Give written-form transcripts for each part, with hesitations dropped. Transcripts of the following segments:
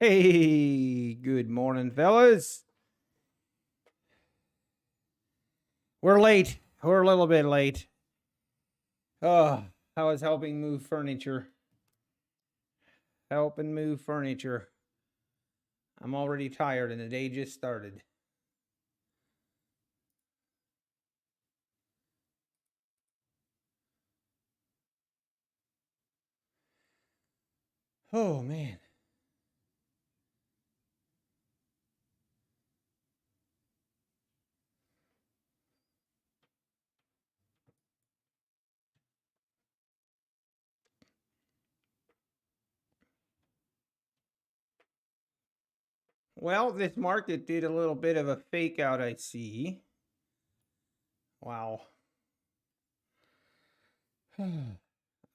Hey, good morning, fellas. We're late. We're a little bit late. Oh, I was helping move furniture. Helping move furniture. I'm already tired and the day just started. Oh, man. Well, this market did a little bit of a fake out, I see. Wow.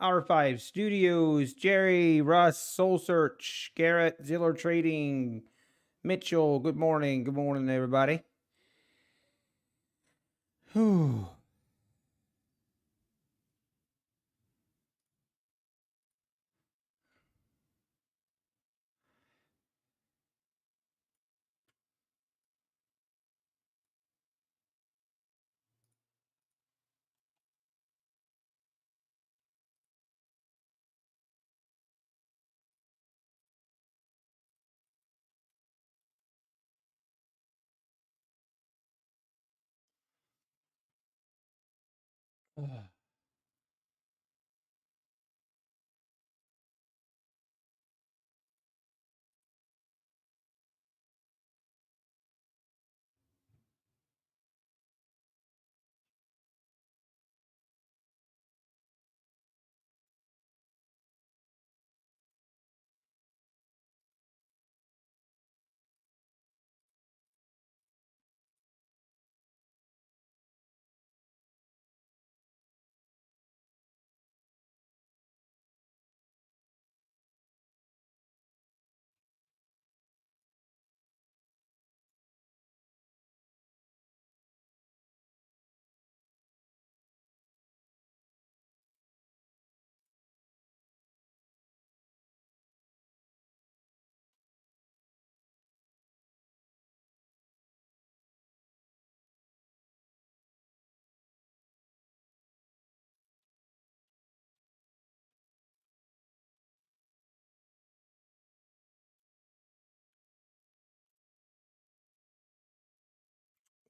R5 Studios, Jerry, Russ, Soul Search, Garrett, Ziller Trading, Mitchell. Good morning. Good morning, everybody. Whew.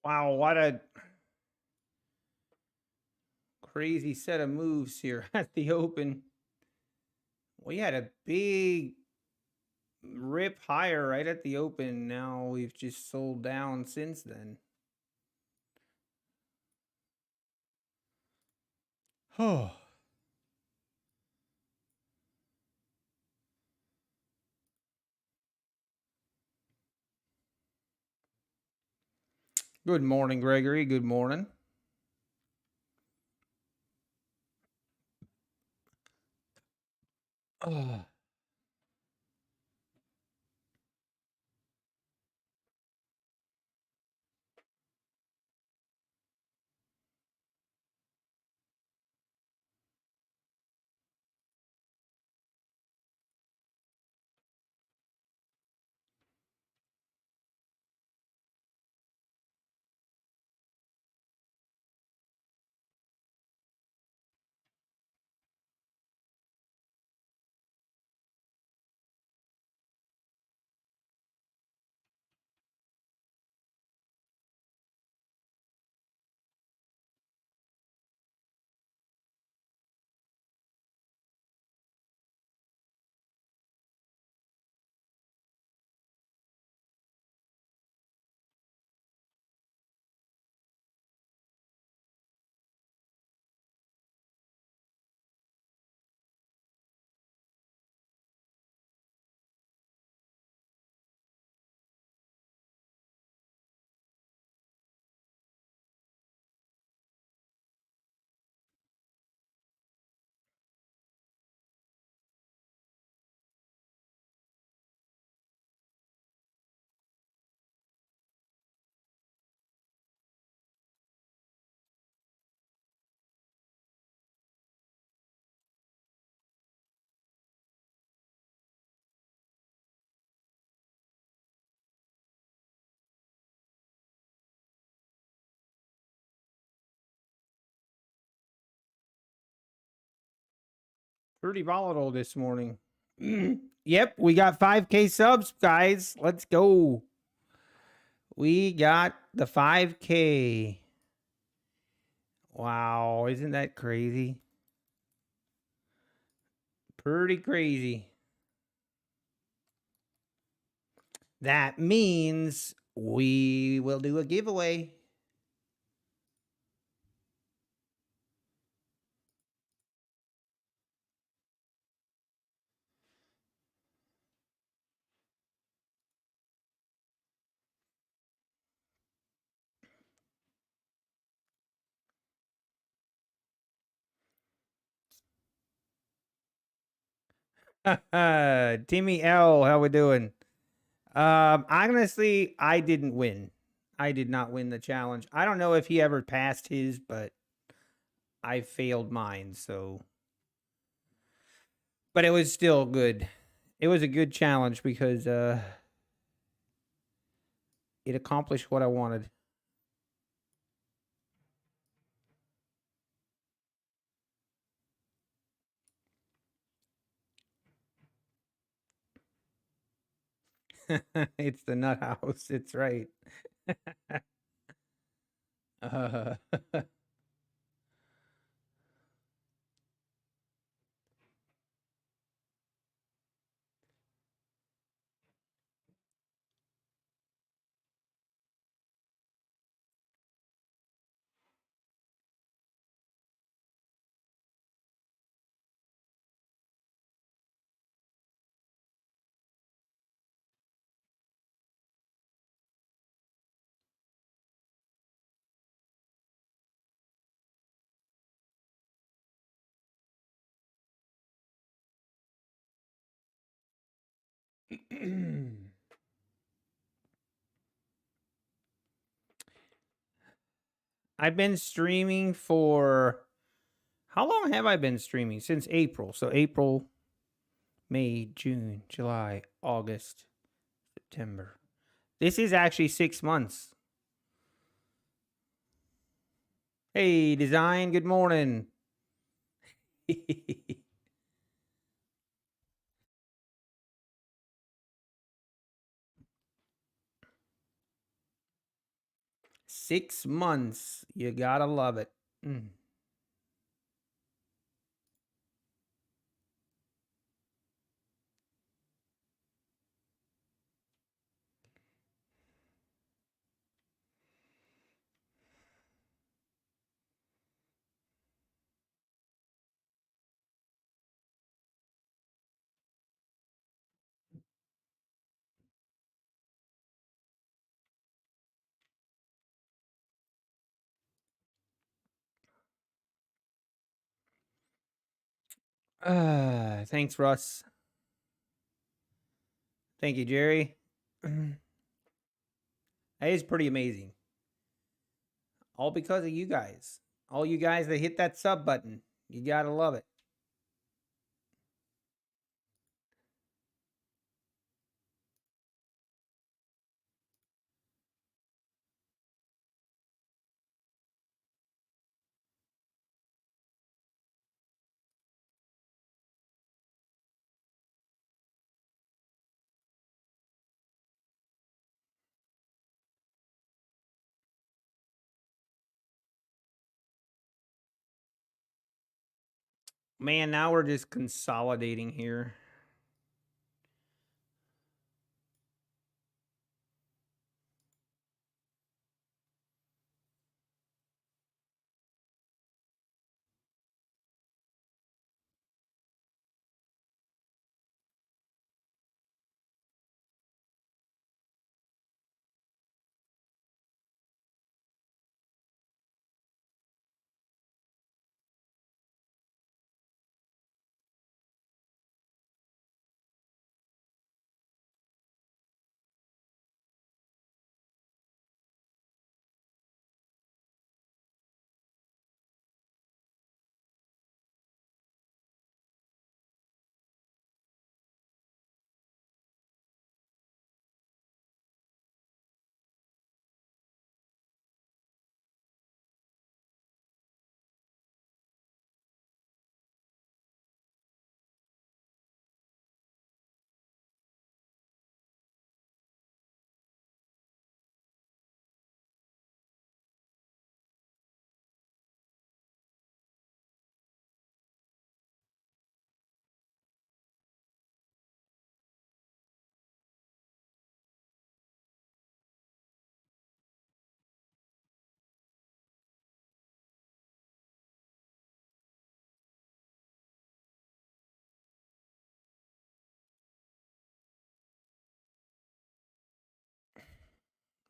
Wow, what a crazy set of moves here at the open. We had a big rip higher right at the open. Now we've just sold down since then. Oh. Good morning, Gregory. Good morning. Oh. Pretty volatile this morning. Yep, we got 5K subs, guys. Let's go. We got the 5K. Wow, isn't that crazy? Pretty crazy. That means we will do a giveaway. Timmy L, how we doing? Honestly, I didn't win. I did not win the challenge. I don't know if he ever passed his, but I failed mine, so but it was still good. It was a good challenge because it accomplished what I wanted. It's the nut house. It's right. uh, I've been streaming for how long have I been streaming? Since April. So April, May, June, July, August, September. This is actually 6 months. Hey, design, good morning. 6 months. You gotta love it. Mm. Thanks, Russ. Thank you, Jerry. That is pretty amazing. All because of you guys. All you guys that hit that sub button. You gotta love it. Man, now we're just consolidating here.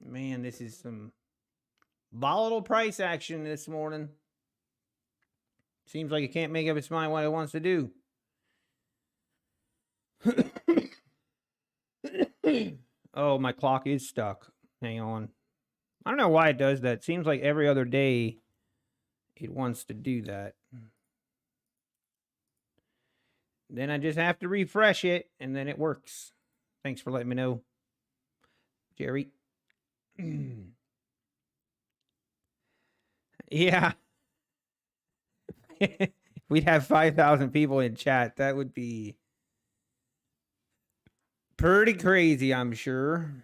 Man, this is some volatile price action this morning. Seems like it can't make up its mind what it wants to do. Oh, my clock is stuck. Hang on. I don't know why it does that. Seems like every other day it wants to do that. Then I just have to refresh it, and then it works. Thanks for letting me know, Jerry. Yeah. We'd have 5,000 people in chat. That would be pretty crazy, I'm sure.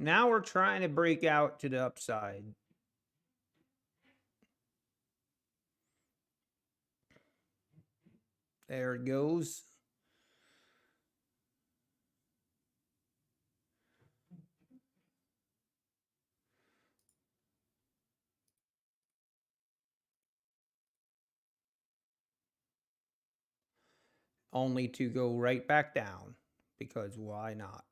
Now we're trying to break out to the upside. There it goes. Only to go right back down, because why not?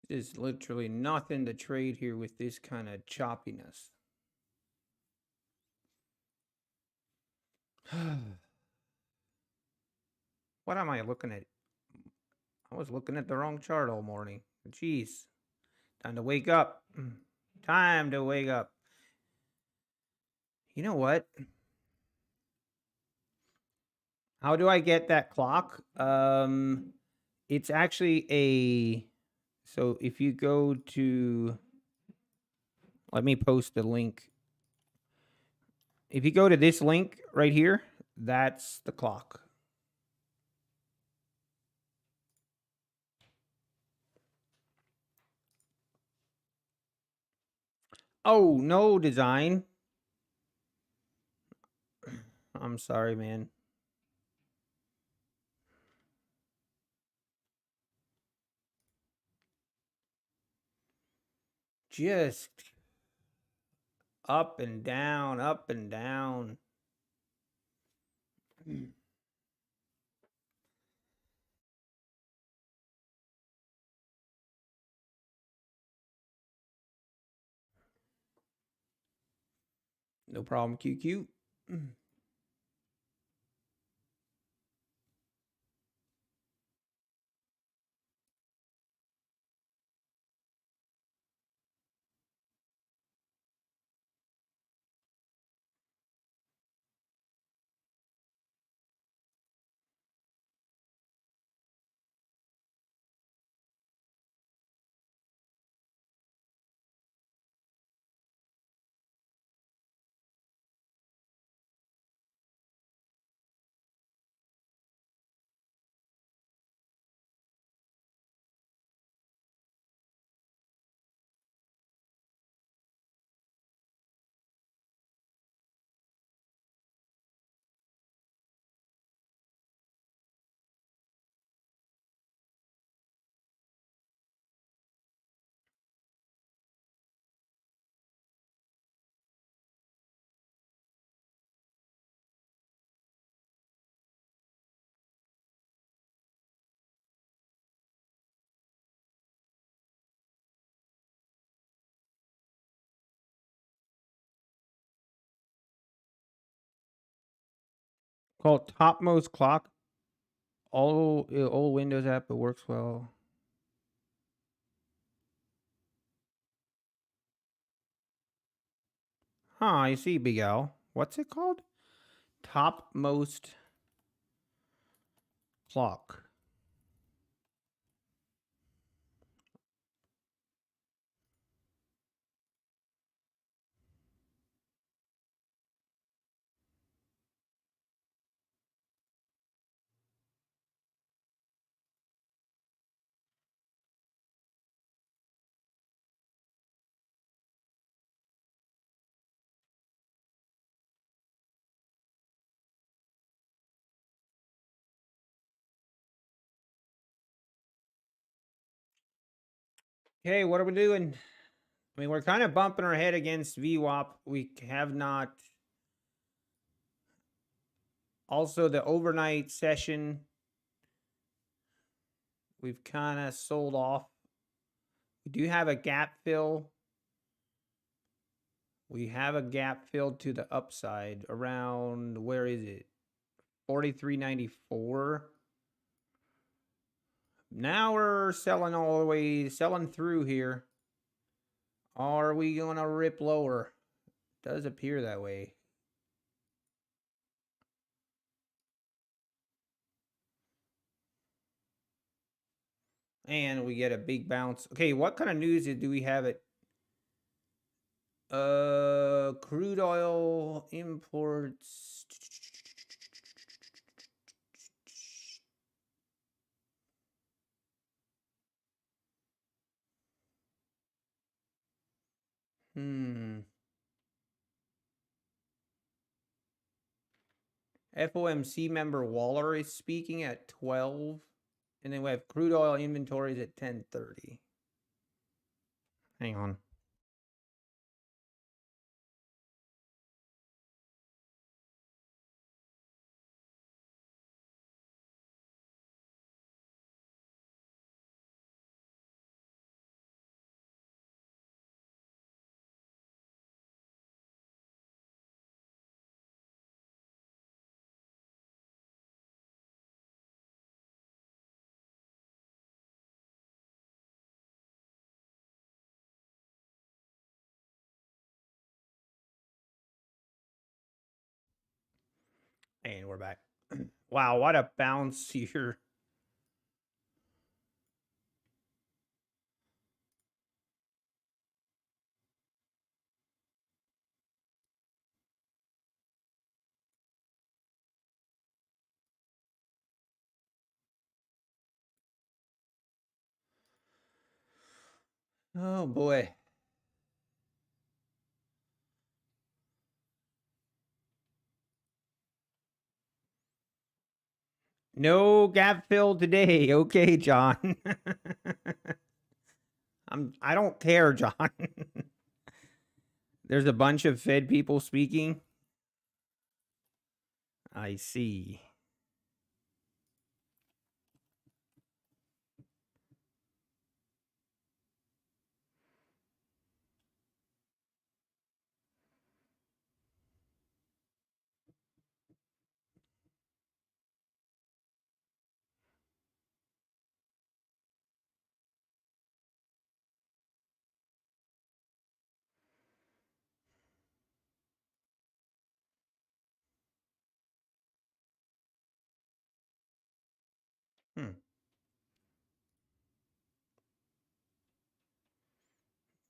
There's literally nothing to trade here with this kind of choppiness. What am I looking at? I was looking at the wrong chart all morning. Jeez. Time to wake up. Time to wake up. You know what? How do I get that clock? It's actually a... So if you go to... Let me post the link. If you go to this link right here, that's the clock. Oh, no design. I'm sorry, man. Just up and down, up and down. No problem, QQ. called Topmost Clock. Old Windows app. It works well. Huh, I see, Big Al. What's it called? Topmost Clock. Okay, what are we doing? I mean, we're kind of bumping our head against VWAP. We have not. Also, the overnight session, we've kind of sold off. We do have a gap fill. We have a gap filled to the upside around, where is it? 43.94. Now we're selling all the way, selling through here. Are we going to rip lower? Does appear that way. And we get a big bounce. Okay, what kind of news do we have it? Crude oil imports. FOMC member Waller is speaking at 12. And then we have crude oil inventories at 10:30. Hang on. And we're back. Wow, what a bounce here. Oh boy. No gap fill today. Okay, John. I don't care, John. There's a bunch of Fed people speaking. I see.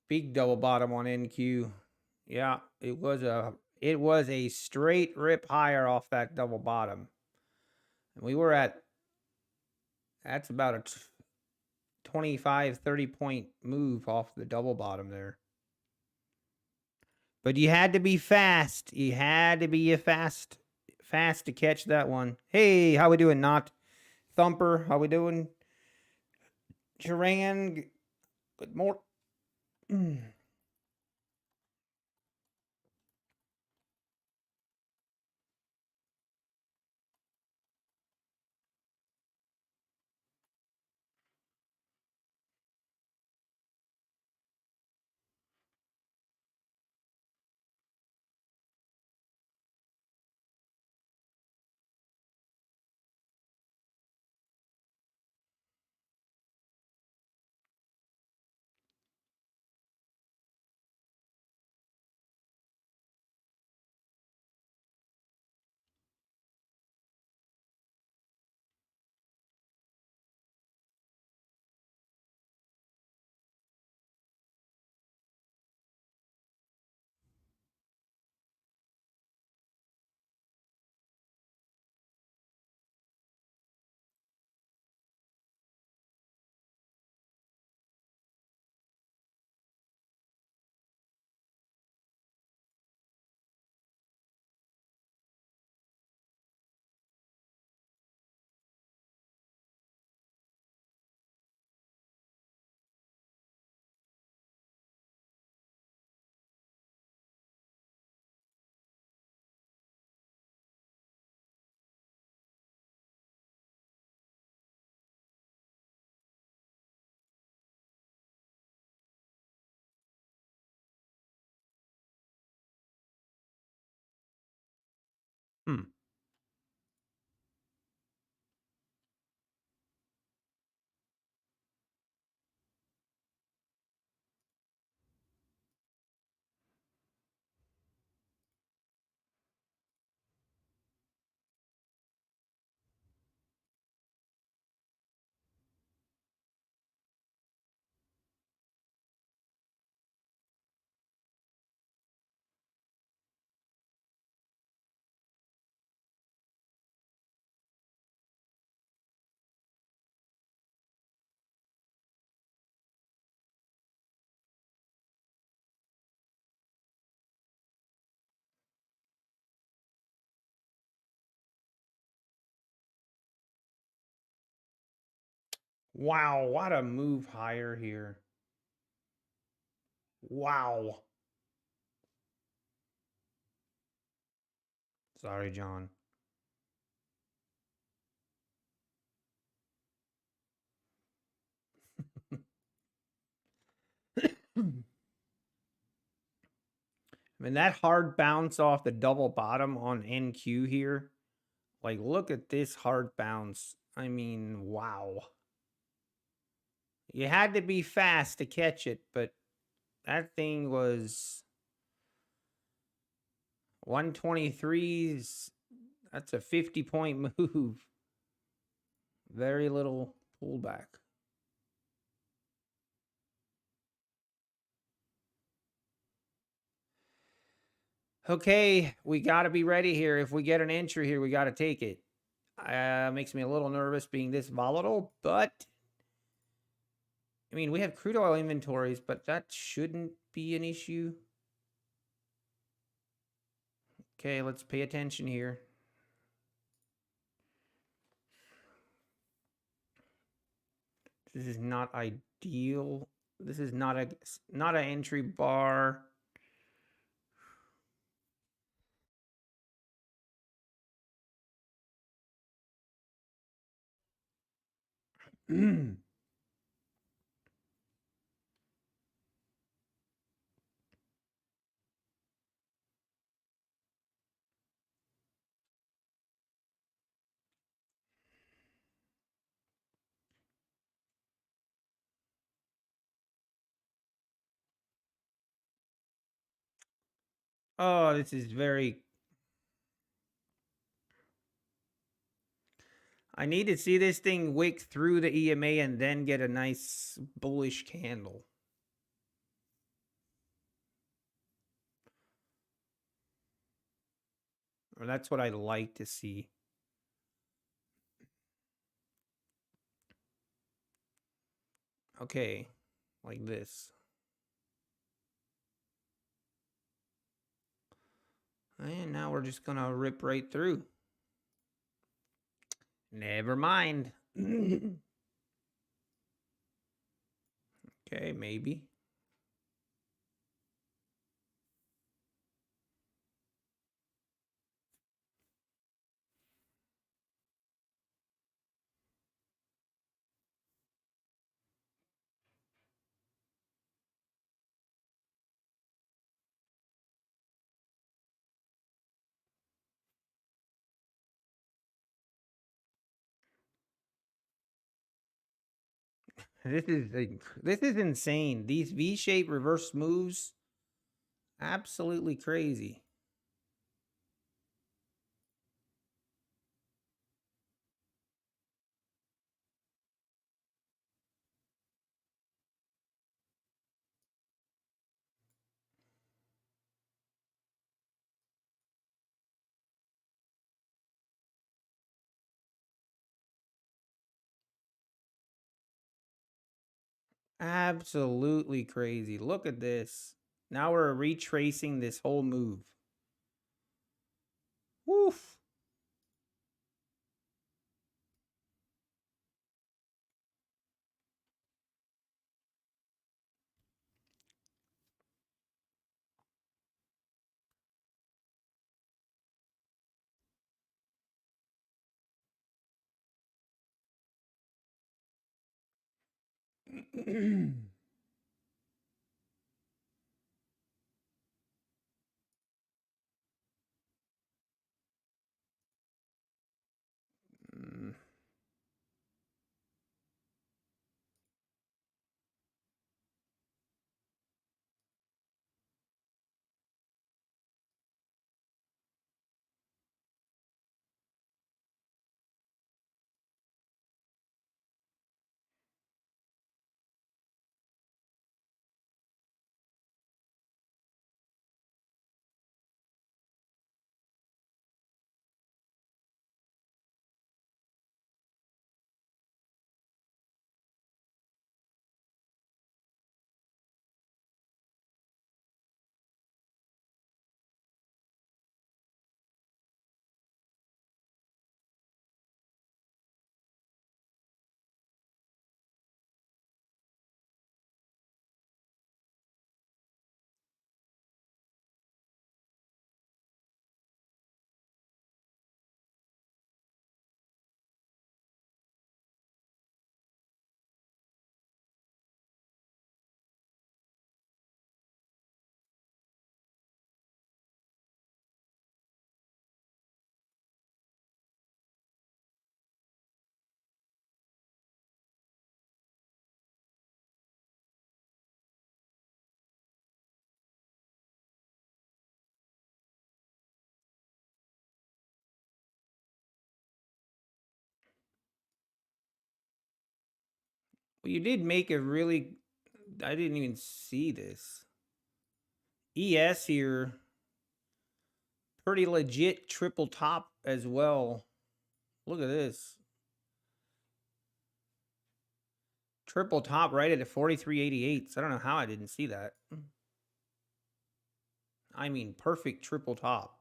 Big double bottom on NQ. Yeah, it was a straight rip higher off that double bottom. And we were at, that's about a 25, 30 point move off the double bottom there. But you had to be fast. You had to be fast to catch that one. Hey, how we doing, Not Thumper? How we doing? Duran, good morning. Wow, what a move higher here. Wow. Sorry, John. I mean, that hard bounce off the double bottom on NQ here. Like, look at this hard bounce. I mean, wow. You had to be fast to catch it, but that thing was 123s. That's a 50-point move. Very little pullback. Okay, we got to be ready here. If we get an entry here, we got to take it. Makes me a little nervous being this volatile, but I mean, we have crude oil inventories, but that shouldn't be an issue. Okay, let's pay attention here. This is not ideal. This is not an entry bar. Oh, this is very... I need to see this thing wick through the EMA and then get a nice bullish candle. Or that's what I like to see. Okay, like this. And now we're just gonna rip right through. Never mind. Okay, maybe. This is insane. These V-shaped reverse moves, absolutely crazy. Absolutely crazy. Look at this. Now we're retracing this whole move. Woof. Well, you did make a really... I didn't even see this. ES here. Pretty legit triple top as well. Look at this. Triple top right at 43.88. So I don't know how I didn't see that. I mean, perfect triple top.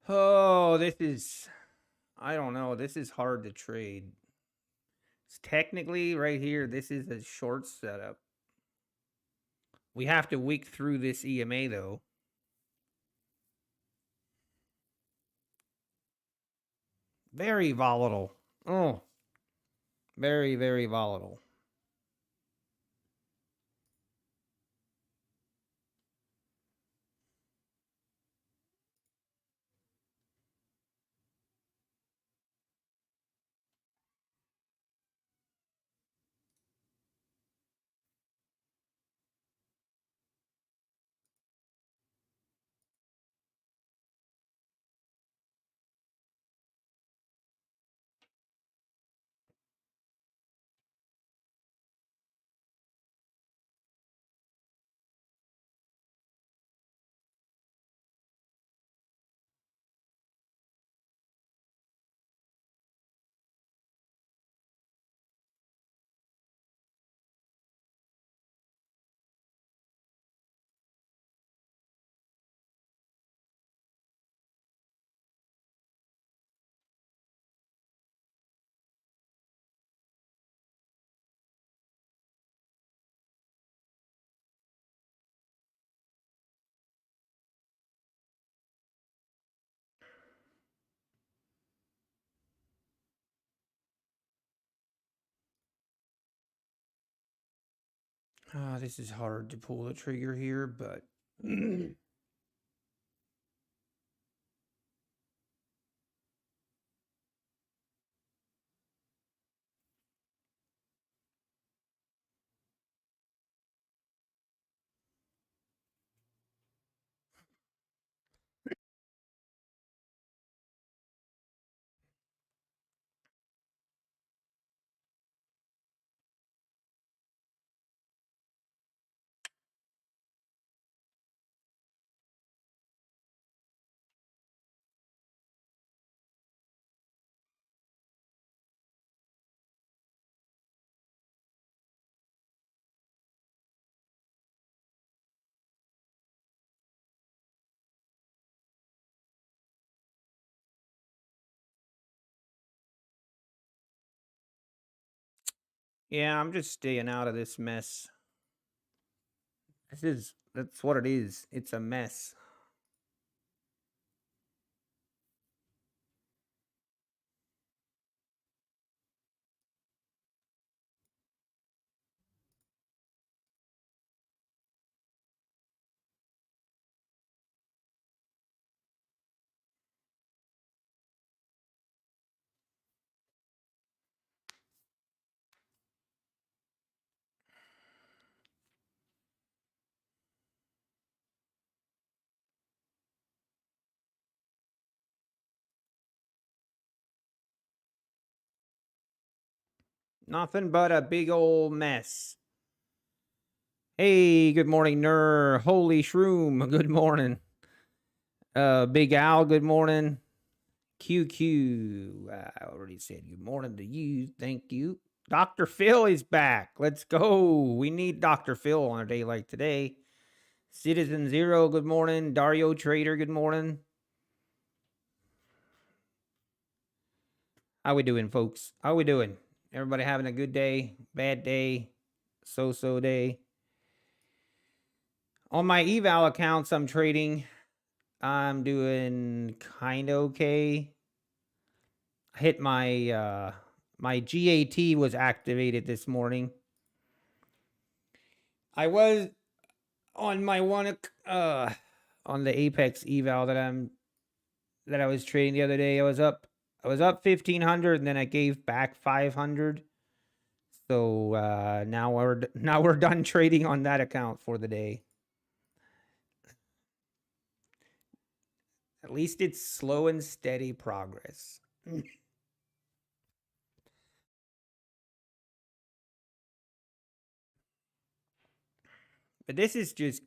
Oh, this is... I don't know. This is hard to trade. It's technically right here, this is a short setup. We have to wick through this EMA though. Very volatile. Oh, very, very volatile. This is hard to pull the trigger here, but yeah, I'm just staying out of this mess. That's what it is. It's a mess. Nothing but a big old mess. Hey, good morning, Ner. Holy Shroom, good morning. Big Al, good morning. QQ, I already said good morning to you. Thank you. Dr. Phil is back. Let's go. We need Dr. Phil on a day like today. Citizen Zero, good morning. Dario Trader, good morning. How we doing, folks? How we doing? Everybody having a good day, bad day, so-so day? On my eval accounts, I'm trading. I'm doing kind of okay. I hit my my GAT was activated this morning. I was on my one on the Apex eval that I was trading the other day. I was up I was up 1,500 and then I gave back 500. So now we're done trading on that account for the day. At least it's slow and steady progress. But this is just,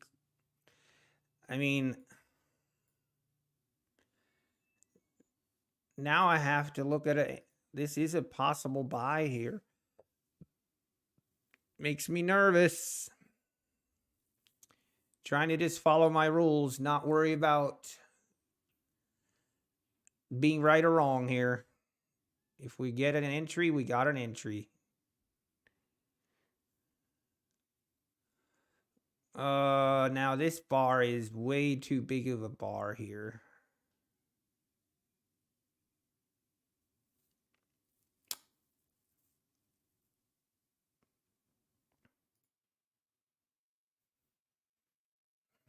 I mean, now I have to look at it. This is a possible buy here. Makes me nervous. Trying to just follow my rules, not worry about being right or wrong here. If we get an entry, we got an entry. Now this bar is way too big of a bar here.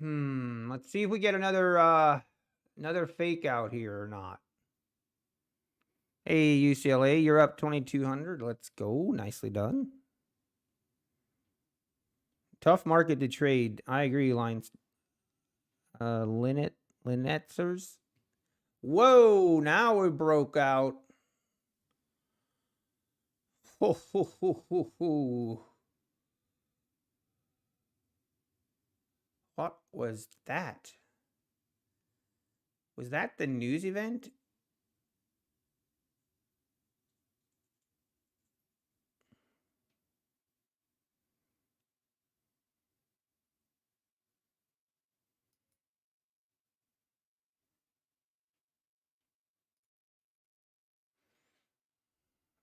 Let's see if we get another fake out here or not. Hey, UCLA, you're up 2,200. Let's go. Nicely done. Tough market to trade. I agree, Lines. Linetzers. Whoa, now we broke out. Ho, ho, ho, ho, ho. What was that? Was that the news event?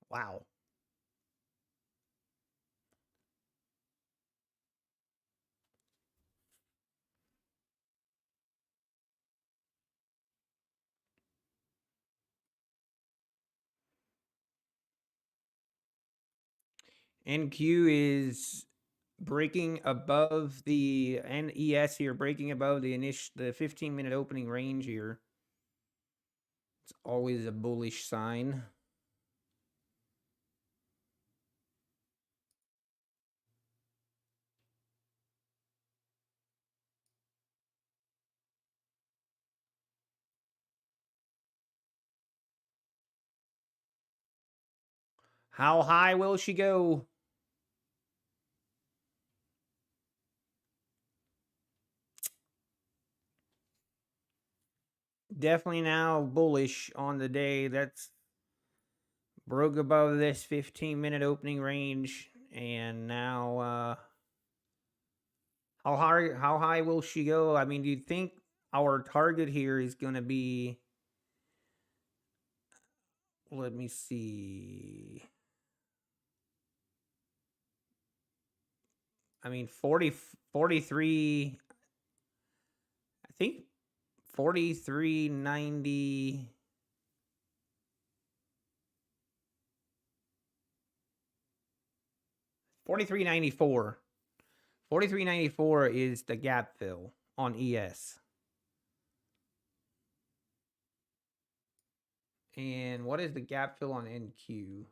Wow. NQ is breaking above the NES here, breaking above the 15-minute opening range here. It's always a bullish sign. How high will she go? Definitely now bullish on the day. That's broke above this 15-minute opening range. And now how high will she go? I mean, do you think our target here is going to be, let me see. I mean, 43, I think 43.90. 43.94. 43.94 is the gap fill on ES. And what is the gap fill on NQ?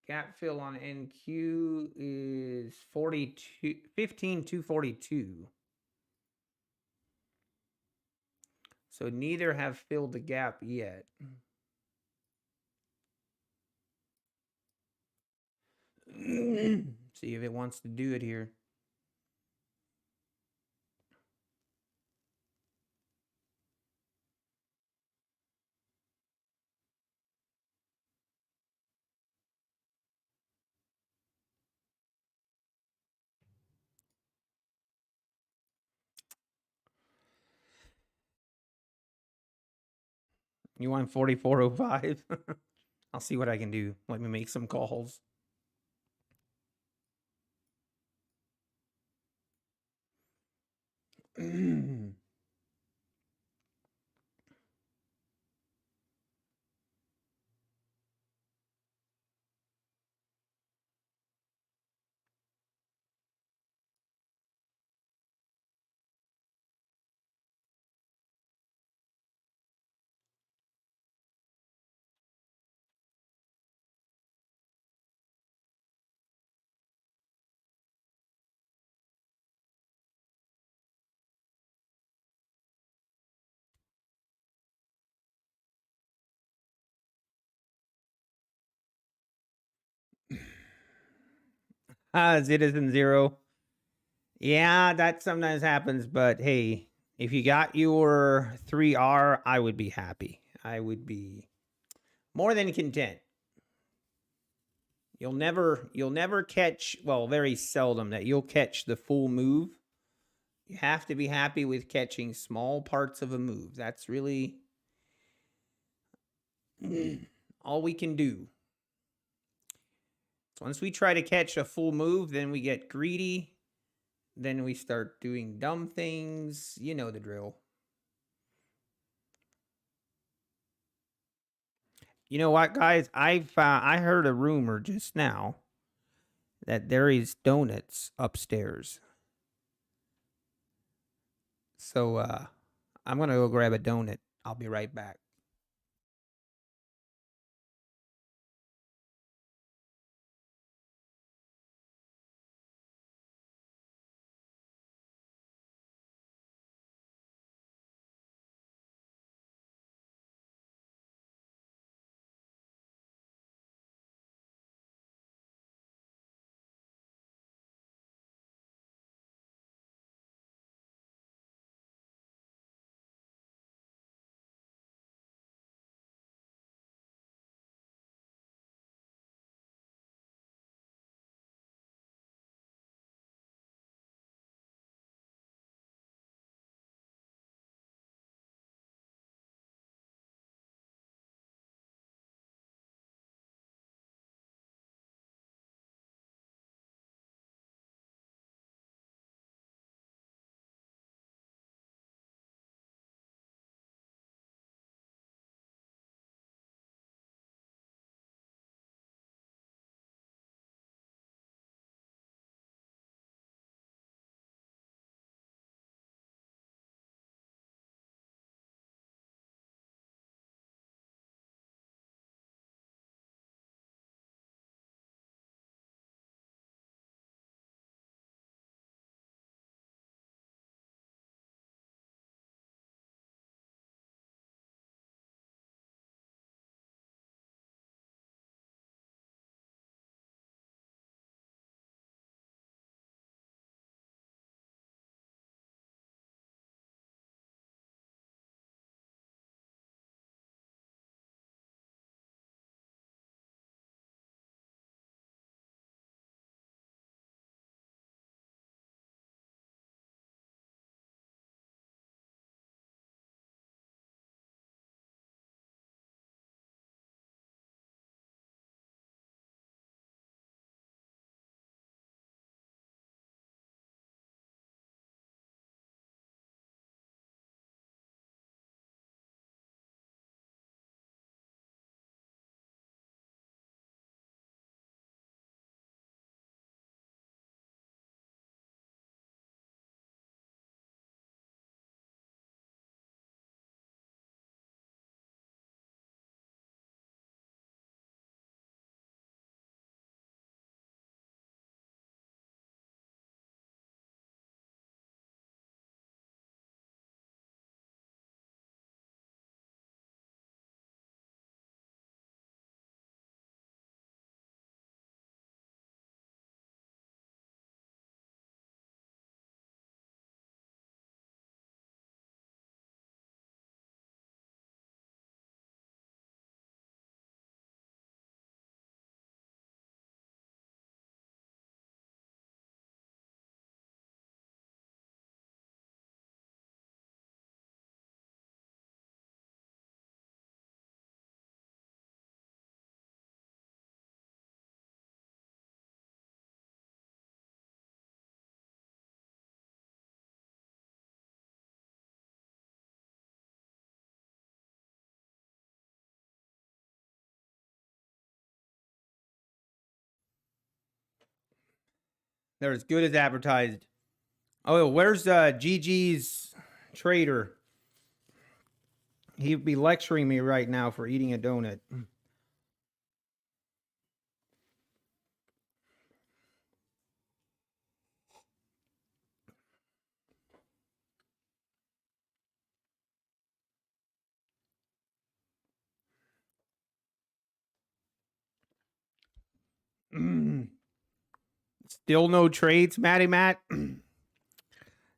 Gap fill on NQ is 15,242. So neither have filled the gap yet. See if it wants to do it here. You want 44.05? I'll see what I can do. Let me make some calls. Citizen Zero. Yeah, that sometimes happens, but hey, if you got your 3R, I would be happy. I would be more than content. You'll never catch, well, very seldom that you'll catch the full move. You have to be happy with catching small parts of a move. That's really all we can do. So once we try to catch a full move, then we get greedy. Then we start doing dumb things. You know the drill. You know what, guys? I heard a rumor just now that there is donuts upstairs. So I'm gonna go grab a donut. I'll be right back. They're as good as advertised. Oh, where's GG's trader? He'd be lecturing me right now for eating a donut. Mm. Still no trades, Matty Matt.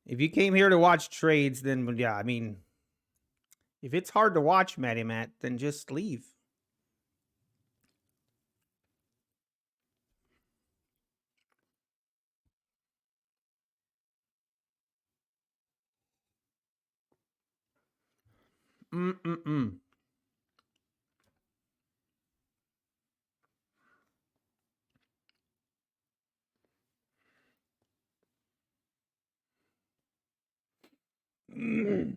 If you came here to watch trades, then yeah, I mean, if it's hard to watch, Matty Matt, then just leave. Mm-mm-mm. Mm.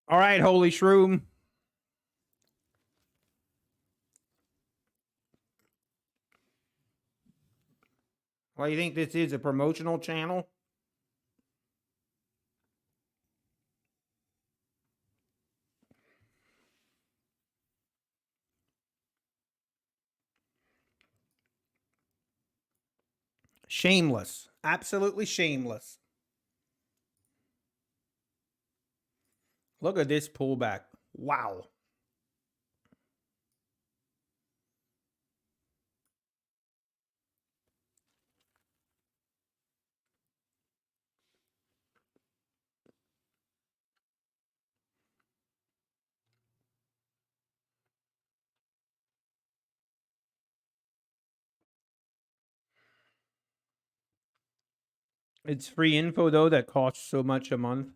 All right, Holy Shroom. Well, you think this is a promotional channel? Shameless. Absolutely shameless. Look at this pullback. Wow. It's free info, though, that costs so much a month.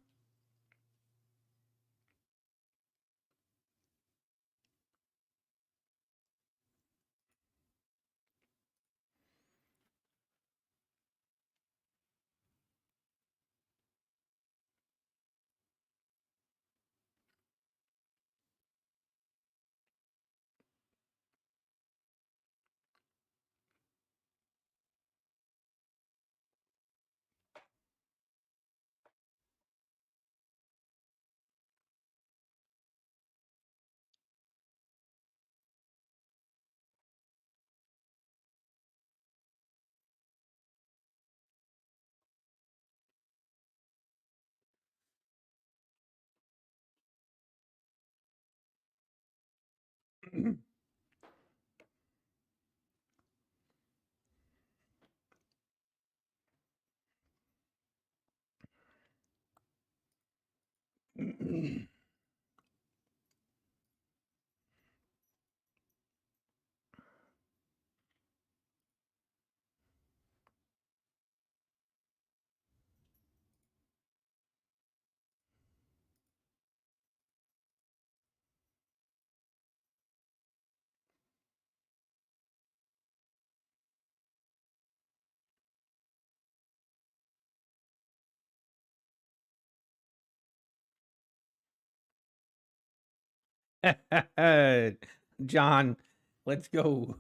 John, let's go.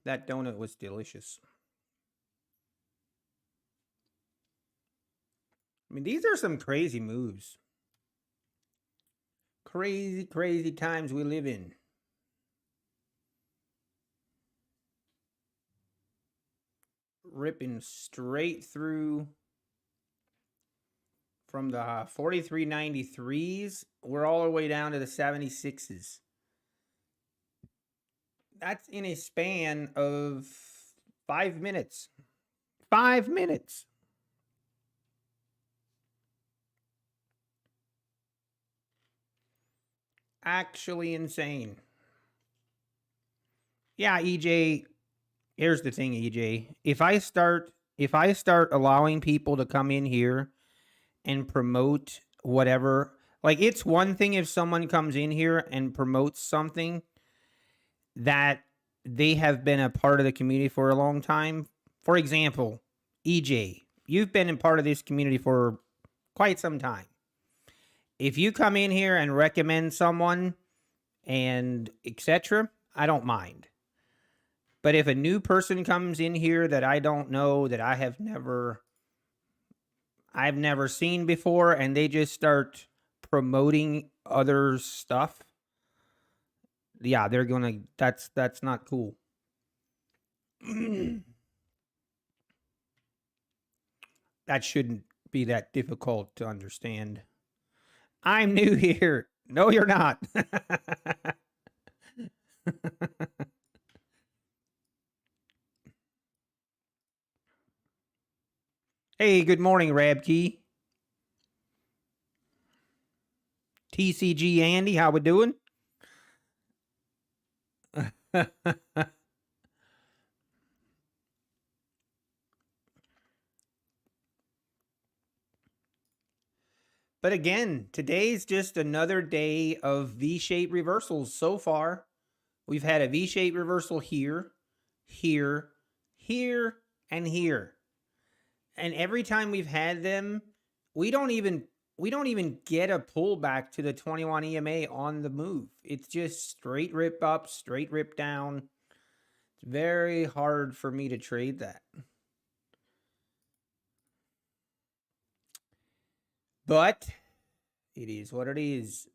That donut was delicious. I mean, these are some crazy moves. Crazy, crazy times we live in. Ripping straight through from the 43.93s. We're all the way down to the 76s. That's in a span of 5 minutes. 5 minutes. Actually insane. Yeah, EJ, here's the thing, EJ. If I start allowing people to come in here and promote whatever, like, it's one thing if someone comes in here and promotes something that they have been a part of the community for a long time. For example, EJ, you've been a part of this community for quite some time. If you come in here and recommend someone and etc., I don't mind. But if a new person comes in here that I don't know, that I have never I've never seen before, and they just start promoting other stuff. Yeah, they're gonna. That's not cool. That shouldn't be that difficult to understand. I'm new here. No, you're not. Hey, good morning, Rabkey. TCG Andy, how we doing? But again, today's just another day of V-shaped reversals so far. We've had a V-shaped reversal here, here, here, and here. And every time we've had them, we don't even get a pullback to the 21 EMA on the move. It's just straight rip up, straight rip down. It's very hard for me to trade that. But it is what it is.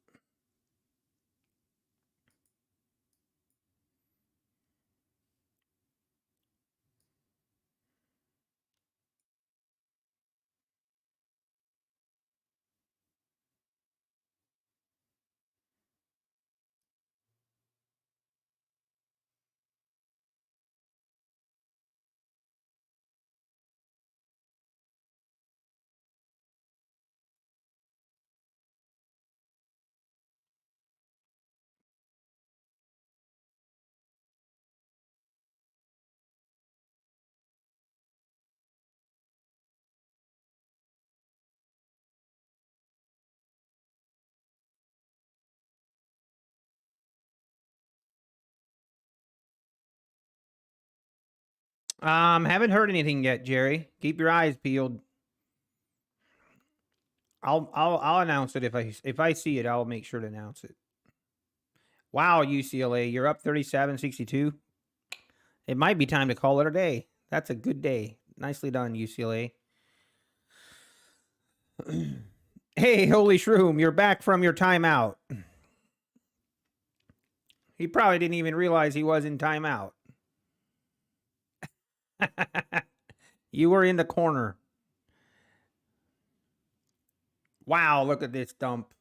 Haven't heard anything yet, Jerry. Keep your eyes peeled. I'll announce it if I see it. I'll make sure to announce it. Wow, UCLA, you're up 37-62. It might be time to call it a day. That's a good day. Nicely done, UCLA. Hey, Holy Shroom, you're back from your timeout. He probably didn't even realize he was in timeout. You were in the corner. Wow, look at this dump.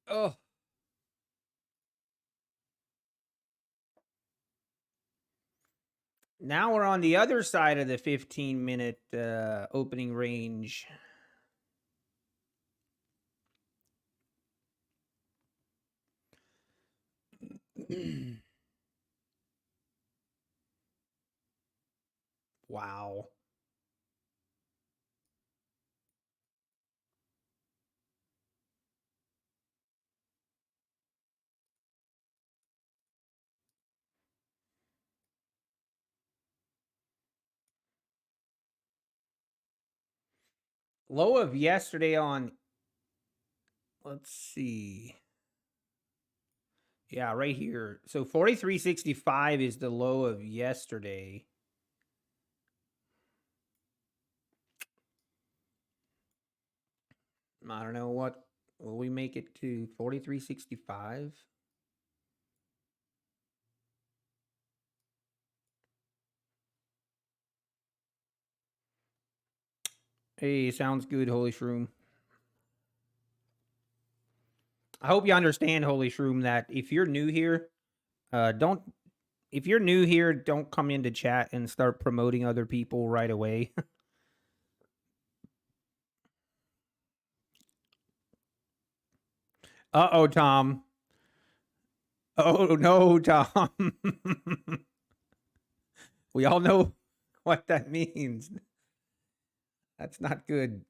Oh. Now we're on the other side of the 15-minute opening range. Wow. Low of yesterday on, let's see. Yeah, right here. So 43.65 is the low of yesterday. I don't know what will we make it to 43.65? Hey, sounds good, Holy Shroom. I hope you understand, Holy Shroom, that if you're new here, don't come into chat and start promoting other people right away. Uh-oh, Tom. Oh no, Tom. We all know what that means. That's not good.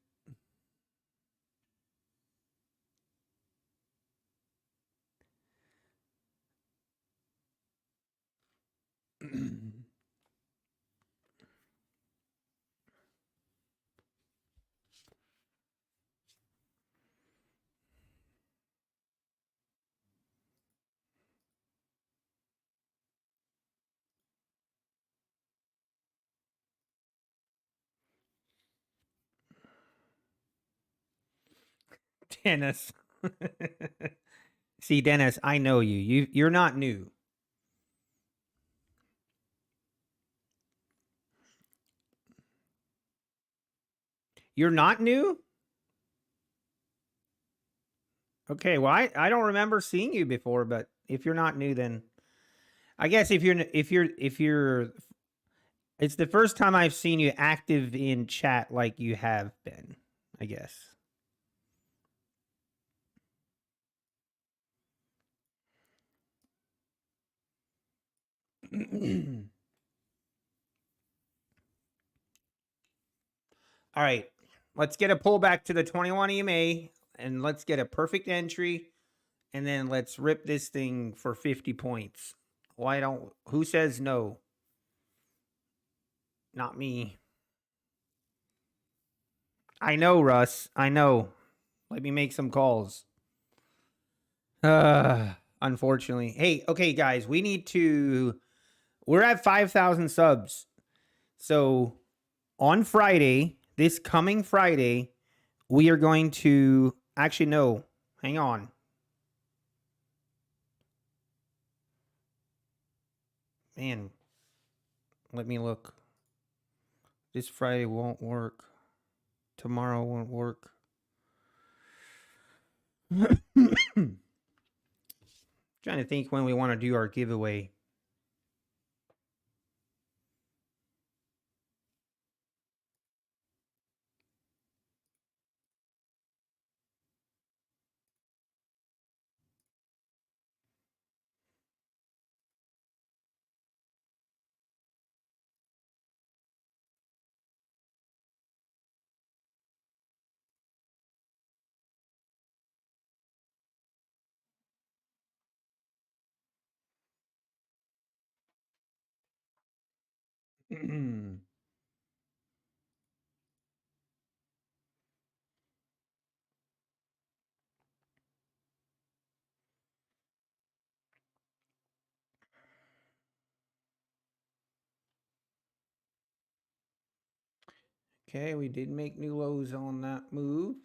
Dennis. See, Dennis, I know you. You're not new. You're not new? Okay, well, I don't remember seeing you before, but if you're not new, then I guess if you're it's the first time I've seen you active in chat like you have been, I guess. All right, let's get a pullback to the 21 EMA and let's get a perfect entry and then let's rip this thing for 50 points. Why don't, who says no? Not me. I know, Russ. I know. Let me make some calls. Unfortunately. Hey, okay, guys, we're at 5,000 subs. So on Friday, this coming Friday, we are going to actually, no, hang on. Man, let me look. This Friday won't work. Tomorrow won't work. Trying to think when we want to do our giveaway. Okay, we did make new lows on that move.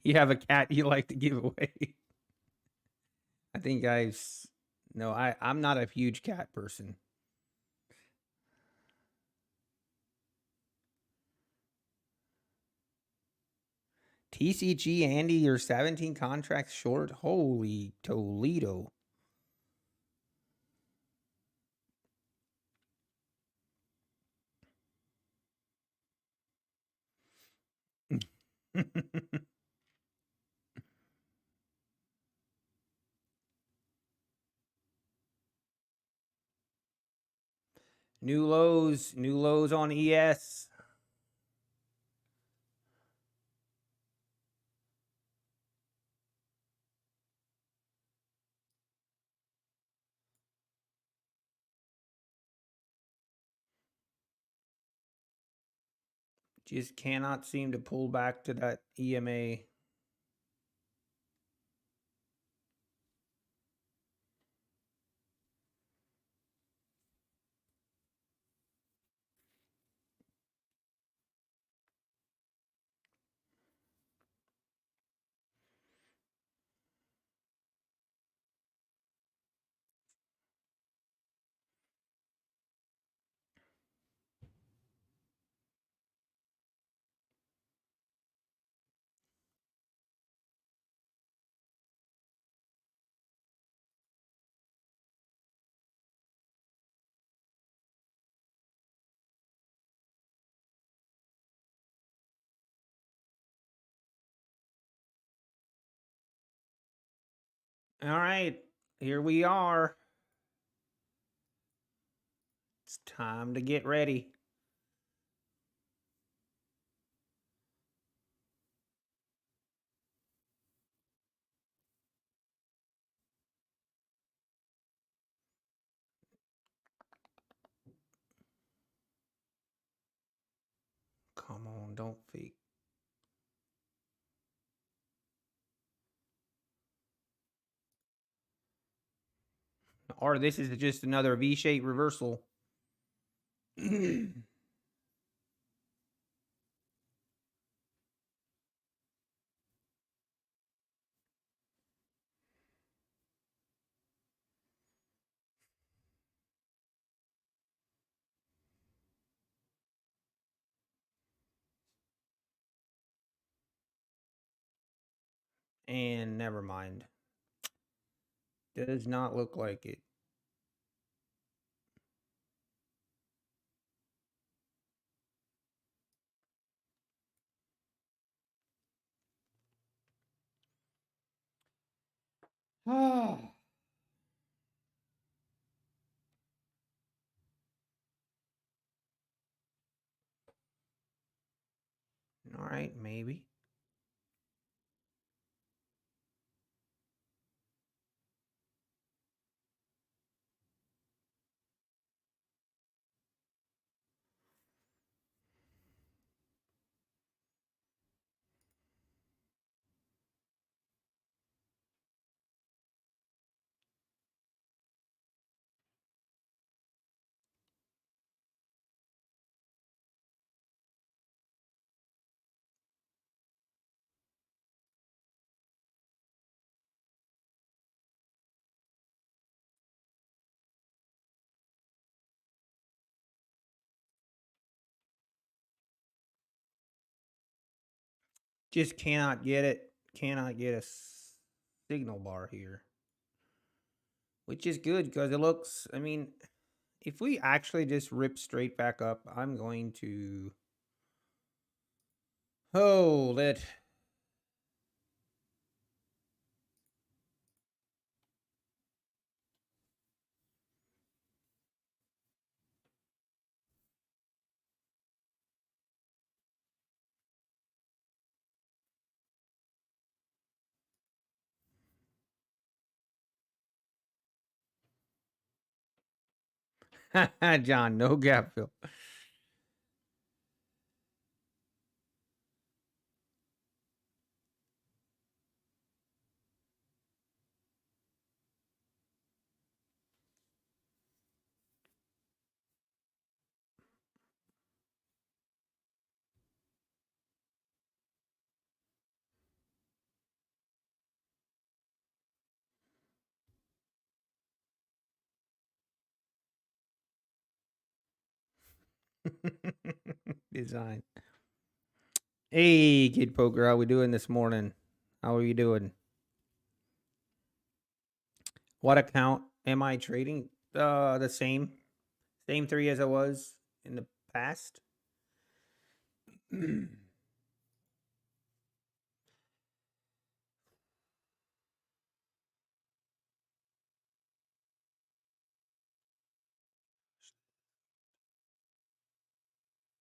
You have a cat you like to give away. I think I'm not a huge cat person. TCG, Andy, you're 17 contracts short. Holy Toledo. New lows on ES. Just cannot seem to pull back to that EMA. All right, here we are. It's time to get ready. Come on, don't fake. Or this is just another V-shaped reversal. And never mind. Does not look like it. All right, maybe. Just cannot get it. Cannot get a signal bar here. Which is good because it looks, I mean, if we actually just rip straight back up, I'm going to hold it. John, no gap fill. Design. Hey, Kid Poker, how we doing this morning? How are you doing? What account am I trading? The same three as I was in the past.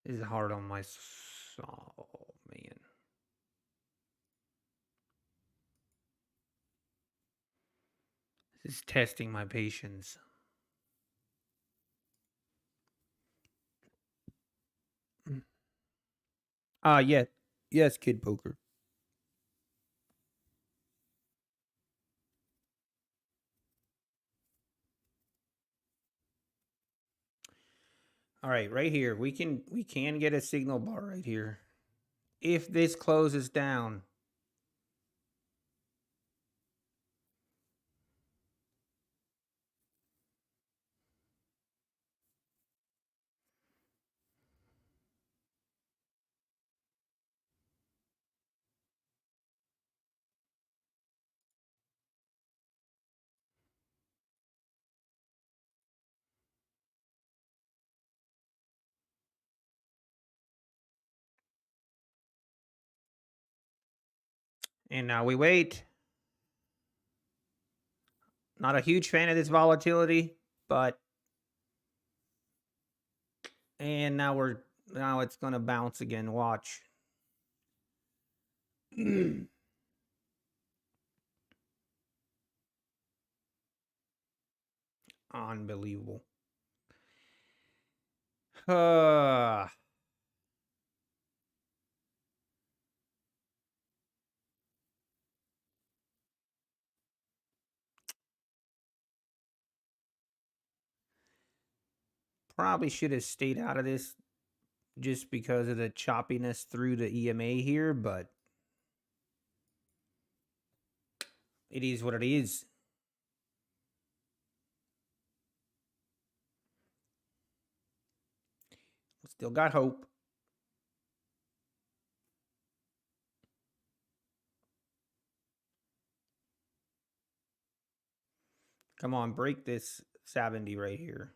This is hard on my soul, man. This is testing my patience. Yeah. Yes, Kid Poker. All right, right here. We can get a signal bar right here. If this closes down. And now we wait. Not a huge fan of this volatility, but and now it's gonna bounce again. Watch. Unbelievable. probably should have stayed out of this just because of the choppiness through the EMA here, but it is what it is. Still got hope. Come on, break this 70 right here.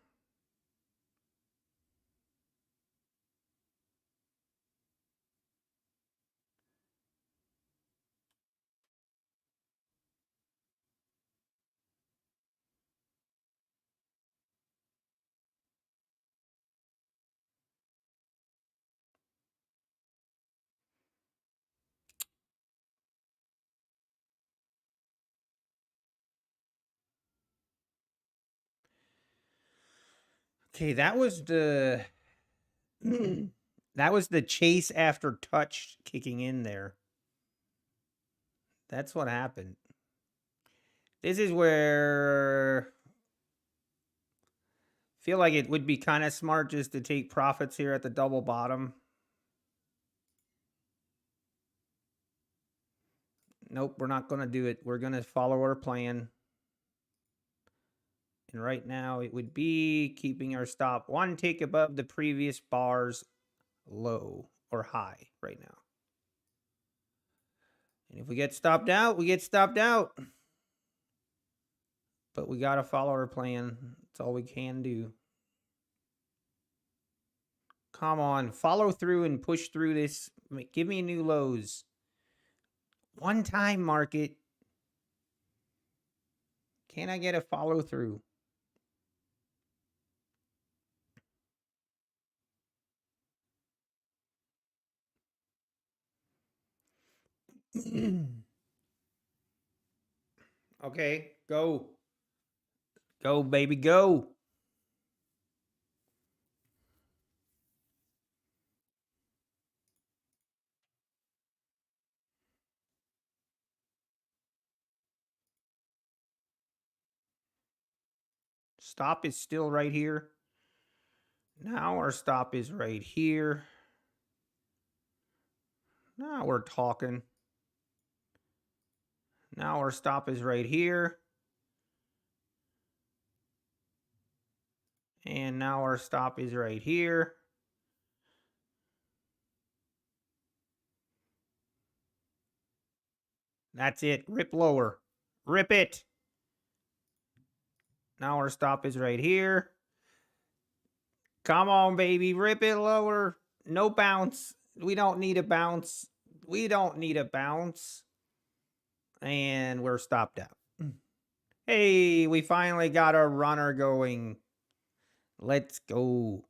Okay, that was the that was the chase after touch kicking in there. That's what happened. This is where I feel like it would be kind of smart just to take profits here at the double bottom. Nope, we're not going to do it. We're going to follow our plan. And right now it would be keeping our stop one tick above the previous bar's low or high right now. And if we get stopped out, we get stopped out. But we got to follow our plan. That's all we can do. Come on, follow through and push through this. Give me new lows. One time market. Can I get a follow through? Okay, go. Go, baby, go. Stop is still right here. Now our stop is right here. Now we're talking. Now our stop is right here. And now our stop is right here. That's it. Rip lower. Rip it. Now our stop is right here. Come on, baby. Rip it lower. No bounce. We don't need a bounce. We don't need a bounce. And we're stopped out. Hey, we finally got our runner going. Let's go.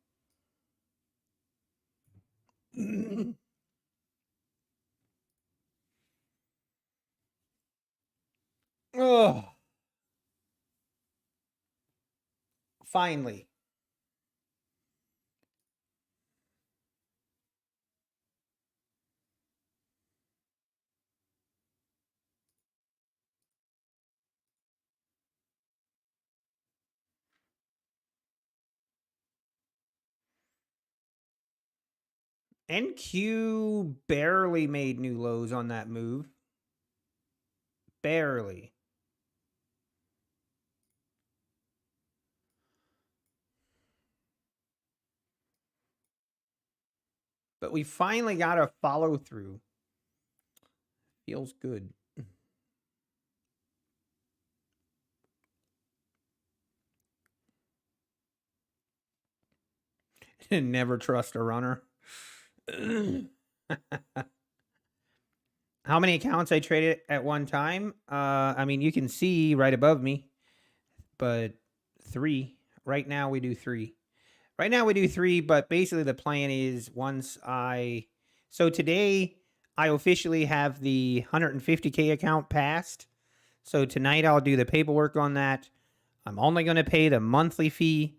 Oh. Finally. NQ barely made new lows on that move. Barely. But we finally got a follow through. Feels good. Never trust a runner. How many accounts I traded at one time? I mean, you can see right above me, but 3. Right now we do 3. Right now we do 3, but basically the plan is so today I officially have the 150K account passed. So tonight I'll do the paperwork on that. I'm only going to pay the monthly fee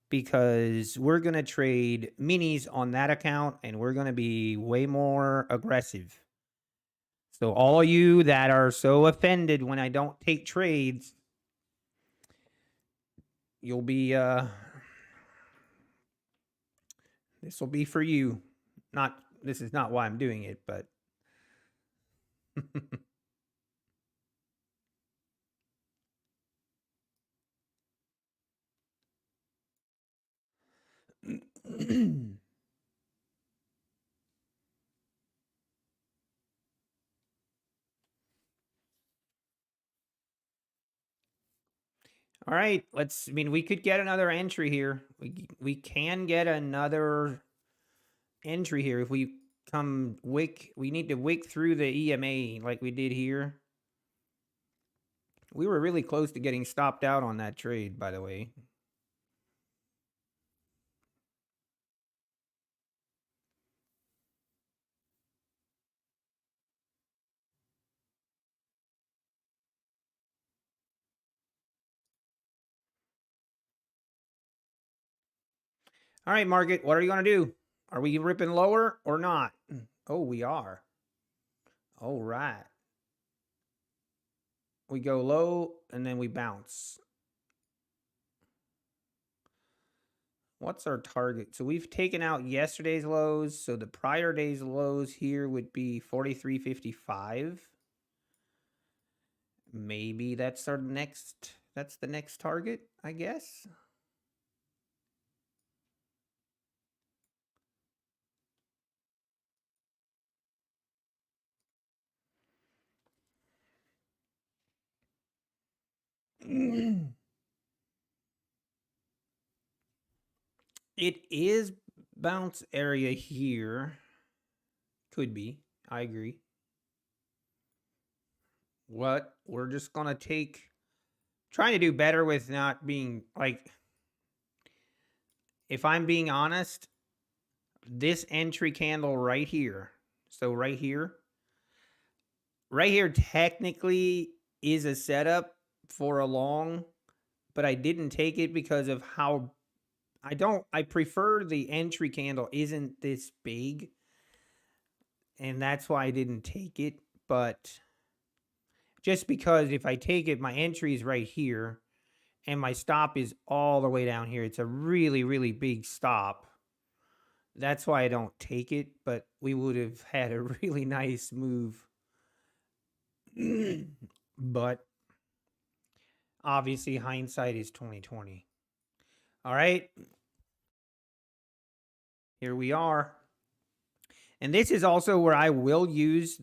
because we're going to trade minis on that account and we're going to be way more aggressive. So all you that are so offended when I don't take trades, you'll be This will be for you. This is not why I'm doing it, but all right, I mean, we could get another entry here. We can get another entry here if we come wick. We need to wick through the EMA like we did here. We were really close to getting stopped out on that trade, by the way. All right, market, what are you going to do? Are we ripping lower or not? Oh, we are. All right. We go low and then we bounce. What's our target? So we've taken out yesterday's lows. So the prior day's lows here would be 43.55. Maybe that's the next target, I guess. It is bounce area here. Could be. I agree. What? We're just going to trying to do better with not being like, if I'm being honest, this entry candle right here. So right here technically is a setup for a long, but I didn't take it because of how I prefer the entry candle isn't this big, and that's why I didn't take it. But just because if I take it, my entry is right here and my stop is all the way down here. It's a really, really big stop. That's why I don't take it, but we would have had a really nice move. But obviously hindsight is 2020. All right. Here we are. And this is also where I will use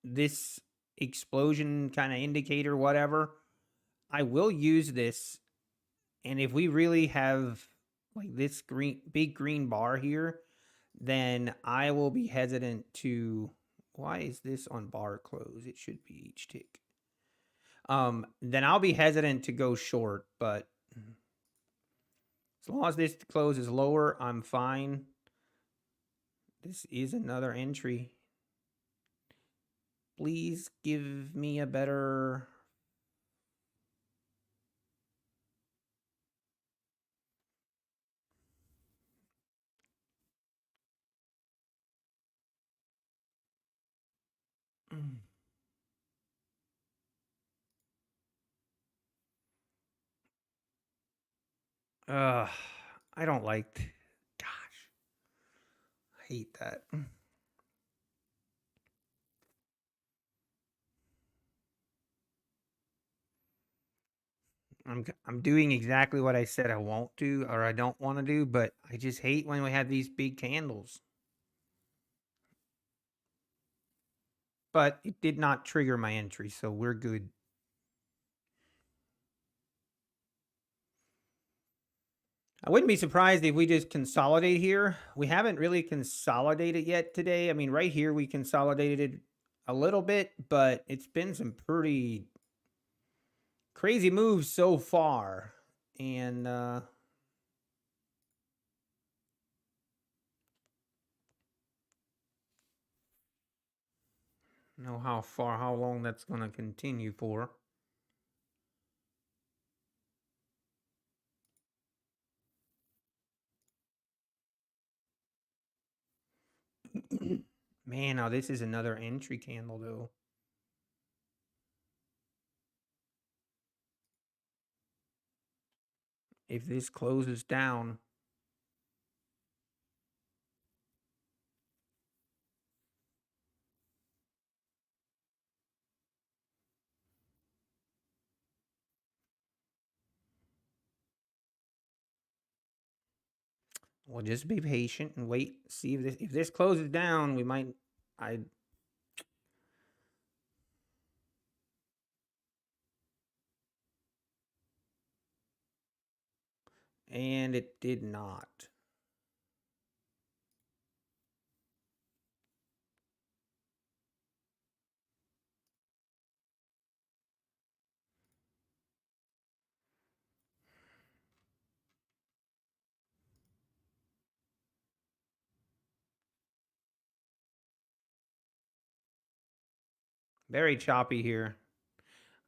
this explosion kind of indicator, whatever. I will use this. And if we really have like this big green bar here, then I will be hesitant to. Why is this on bar close? It should be each tick. Then I'll be hesitant to go short, but as long as this close is lower, I'm fine. This is another entry. Please give me a better. I don't like. Gosh, I hate that. I'm doing exactly what I said I won't do or I don't want to do, but I just hate when we have these big candles. But it did not trigger my entry, so we're good. I wouldn't be surprised if we just consolidate here. We haven't really consolidated yet today. I mean, right here we consolidated a little bit, but it's been some pretty crazy moves so far. And know how long that's going to continue for. Man, now this is another entry candle though. If this closes down, We'll just be patient and wait. See if this closes down, we might. And it did not. Very choppy here.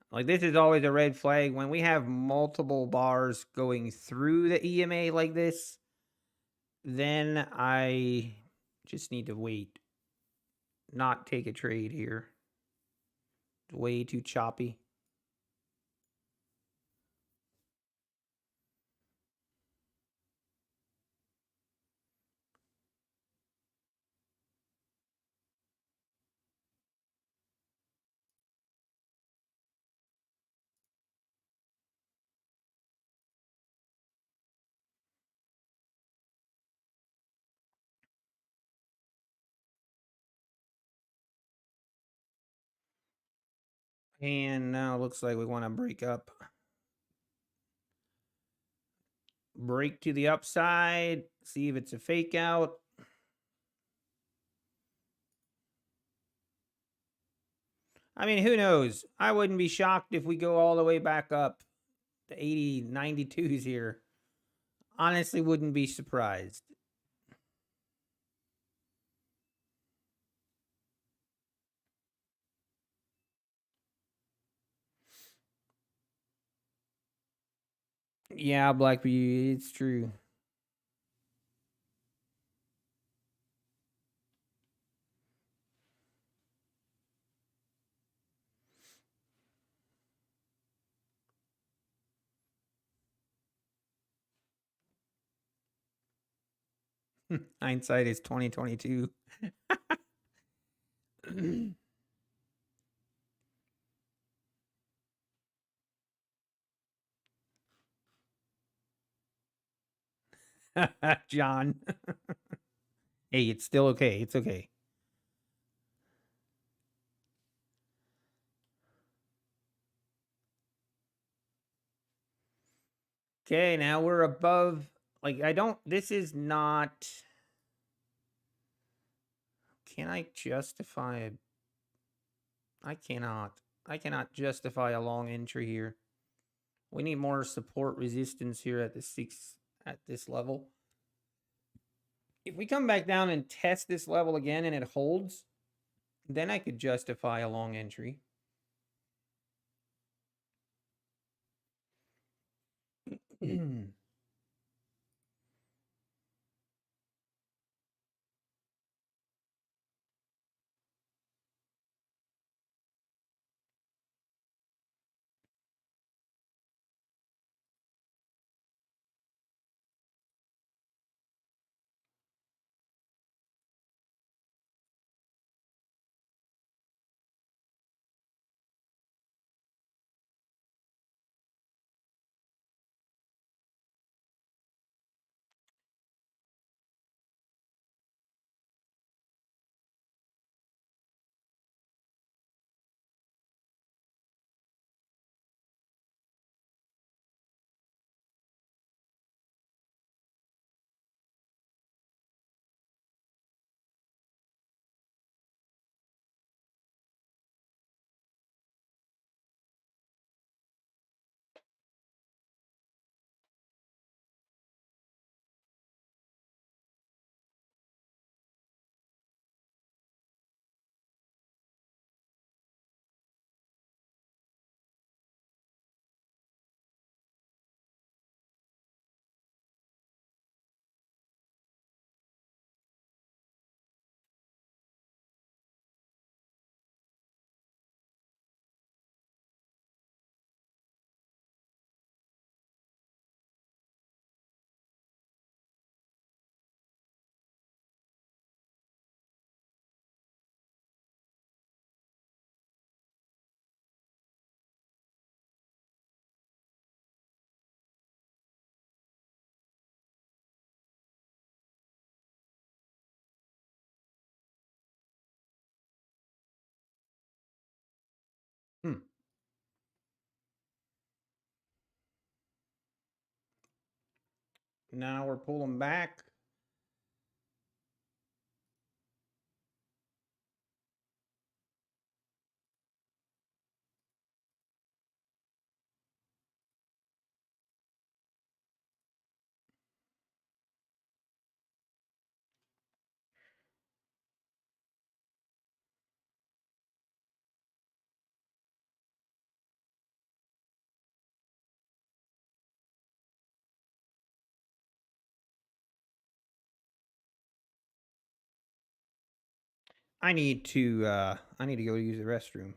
Like, this is always a red flag when we have multiple bars going through the EMA like this. Then I just need to wait. Not take a trade here. Way too choppy. And now it looks like we want to break up. Break to the upside. See if it's a fake out. I mean, who knows? I wouldn't be shocked if we go all the way back up to 80, 92s here. Honestly, wouldn't be surprised. Yeah, Black Beauty, it's true. Hindsight is 2022. John. Hey, it's still okay. It's okay. Okay, now we're above. Like, I don't. This is not. Can I justify? I cannot. I cannot justify a long entry here. We need more support resistance here at the 6 at this level. If we come back down and test this level again and it holds, then I could justify a long entry. Now we're pulling back. I need to go use the restroom.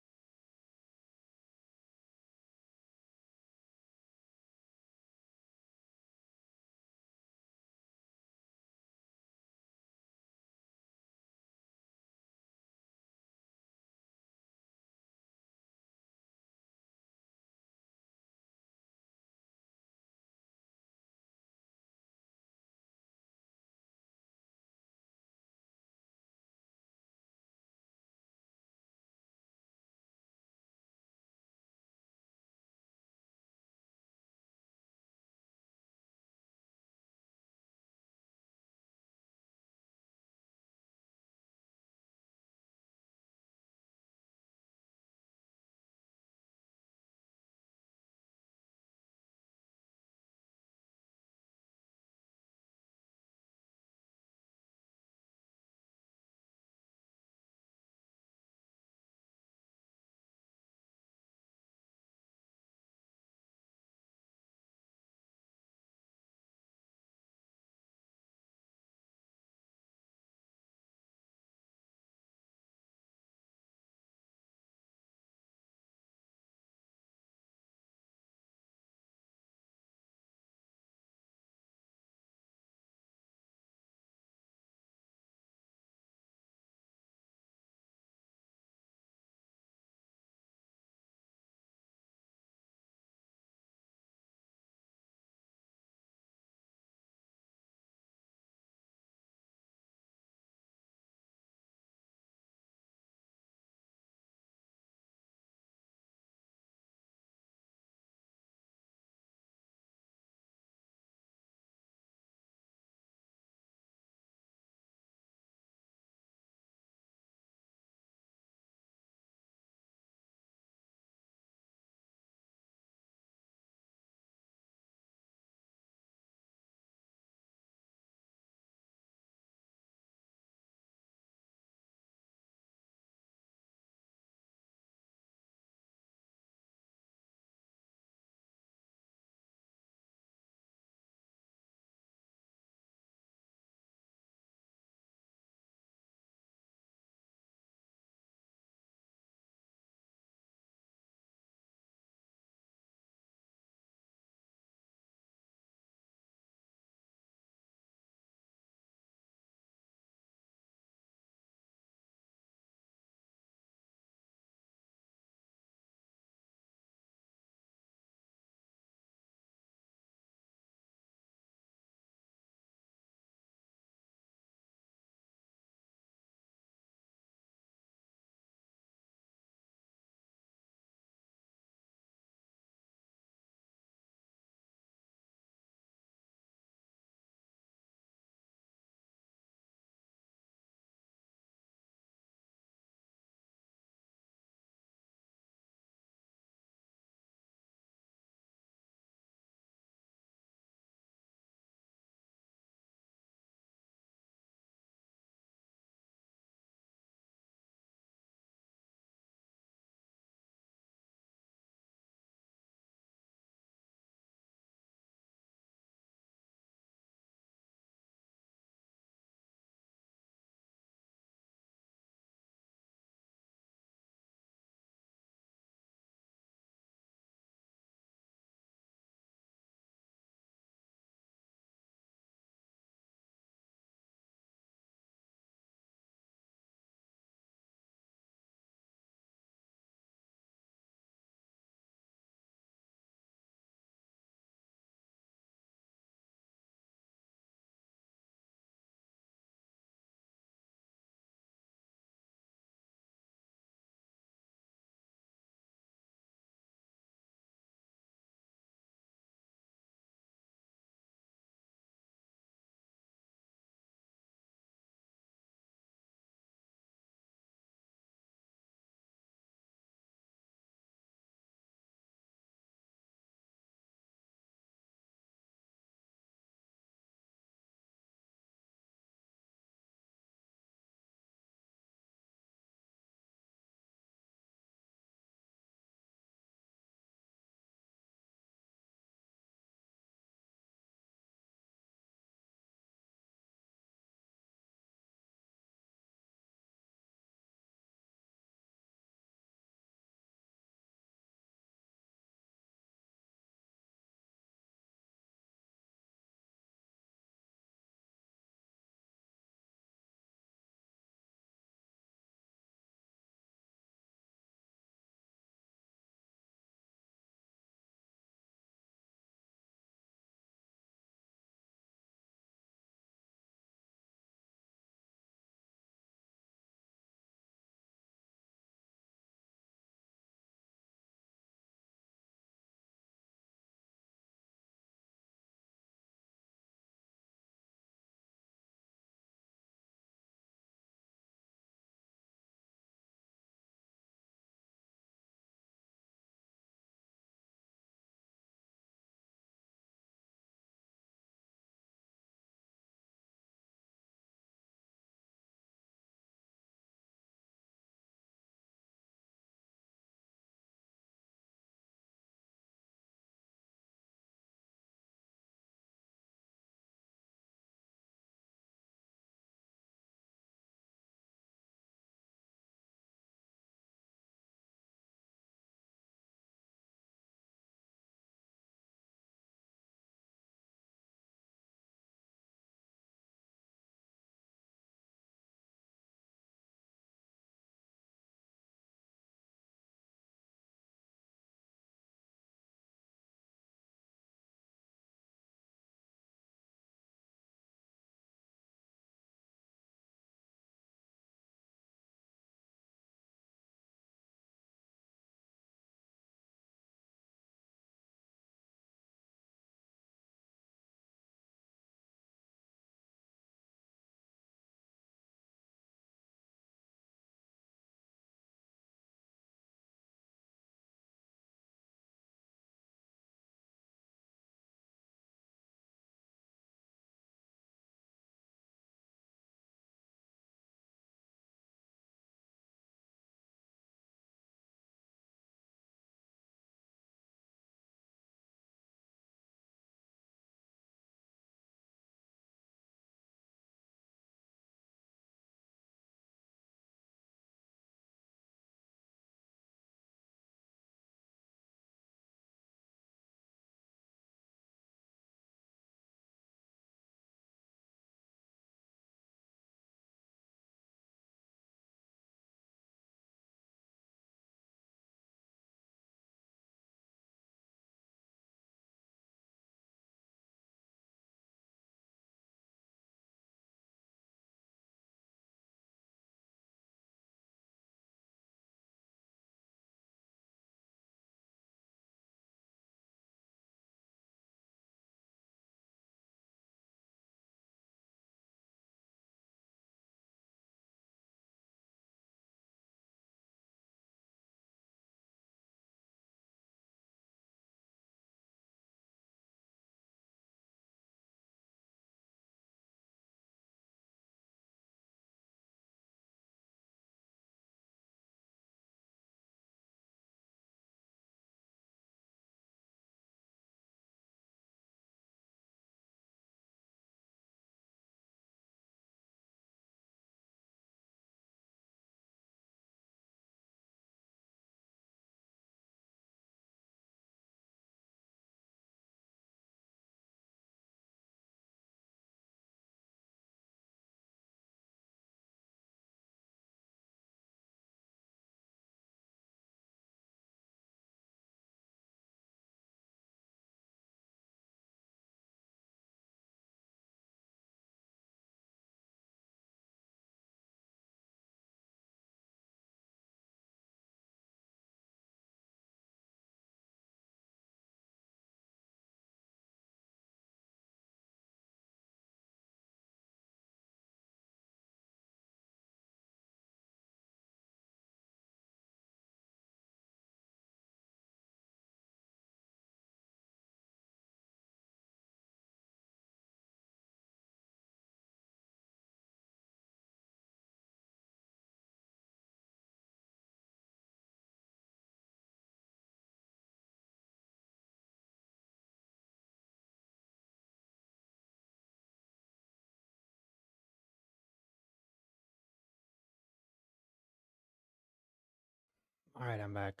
All right, I'm back.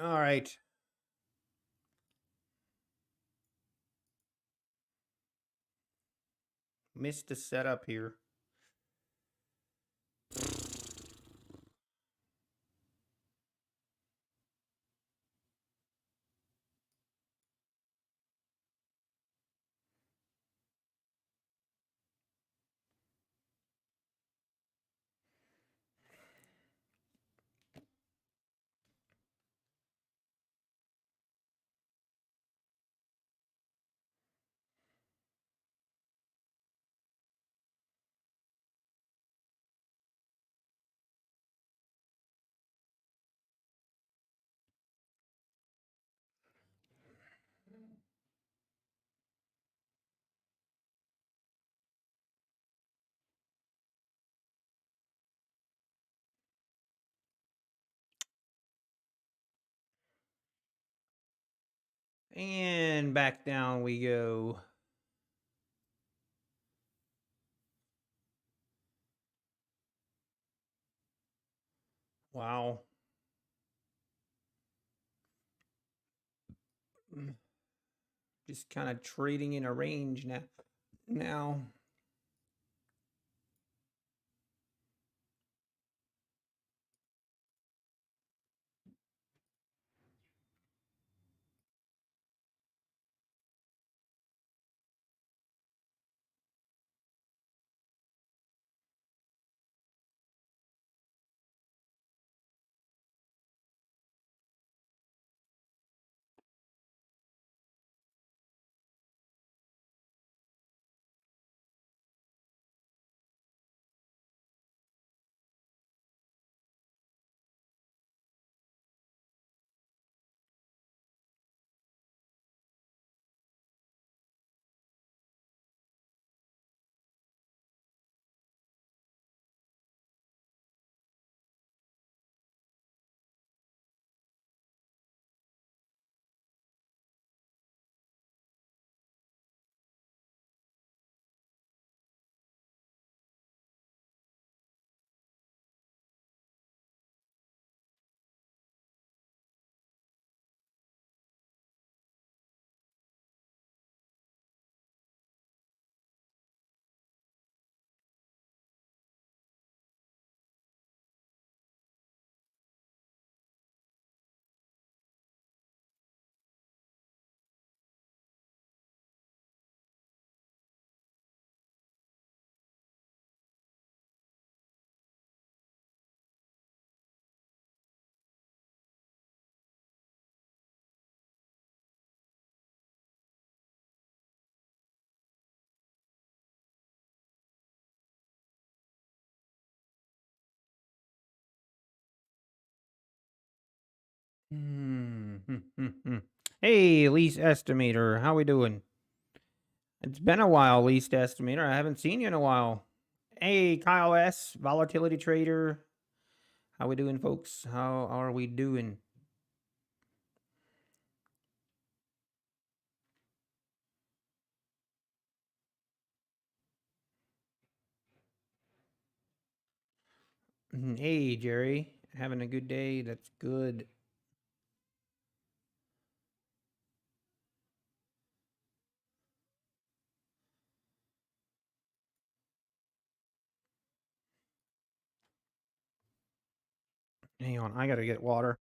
All right. Missed the setup here. And back down we go. Wow. Just kind of trading in a range now. Hey, lease estimator, how we doing? It's been a while, lease estimator. I haven't seen you in a while. Hey, Kyle S, volatility trader. How we doing, folks? How are we doing? Hey, Jerry, having a good day. That's good. Hang on, I gotta get water.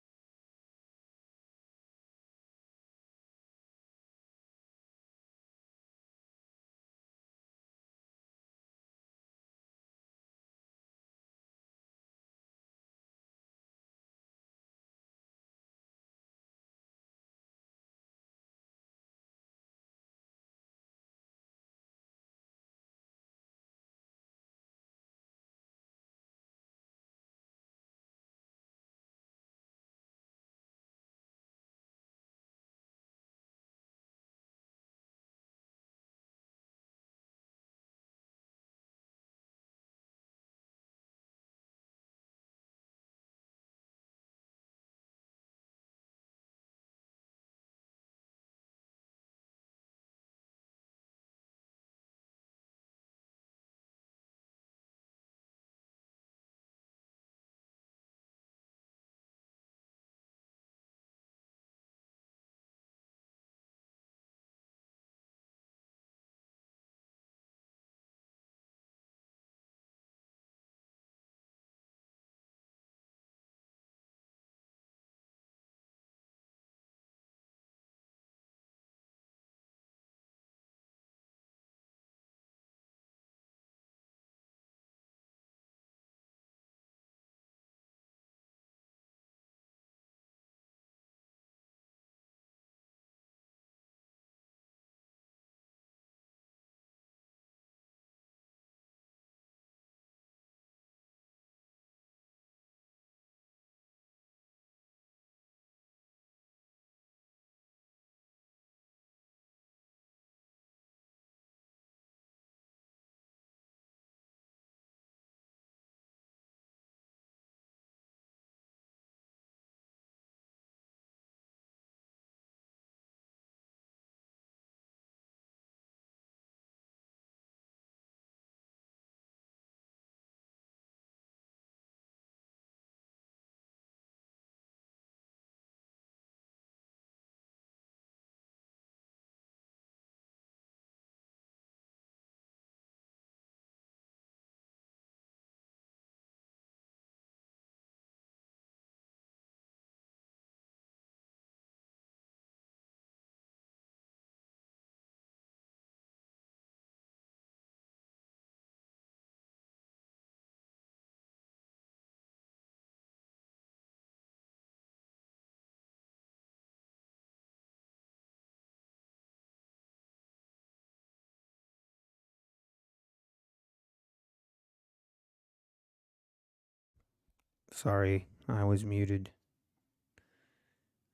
Sorry, I was muted.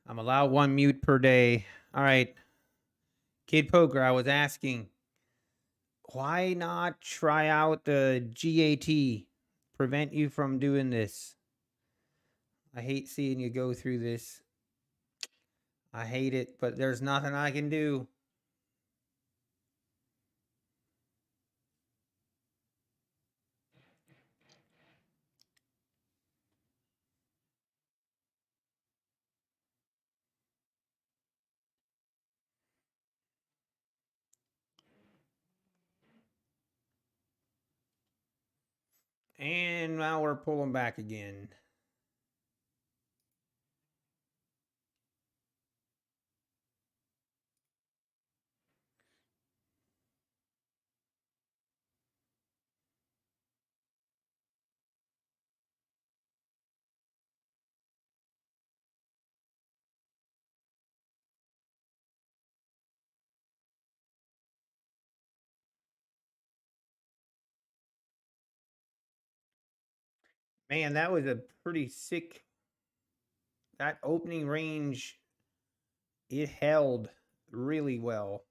I'm allowed 1 mute per day. All right. Kid Poker, I was asking, why not try out the GAT? Prevent you from doing this. I hate seeing you go through this. I hate it, but there's nothing I can do. And now we're pulling back again. Man, that was a pretty sick. That opening range, it held really well.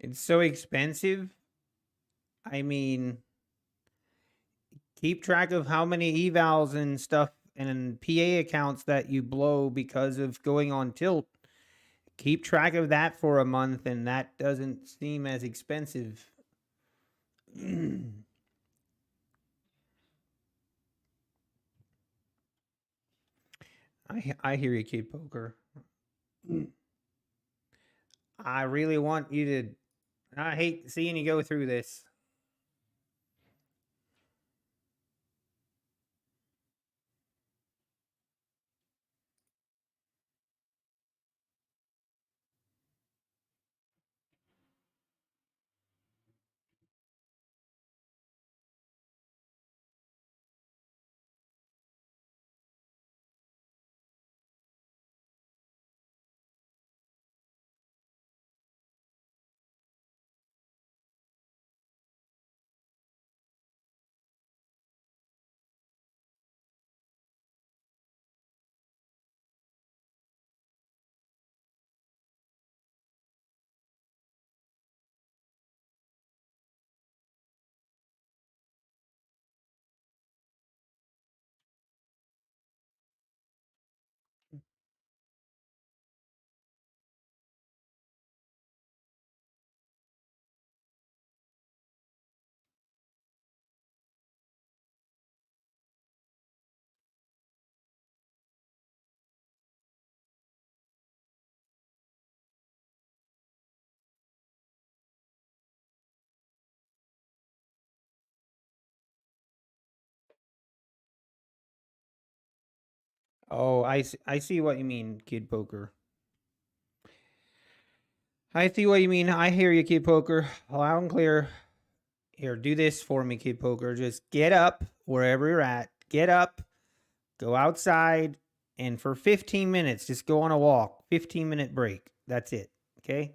It's so expensive. I mean, keep track of how many evals and stuff and PA accounts that you blow because of going on tilt. Keep track of that for a month, and that doesn't seem as expensive. I hear you, Kid Poker. I really want you to. I hate seeing you go through this. Oh, I see what you mean, Kid Poker. I see what you mean. I hear you, Kid Poker. Loud and clear. Here, do this for me, Kid Poker. Just get up wherever you're at. Get up, go outside, and for 15 minutes, just go on a walk. 15-minute break. That's it. Okay?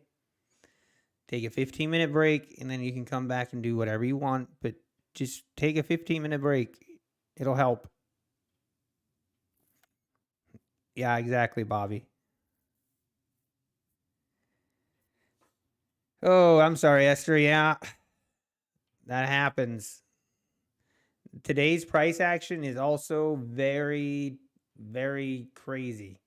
Take a 15-minute break, and then you can come back and do whatever you want. But just take a 15-minute break. It'll help. Yeah, exactly, Bobby. Oh, I'm sorry, Esther. Yeah, that happens. Today's price action is also very, very crazy.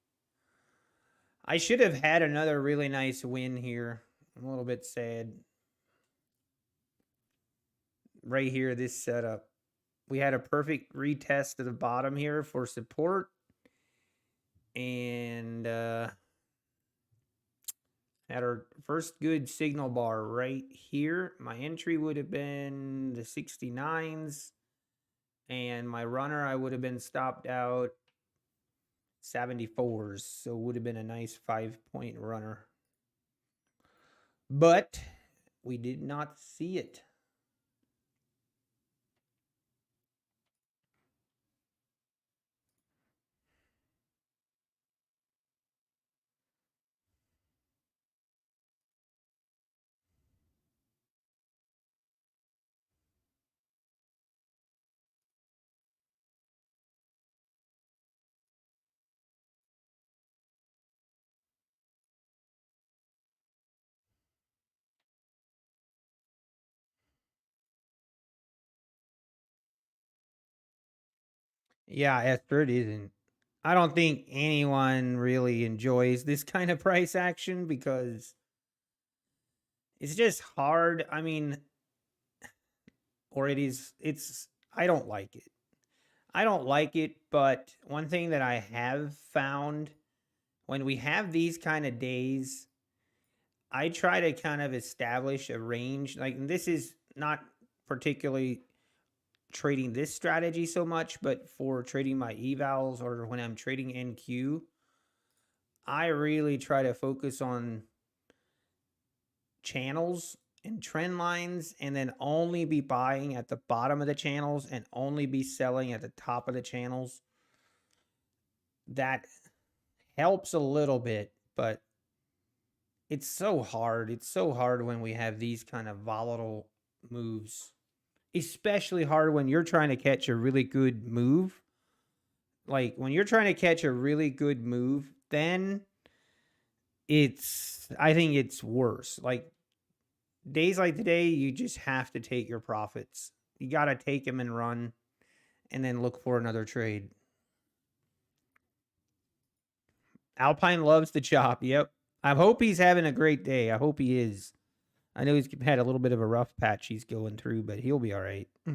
I should have had another really nice win here. I'm a little bit sad. Right here, this setup. We had a perfect retest to the bottom here for support. And at our first good signal bar right here, my entry would have been the 69s. And my runner, I would have been stopped out 74s. So it would have been a nice 5-point runner. But we did not see it. Yeah, Esther, it isn't. I don't think anyone really enjoys this kind of price action because it's just hard. I mean, or I don't like it. I don't like it, but one thing that I have found when we have these kind of days, I try to kind of establish a range. Like, this is not particularly trading this strategy so much, but for trading my evals or when I'm trading NQ, I really try to focus on channels and trend lines and then only be buying at the bottom of the channels and only be selling at the top of the channels. That helps a little bit, but it's so hard. It's so hard when we have these kind of volatile moves, especially hard when you're trying to catch a really good move. Like when you're trying to catch a really good move, then I think it's worse. Like days like today, you just have to take your profits. You got to take them and run and then look for another trade. Alpine loves to chop. Yep. I hope he's having a great day. I hope he is. I know he's had a little bit of a rough patch he's going through, but he'll be all right. Hmm.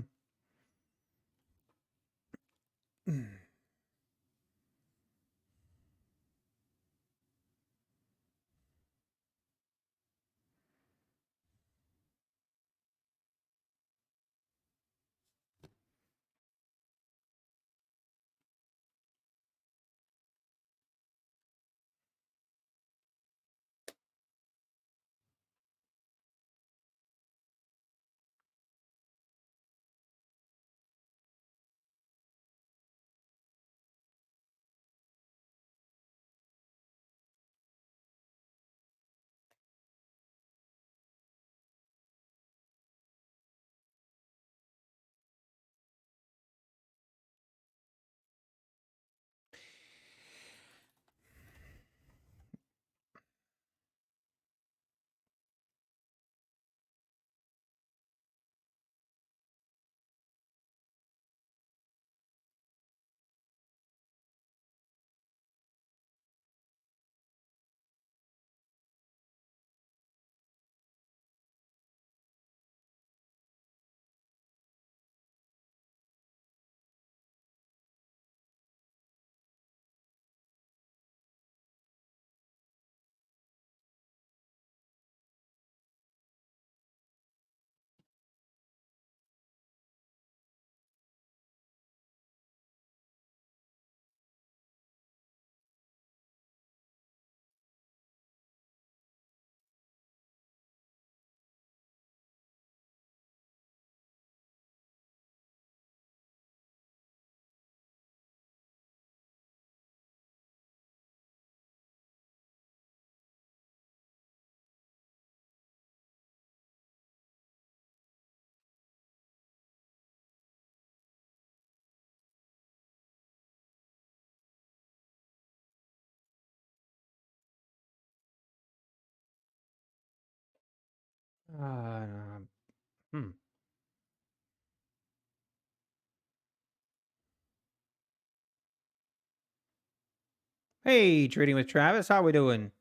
Hey, trading with Travis. How we doing?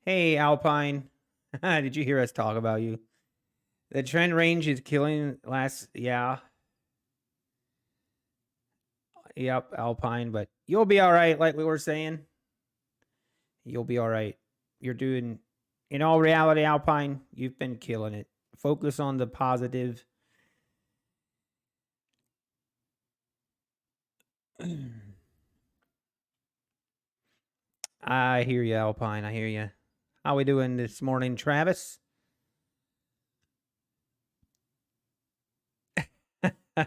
Hey, Alpine. Did you hear us talk about you? The trend range is killing yeah. Yep, Alpine, but you'll be all right, like we were saying. You'll be all right. You're doing, in all reality, Alpine, you've been killing it. Focus on the positive. I hear you, Alpine. I hear you. How we doing this morning, Travis? All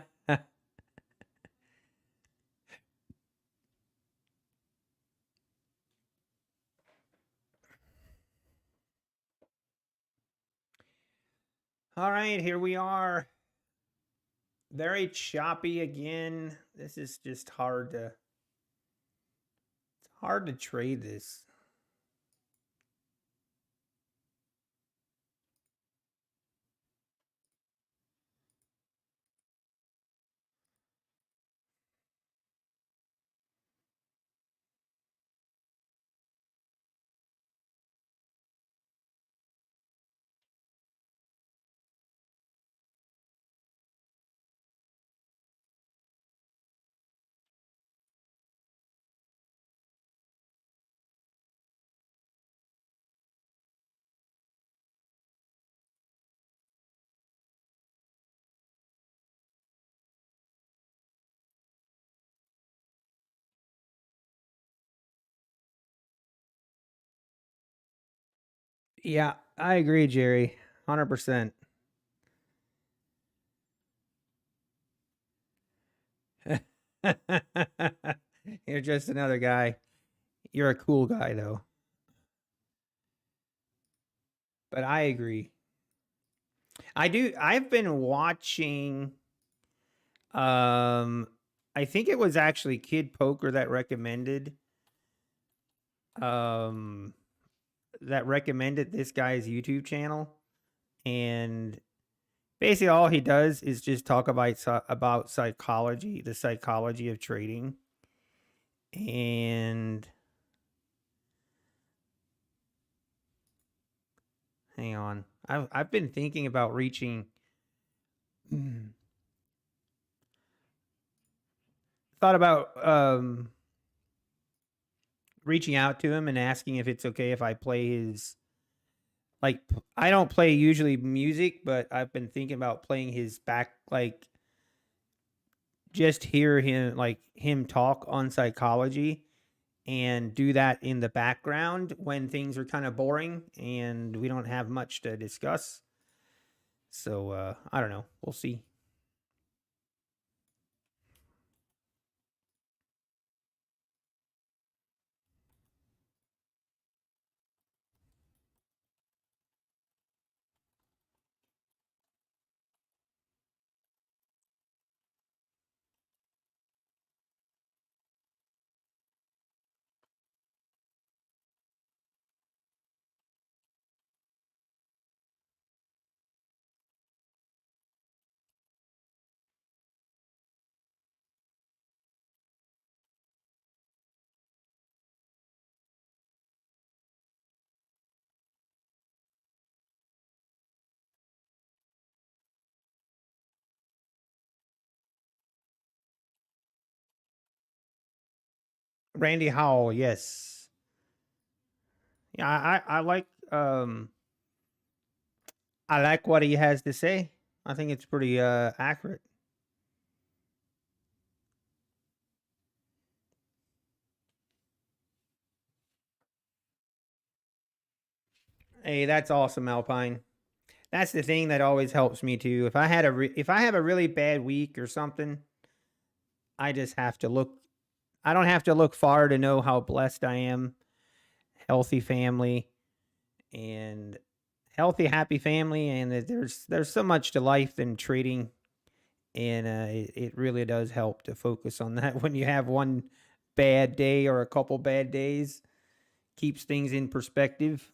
right, here we are. Very choppy again. This is just hard to, it's hard to trade this. Yeah, I agree, Jerry. 100%. You're just another guy. You're a cool guy, though. But I agree. I do. I've been watching. Um, I think it was actually Kid Poker that um recommended this guy's YouTube channel, and basically all he does is just talk about psychology, the psychology of trading, and hang on, I've been thinking about thought about reaching out to him and asking if it's okay if I play his, like, I don't play usually music, but I've been thinking about playing his back, like, just hear him, like him talk on psychology, and do that in the background when things are kind of boring and we don't have much to discuss. So I don't know. We'll see. Randy Howell, yes. Yeah, I like what he has to say. I think it's pretty accurate. Hey, that's awesome, Alpine. That's the thing that always helps me too. If I have a really bad week or something, I just have to look. I don't have to look far to know how blessed I am. Healthy family and healthy, happy family, and that there's so much to life than trading, and it really does help to focus on that when you have one bad day or a couple bad days. Keeps things in perspective.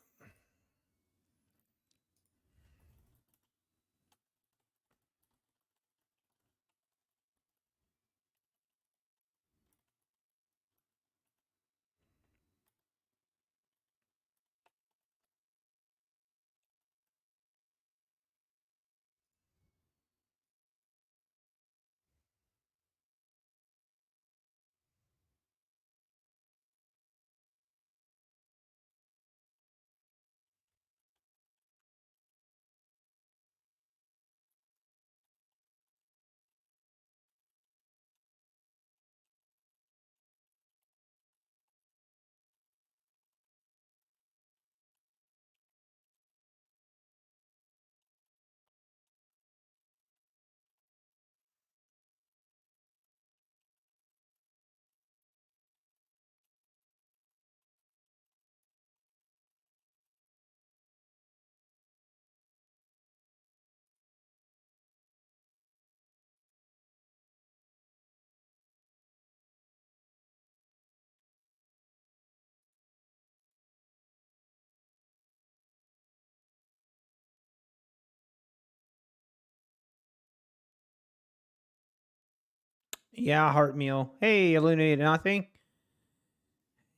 Yeah, heart meal. Hey, Illuminated Nothing.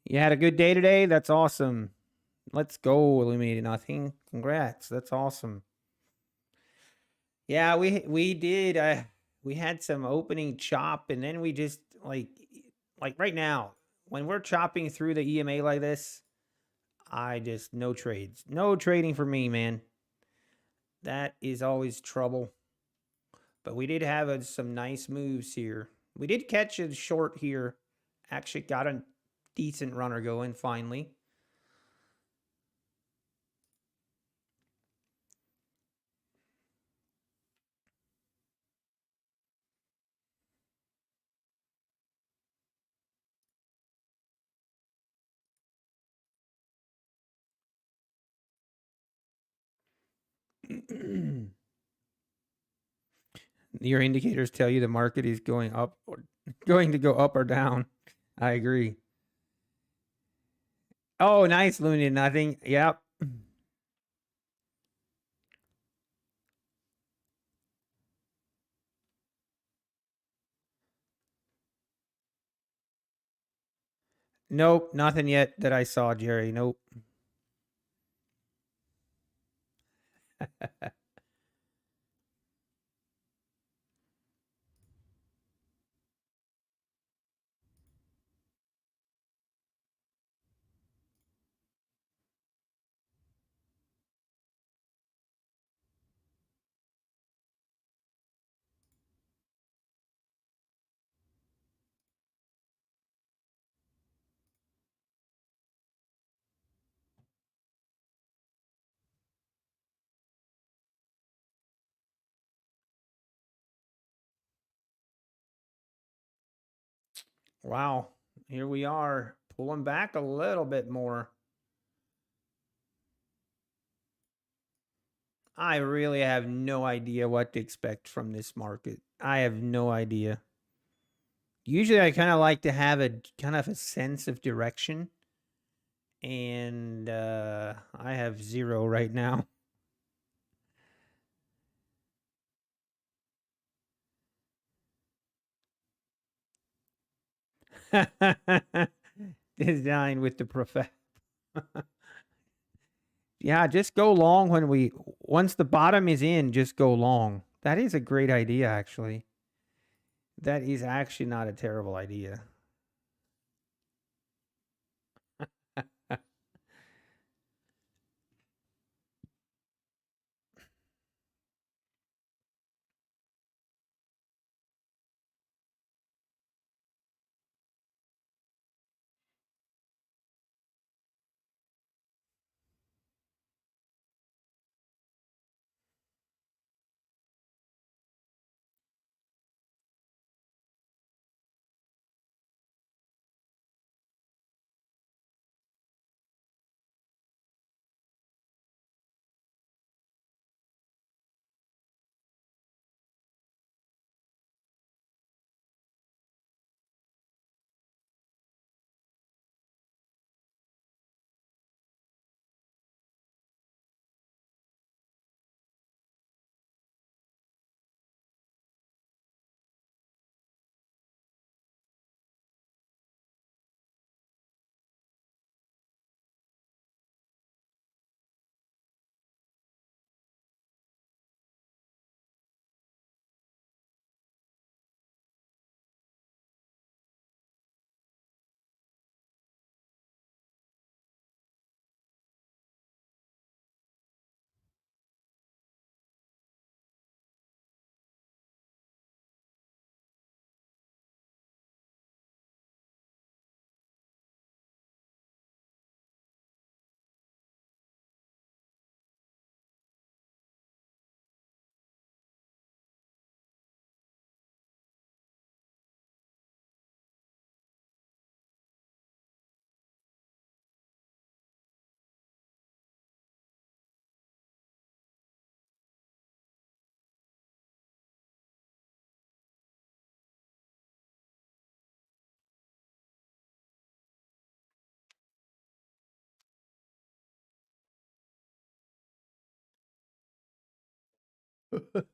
You had a good day today? That's awesome. Let's go, Illuminated Nothing. Congrats. That's awesome. Yeah, we did. We had some opening chop, and then we just like right now when we're chopping through the EMA like this, I just no trades, no trading for me, man. That is always trouble. But we did have some nice moves here. We did catch a short here. Actually, got a decent runner going finally. Your indicators tell you the market is going up or going to go up or down. I agree. Oh, nice, Looney. Nothing. Yep. Nope, nothing yet that I saw, Jerry. Nope. Wow. Here we are, pulling back a little bit more. I really have no idea what to expect from this market. I have no idea. Usually I kind of like to have a kind of a sense of direction, and I have zero right now. Designed with the prof. Yeah, just go long when we once the bottom is in, just go long. That is a great idea, actually. That is actually not a terrible idea.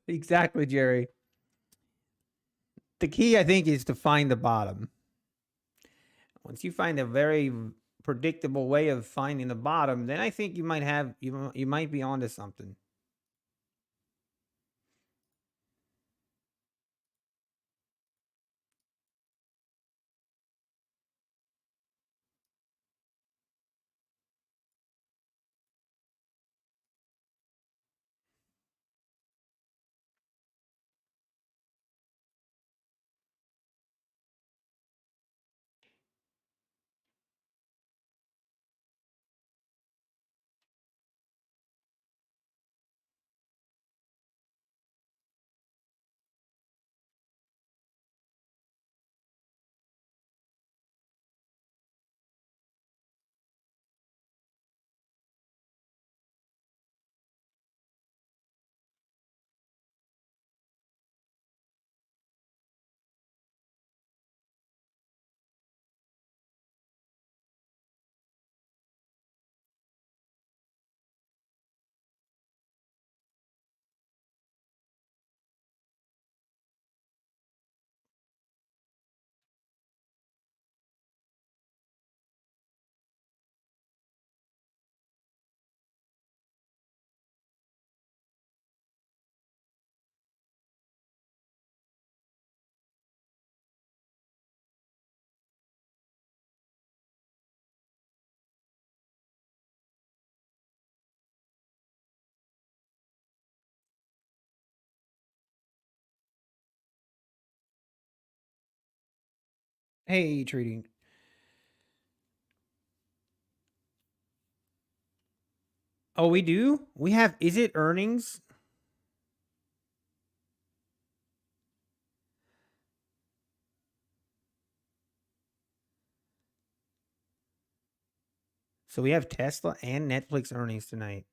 Exactly, Jerry. The key, I think, is to find the bottom. Once you find a very predictable way of finding the bottom, then I think you might have you might be onto something. Hey, trading. Oh, we do? We have, is it earnings? So we have Tesla and Netflix earnings tonight.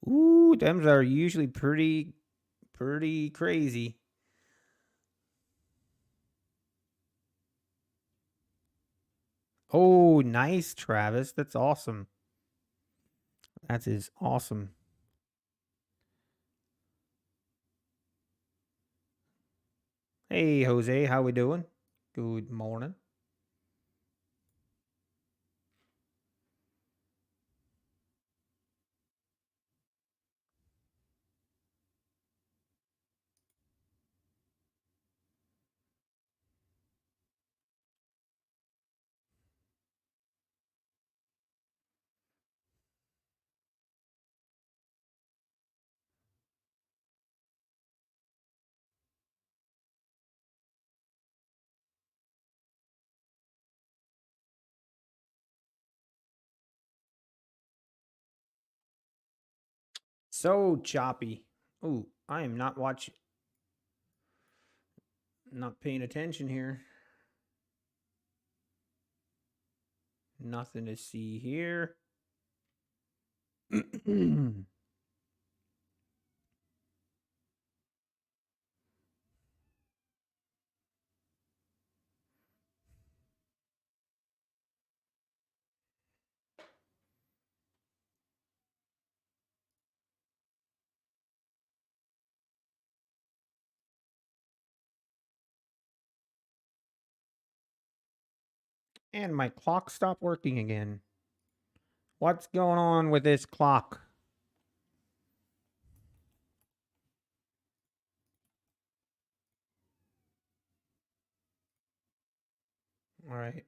Ooh, them are usually pretty crazy. Oh, nice, Travis. That's awesome. That is awesome. Hey, Jose, how we doing? Good morning. So choppy. Ooh, I am not watching, not paying attention here. Nothing to see here. And my clock stopped working again. What's going on with this clock? All right.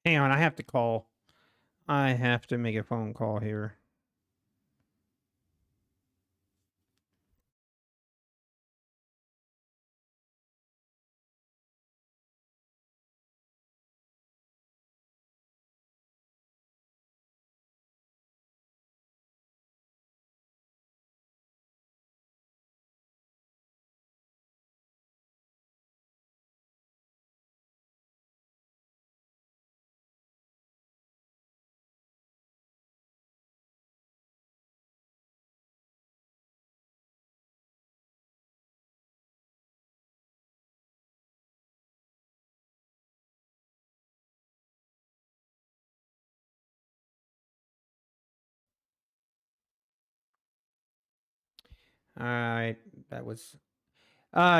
Hang on, I have to call. I have to make a phone call here. All right, that was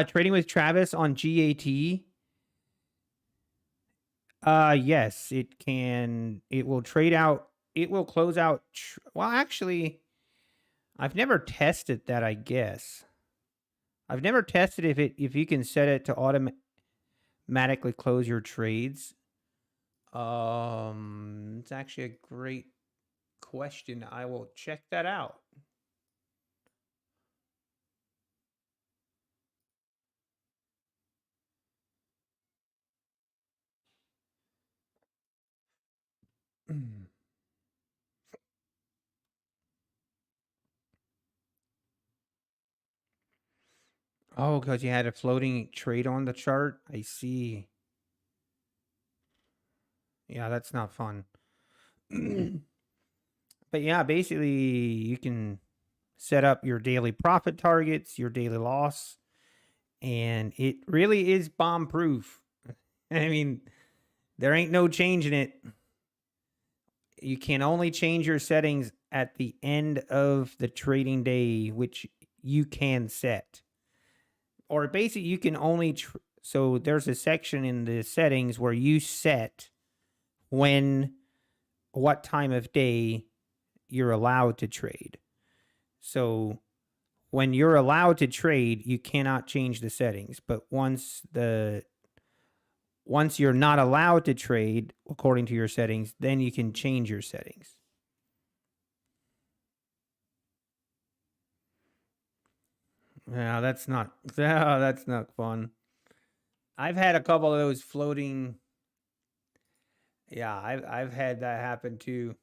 trading with Travis on GAT. Yes, it can. It will trade out. It will close out. Well, actually, I've never tested that. I guess I've never tested if you can set it to automatically close your trades. It's actually a great question. I will check that out. Oh, because you had a floating trade on the chart. I see. Yeah, that's not fun. But yeah, basically you can set up your daily profit targets, your daily loss, and it really is bomb proof. I mean, there ain't no changing it. You can only change your settings at the end of the trading day, which you can set. Or basically, you can only. So there's a section in the settings where you set what time of day you're allowed to trade. So when you're allowed to trade, you cannot change the settings. But once you're not allowed to trade according to your settings, then you can change your settings. Yeah, that's not fun. I've had a couple of those floating. Yeah, I've had that happen too.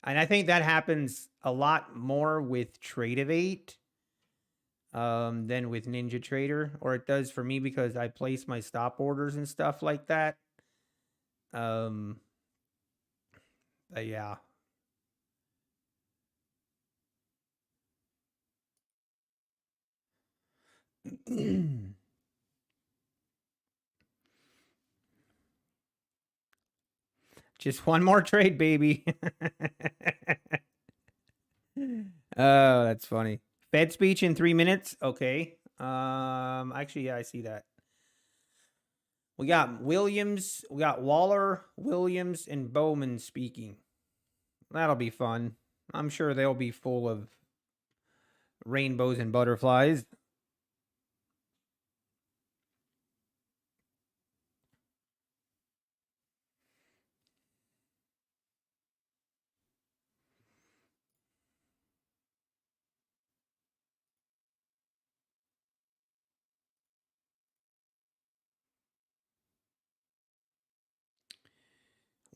And I think that happens a lot more with Trade-of-8 than with Ninja Trader, or it does for me because I place my stop orders and stuff like that. But yeah. Just one more trade, baby. Oh, that's funny. Fed speech in 3 minutes. Okay. Actually, yeah, I see that. We got Williams, we got Waller, Williams, and Bowman speaking. That'll be fun. I'm sure they'll be full of rainbows and butterflies.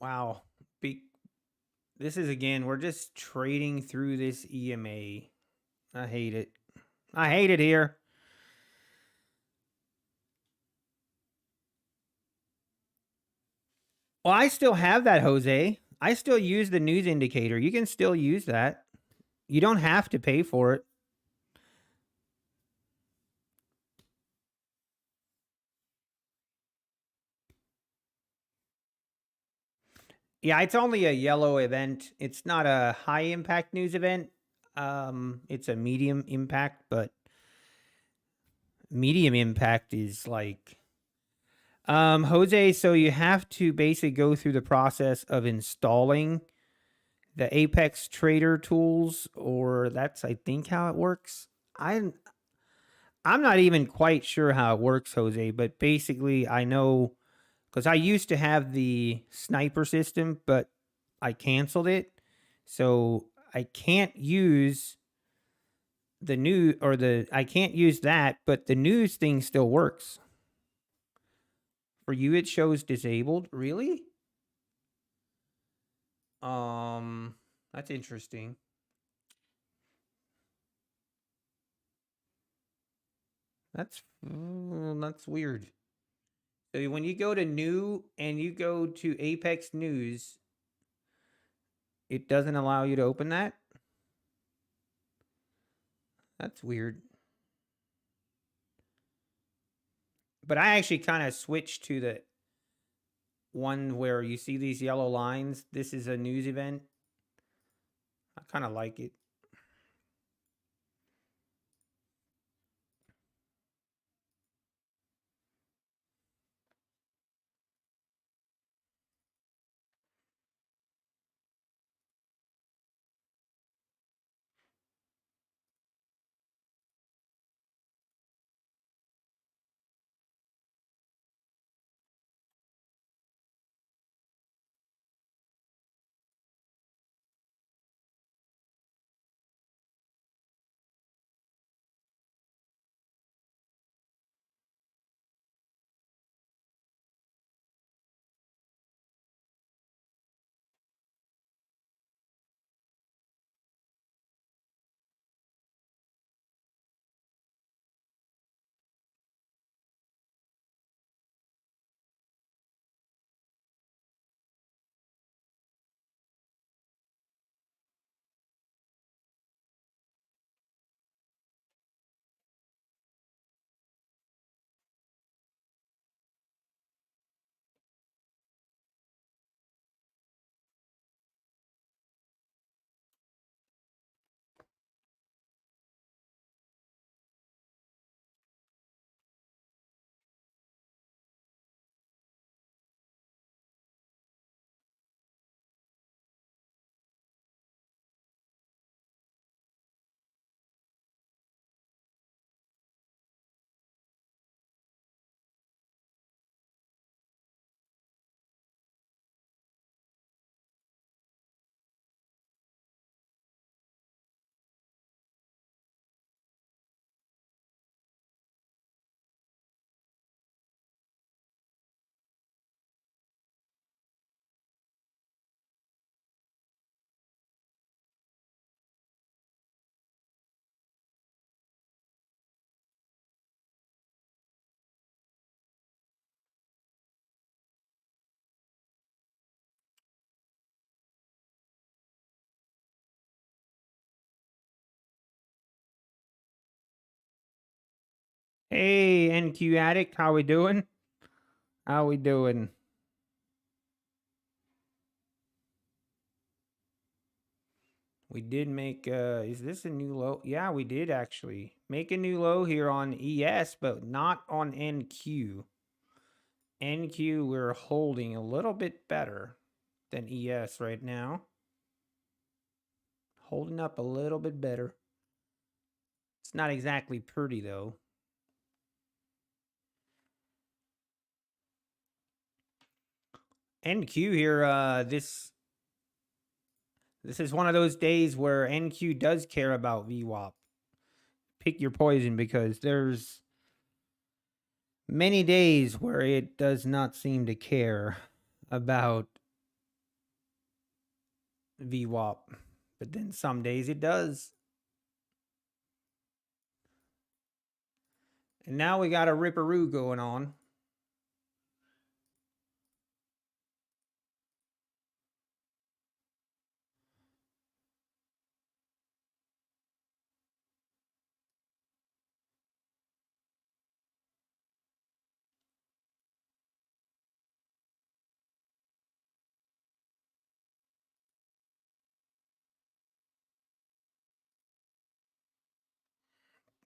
Wow. This is again, we're just trading through this EMA. I hate it. I hate it here. Well, I still have that, Jose. I still use the news indicator. You can still use that. You don't have to pay for it. Yeah, it's only a yellow event. It's not a high impact news event. It's a medium impact, but medium impact is like Jose, so you have to basically go through the process of installing the Apex Trader tools, or that's I think how it works. I'm I'm not even quite sure how it works, Jose, but basically I know because I used to have the sniper system, but I canceled it. So I can't use the new or the I can't use that, but the news thing still works. For you it shows disabled. Really? That's interesting. That's weird. So when you go to new and you go to Apex News, it doesn't allow you to open that? That's weird. But I actually kind of switched to the one where you see these yellow lines. This is a news event. I kind of like it. Hey, NQ Addict, how we doing? How we doing? We did make is this a new low? Yeah, we did actually make a new low here on ES, but not on NQ. NQ we're holding a little bit better than ES right now. Holding up a little bit better. It's not exactly pretty though. NQ here, this is one of those days where NQ does care about VWAP. Pick your poison because there's many days where it does not seem to care about VWAP, but then some days it does. And now we got a ripperoo going on.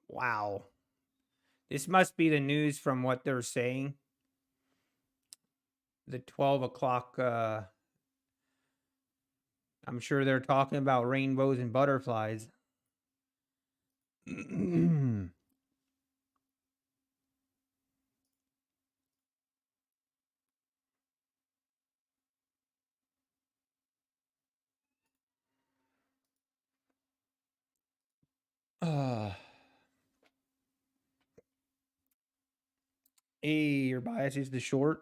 Wow. This must be the news from what they're saying. The 12 o'clock I'm sure they're talking about rainbows and butterflies. Hey, your bias is the short.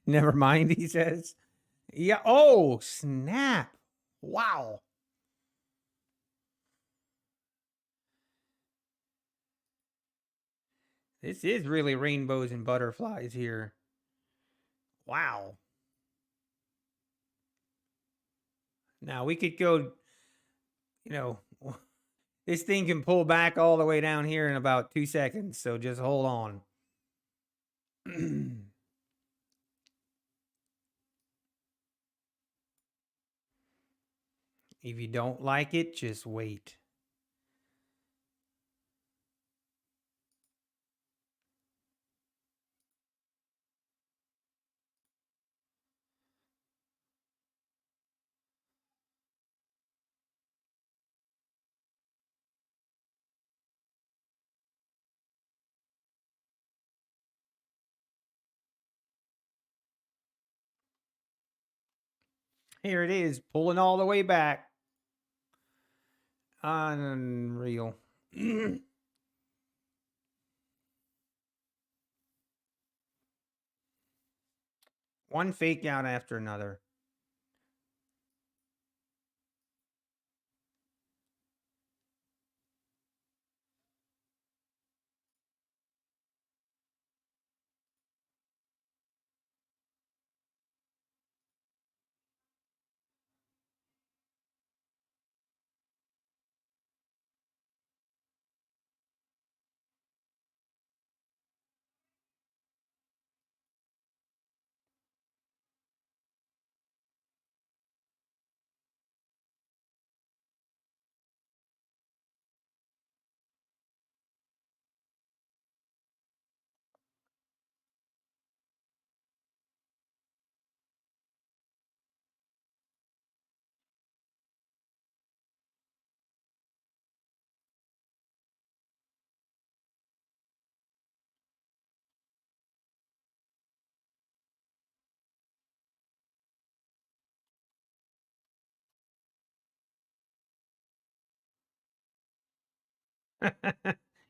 Never mind, he says. Yeah. Oh, snap. Wow. This is really rainbows and butterflies here. Wow. Now we could go, you know, this thing can pull back all the way down here in about 2 seconds. So just hold on. If you don't like it, just wait. Here it is, pulling all the way back. Unreal. One fake out after another.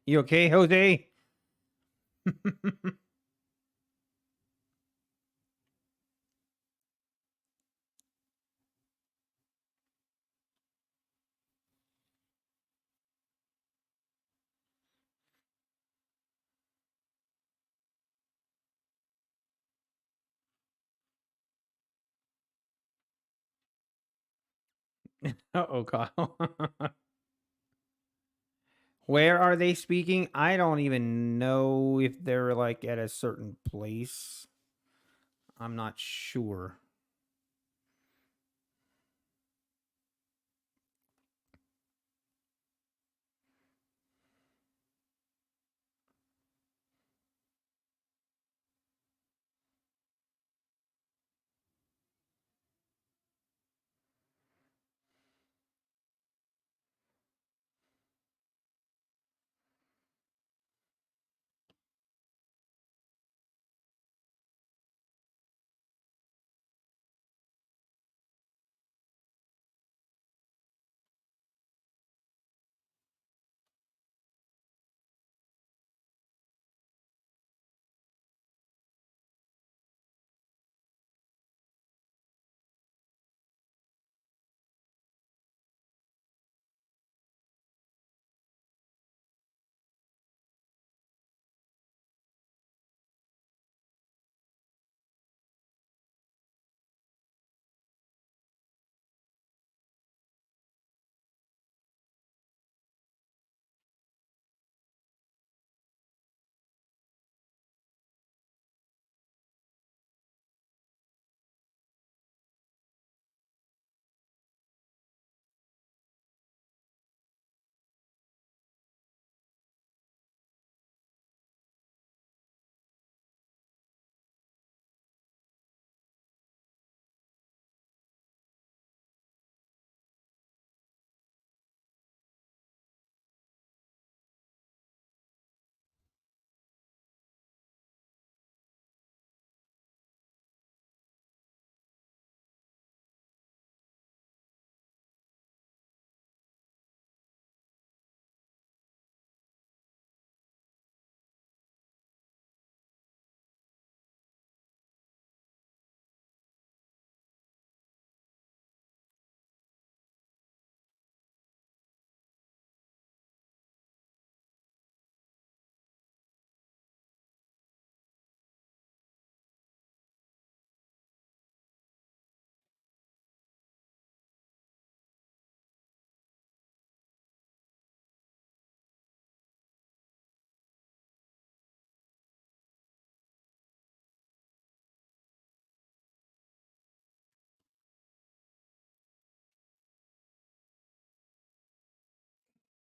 You okay, Jose? Uh-oh, Kyle. Where are they speaking? I don't even know if they're like at a certain place. I'm not sure.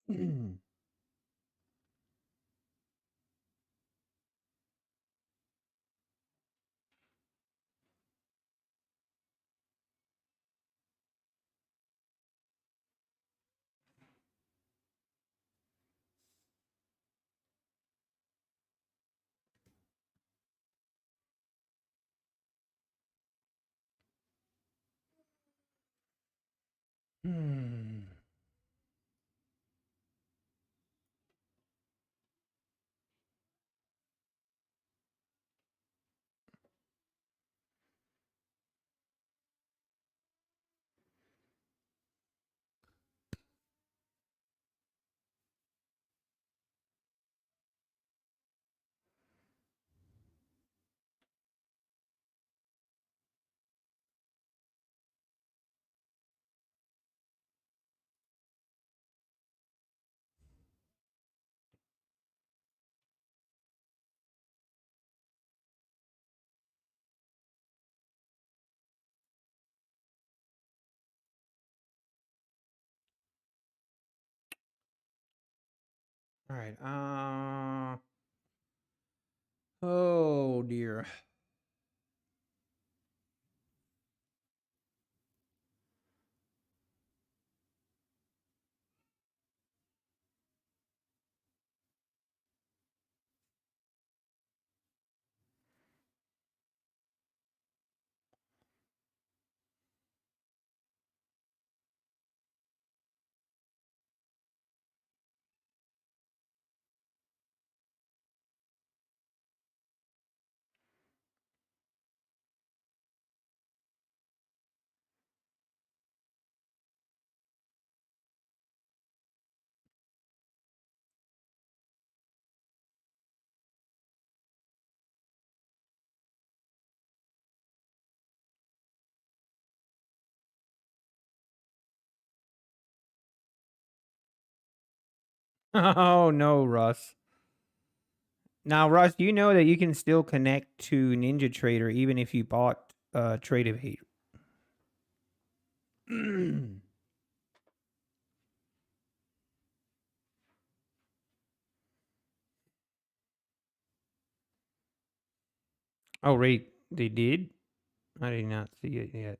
All right. Oh dear. Oh no, Russ. Now, Russ, you know that you can still connect to Ninja Trader even if you bought Trade of Hate. Oh, wait, they did? I did not see it yet.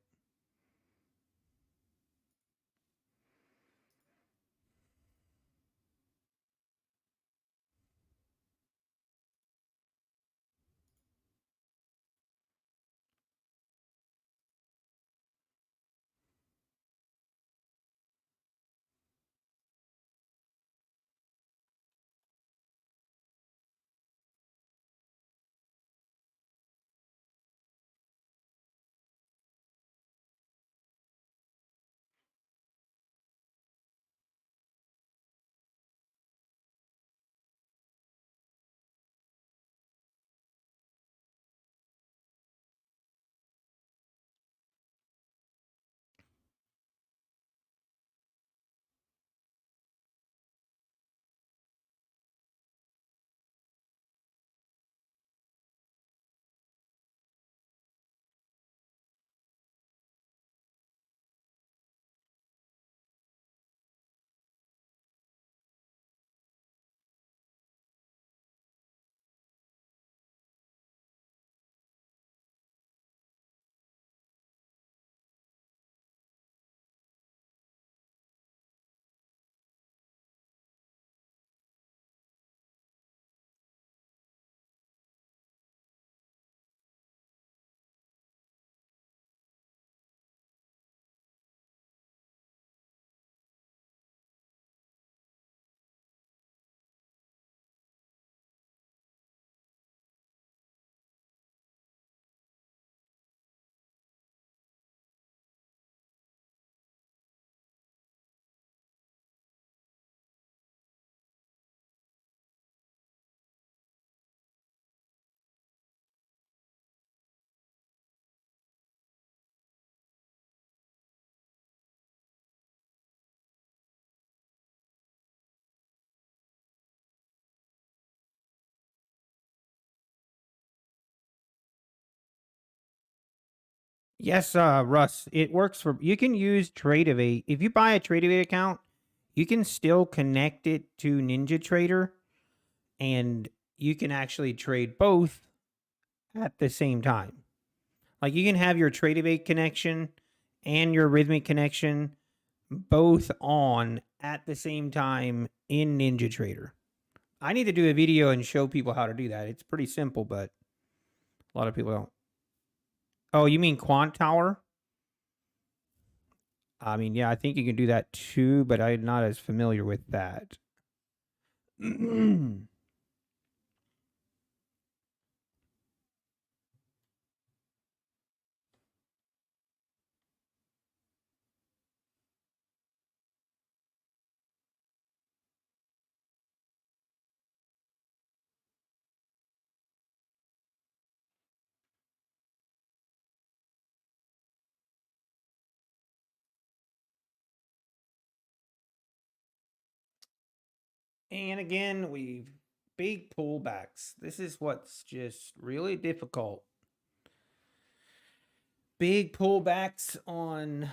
Yes, Russ, it works for you can use Trade of Eight. If you buy a Trade of Eight account, you can still connect it to NinjaTrader, and you can actually trade both at the same time. Like you can have your Tradeovate connection and your Rhythmic connection both on at the same time in NinjaTrader. I need to do a video and show people how to do that. It's pretty simple, but a lot of people don't. Oh, you mean Quant Tower? I mean, yeah, I think you can do that too, but I'm not as familiar with that. And again, we've big pullbacks. This is what's just really difficult. Big pullbacks on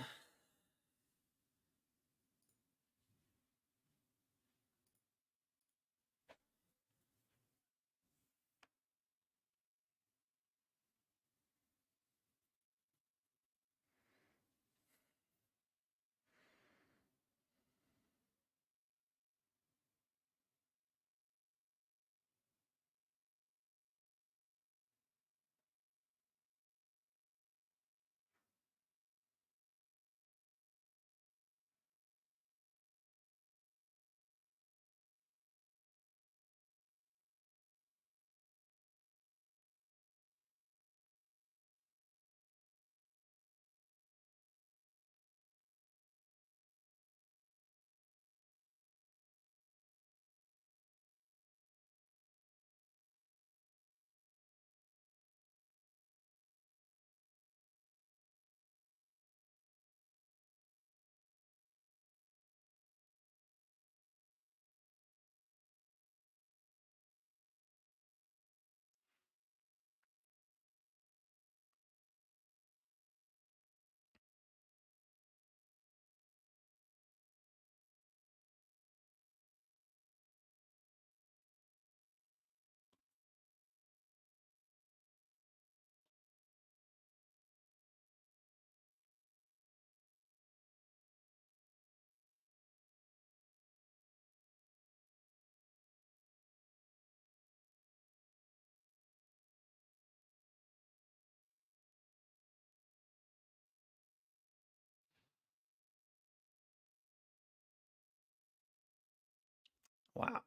wow.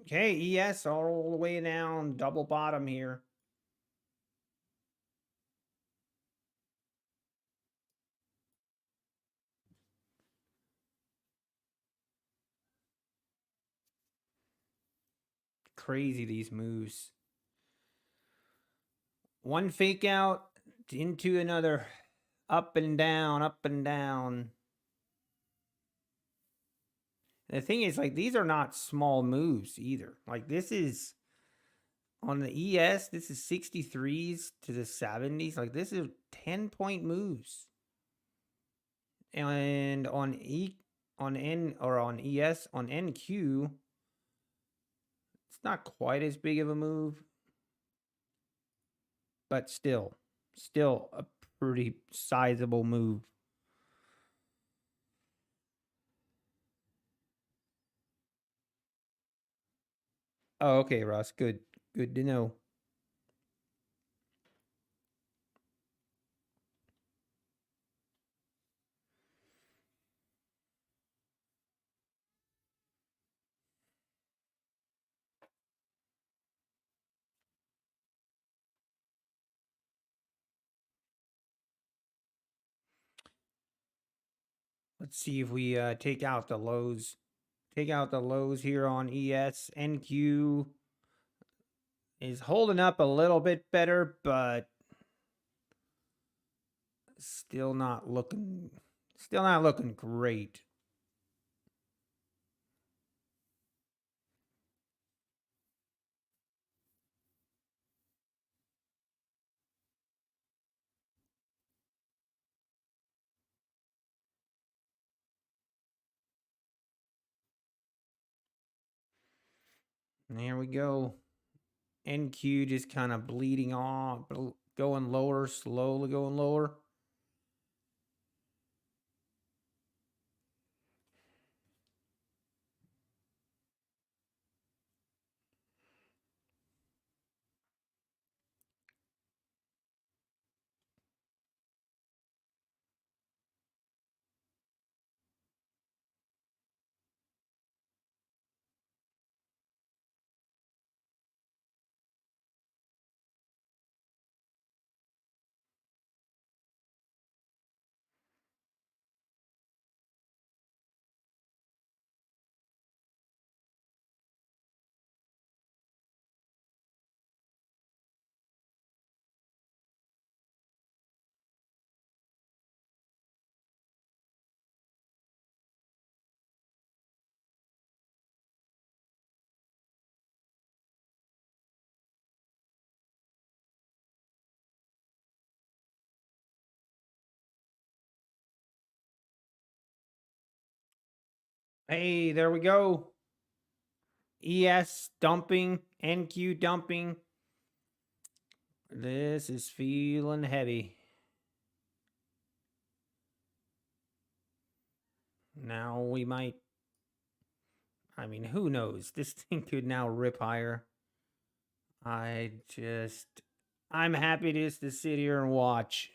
Okay, ES all the way down, double bottom here. Crazy these moves. One fake out into another. Up and down, up and down. The thing is, like, these are not small moves either. Like, this is on the ES, this is 63s to the 70s. Like, this is 10-point moves. And on on N or on ES, on NQ, it's not quite as big of a move, but still a pretty sizable move. Oh, okay, Ross. Good. Good to know. Let's see if we take out the lows. Take out the lows here on ES. NQ is holding up a little bit better, but still not looking great. And here we go. NQ just kind of bleeding off, going lower, slowly going lower. Hey, there we go. ES dumping, NQ dumping. This is feeling heavy. Now we might, I mean, who knows? This thing could now rip higher. I'm happy just to sit here and watch.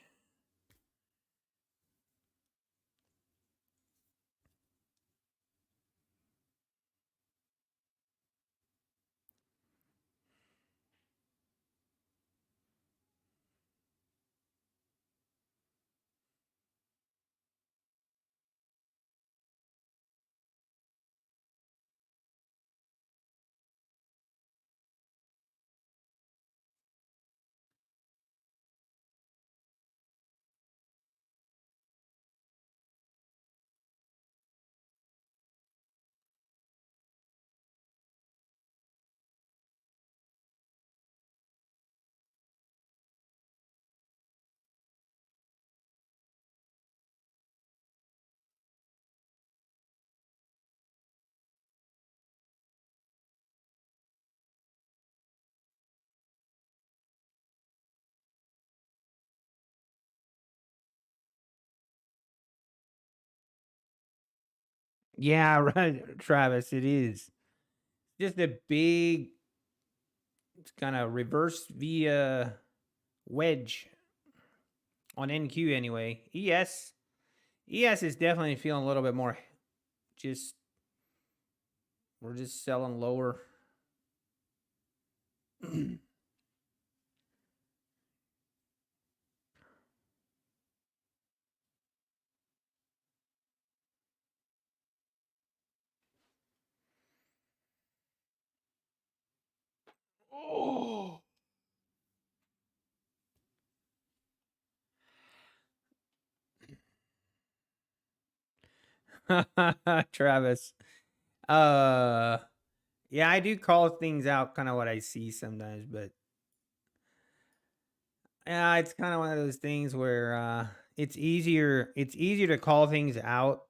Yeah, right, Travis, it is. Just a big, it's kind of reverse via wedge on NQ anyway. ES is definitely feeling a little bit more just, we're just selling lower. Oh. Travis. Yeah, I do call things out kind of what I see sometimes, but yeah, it's kind of one of those things where it's easier to call things out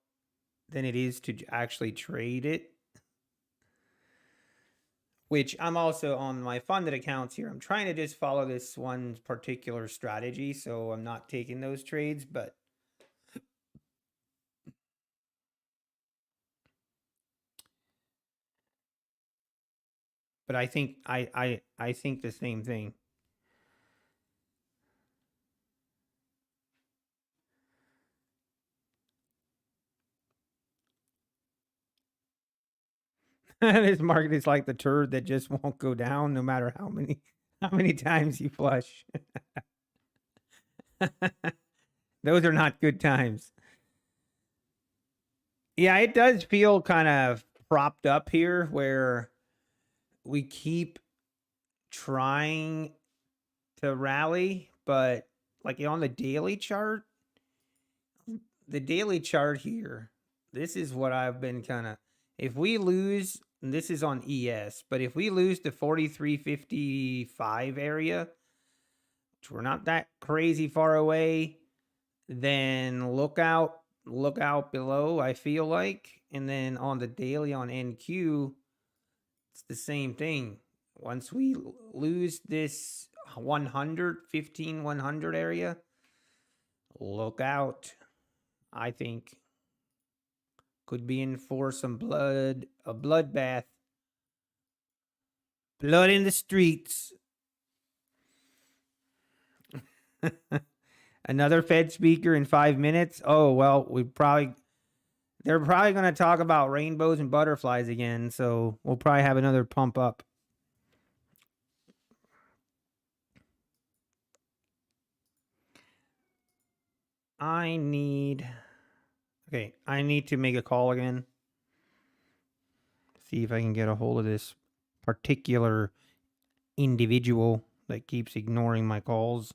than it is to actually trade it. Which I'm also on my funded accounts here. I'm trying to just follow this one particular strategy, so I'm not taking those trades, but I think I think the same thing. This market is like the turd that just won't go down no matter how many times you flush. Those are not good times. Yeah, it does feel kind of propped up here where we keep trying to rally, but like on the daily chart, here, this is what I've been kind of, if we lose, this is on ES, but if we lose the 43.55 area, which we're not that crazy far away, then look out below, I feel like. And then on the daily on NQ, It's the same thing. Once we lose this 100 area, look out. I think could be in for some blood, a bloodbath. Blood in the streets. Another Fed speaker in 5 minutes. Oh, well, they're probably going to talk about rainbows and butterflies again. So we'll probably have another pump up. I need to make a call again. See if I can get a hold of this particular individual that keeps ignoring my calls.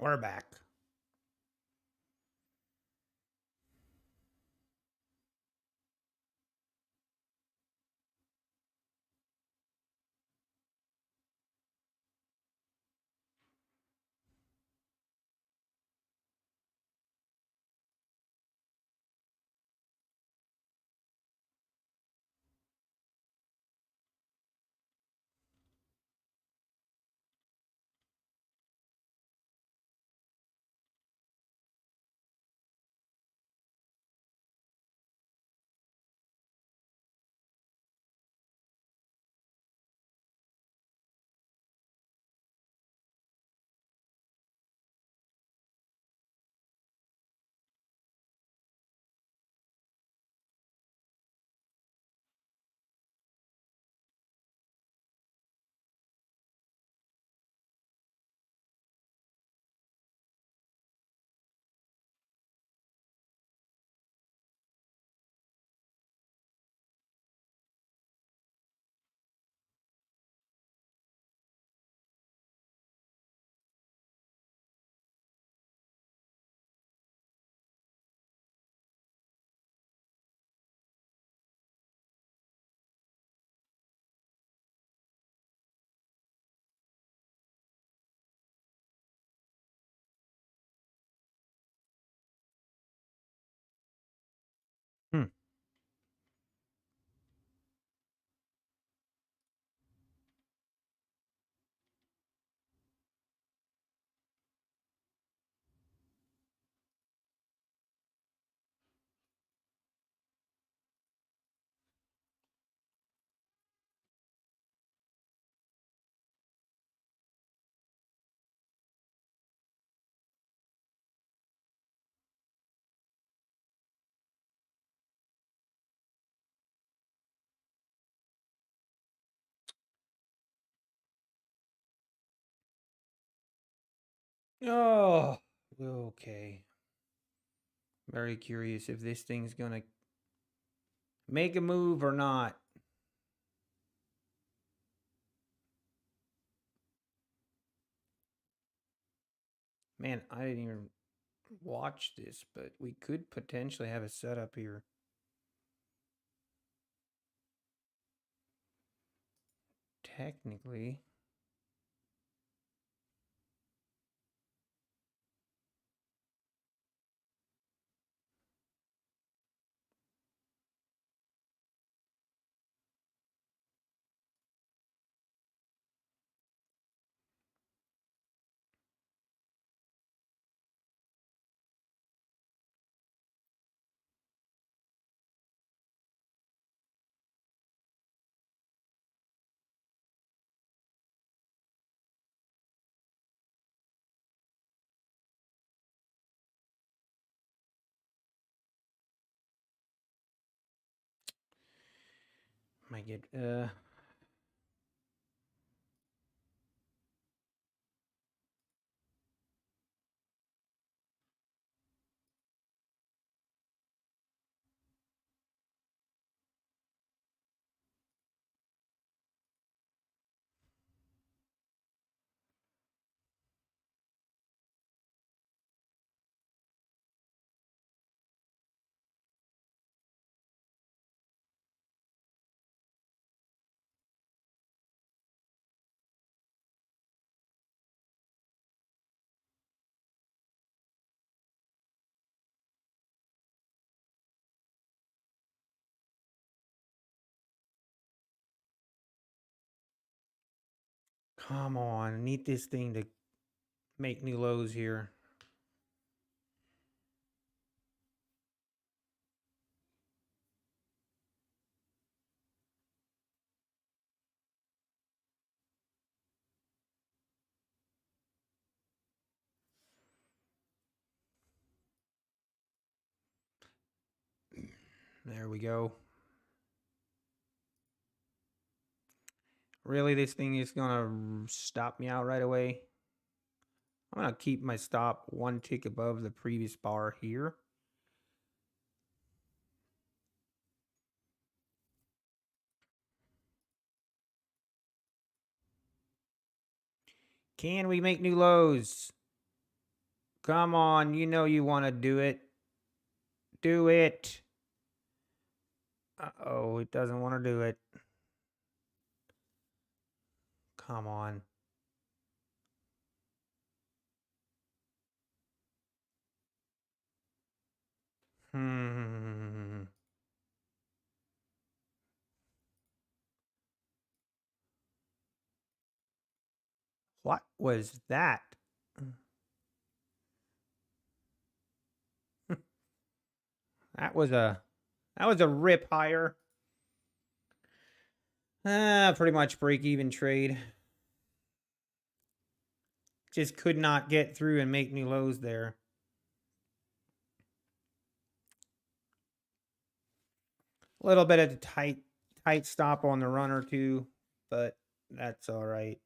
We're back. Hmm. Oh, okay. Very curious if this thing's gonna make a move or not. Man, I didn't even watch this, but we could potentially have a setup here. Technically. Might get come on. I need this thing to make new lows here. There we go. Really, this thing is gonna stop me out right away. I'm gonna keep my stop one tick above the previous bar here. Can we make new lows? Come on, you know you want to do it. Do it. Uh-oh, it doesn't want to do it. Come on. Hmm. What was that? That was a rip higher. Pretty much break even trade. Just could not get through and make new lows there. A little bit of a tight stop on the runner too, but that's all right.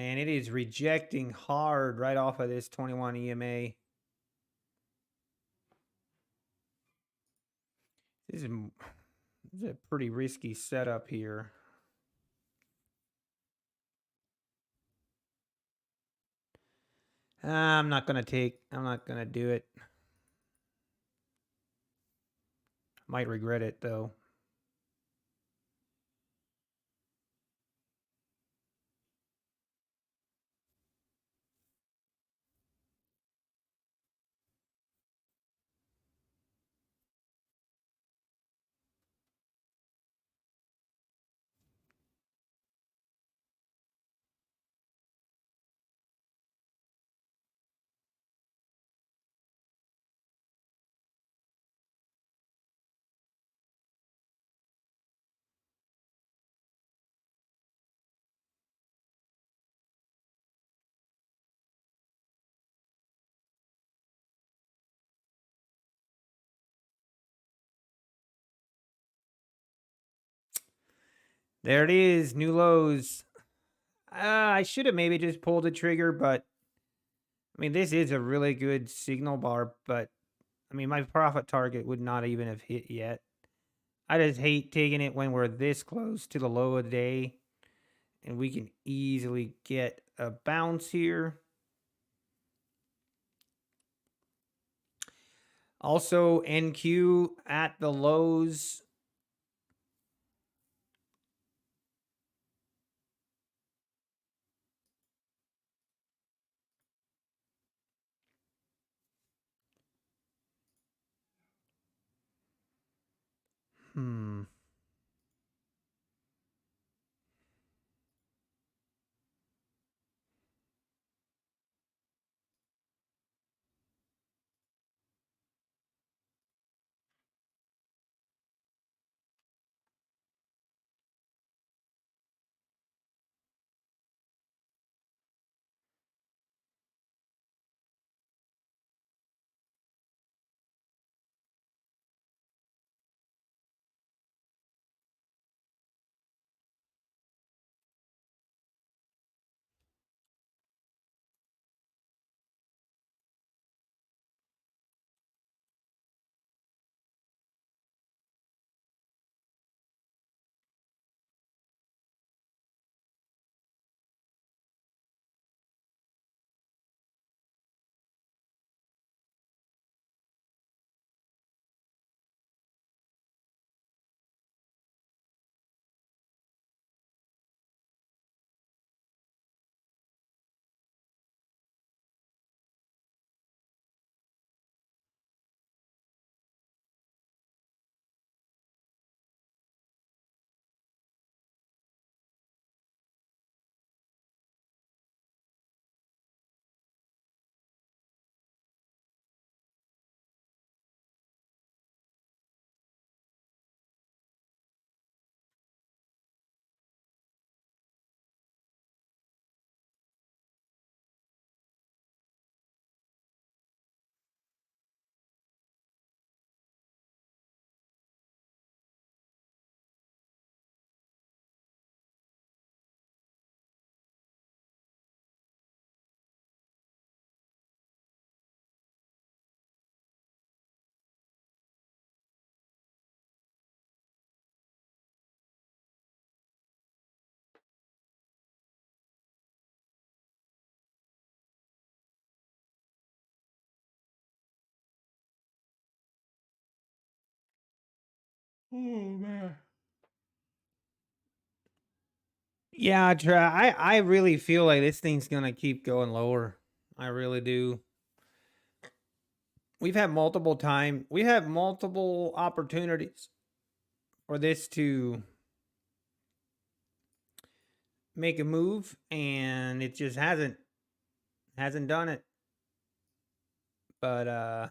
And it is rejecting hard right off of this 21 EMA. This is a pretty risky setup here. I'm not going to do it. Might regret it though. There it is, new lows. I should have maybe just pulled the trigger, but I mean, this is a really good signal bar, but I mean, my profit target would not even have hit yet. I just hate taking it when we're this close to the low of the day and we can easily get a bounce here. Also, NQ at the lows. Hmm. Oh man. Yeah, I really feel like this thing's gonna keep going lower. I really do. We have multiple opportunities for this to make a move, and it just hasn't done it. But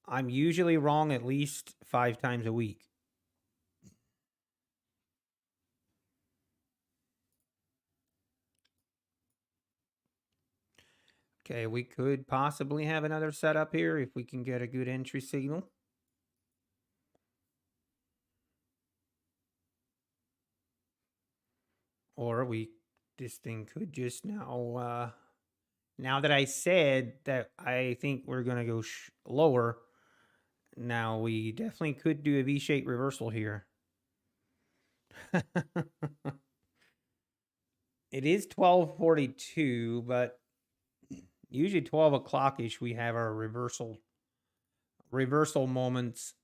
I'm usually wrong at least 5 times a week. Okay, we could possibly have another setup here if we can get a good entry signal. Or this thing could just now that I said that I think we're going to go lower, now we definitely could do a V-shaped reversal here. It is 12:42, but usually 12 o'clock-ish we have our reversal moments.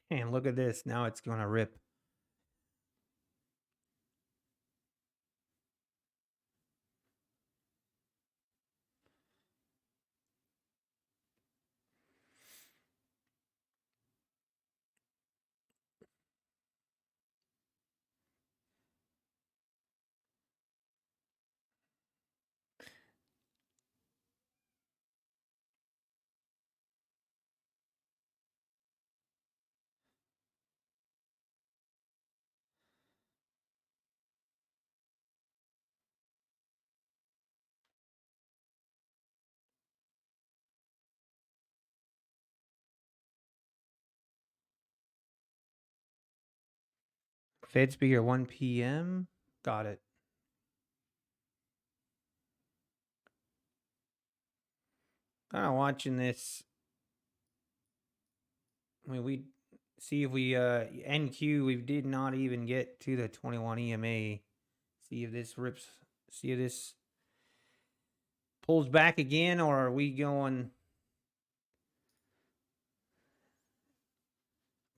And look at this. Now it's going to rip. Fed speaker 1 p.m. Got it. Kind of watching this. I mean, we see if we NQ. We did not even get to the 21 EMA. See if this rips. See if this pulls back again, or are we going?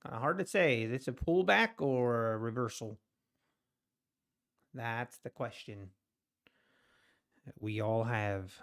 Kind of hard to say. Is this a pullback or a reversal? That's the question that we all have.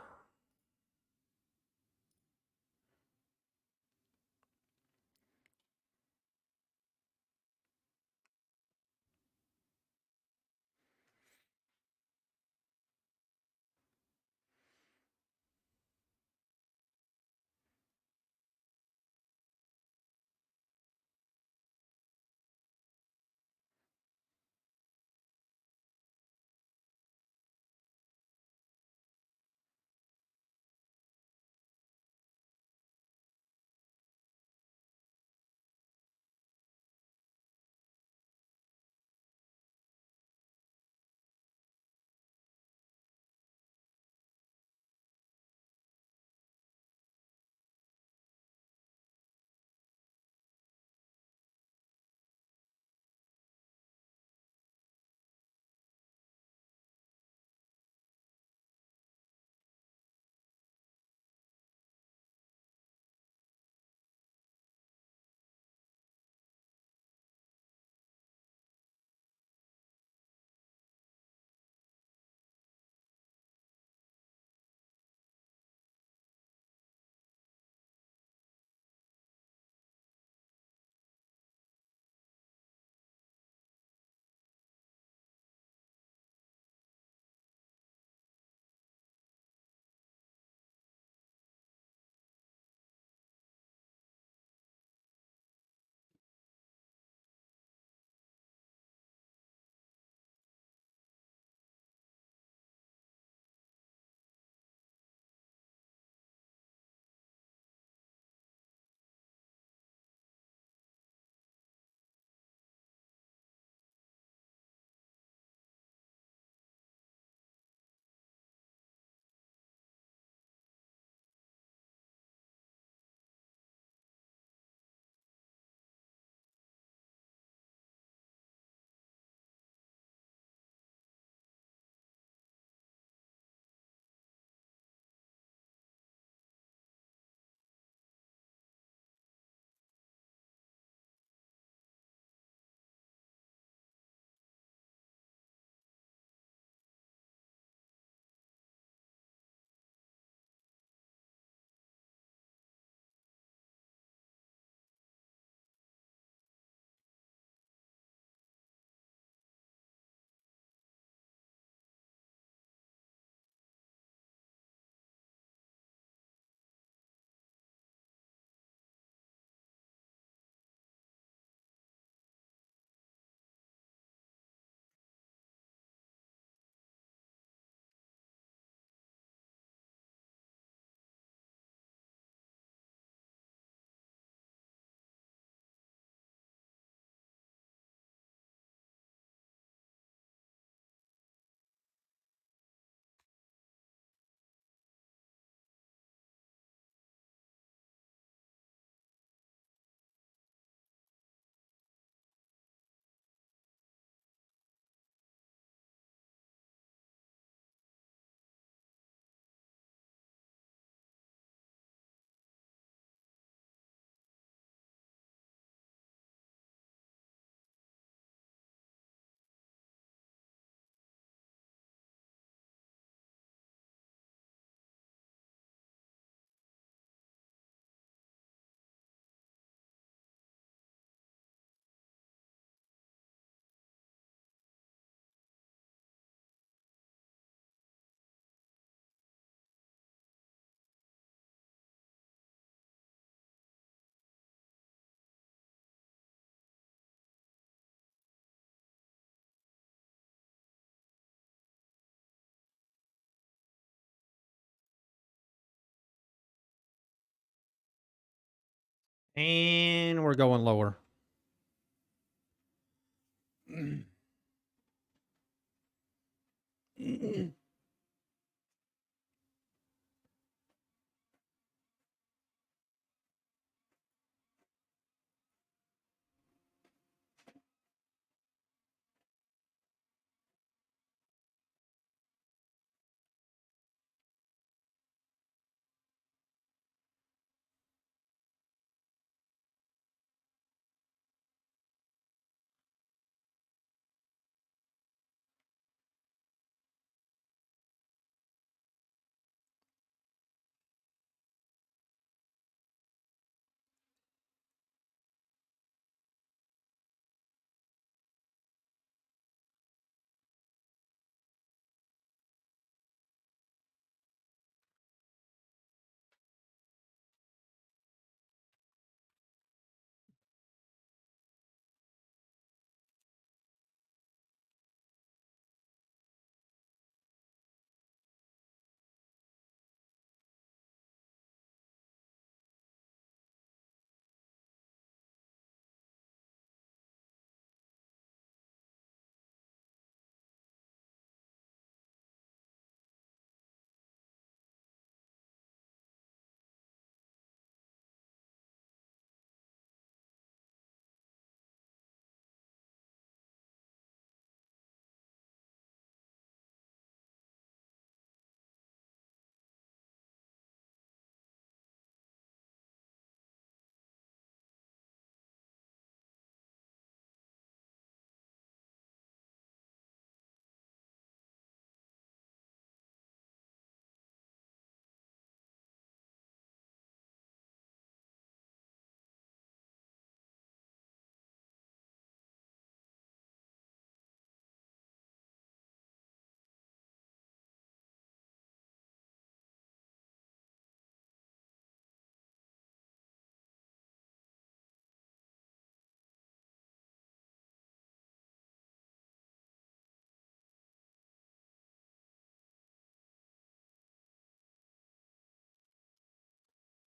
And we're going lower.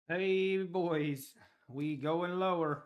Hey, boys, we going lower.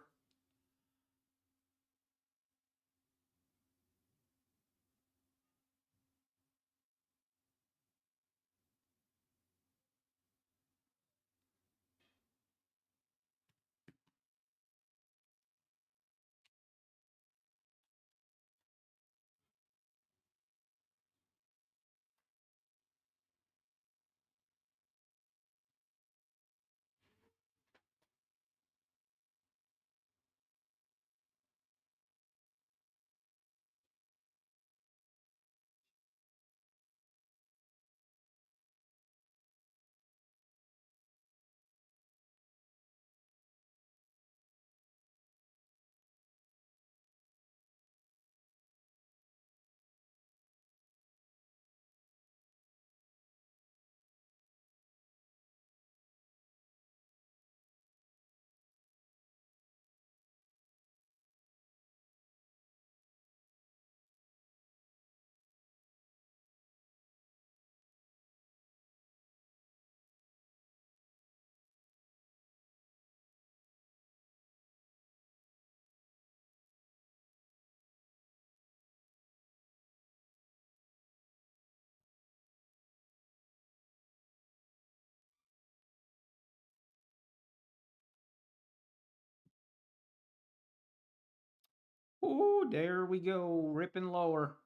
Oh, there we go, ripping lower.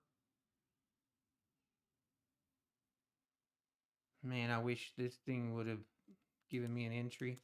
Man, I wish this thing would have given me an entry.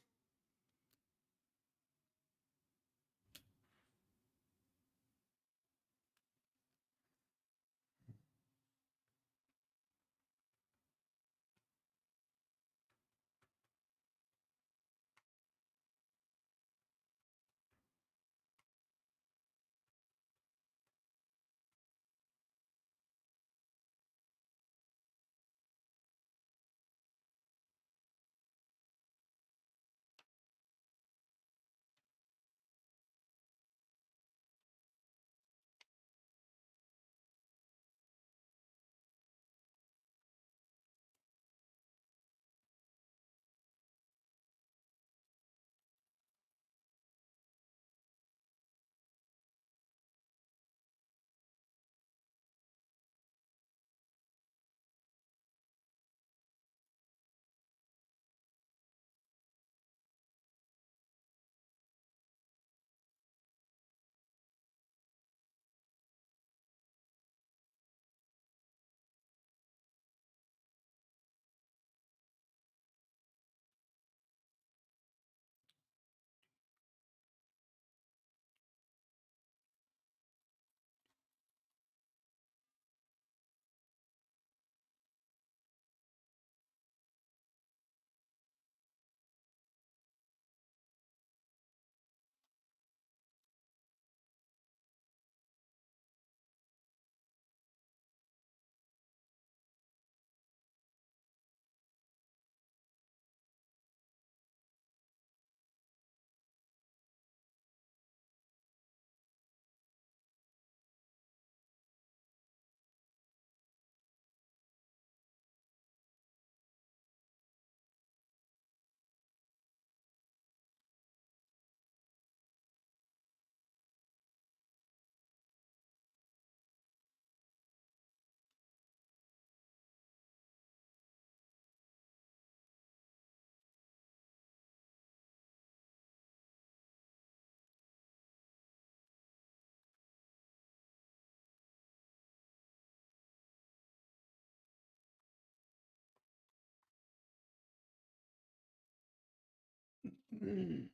And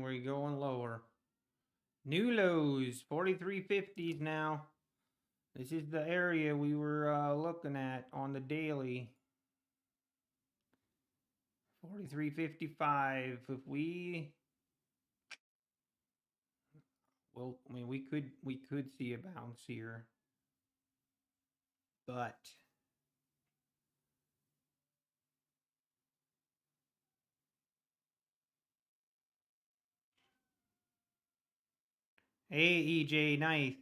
we're going lower. New lows, 43.50s now. This is the area we were looking at on the daily. 43.55. If we, well, I mean, we could see a bounce here, but hey, EJ, nice.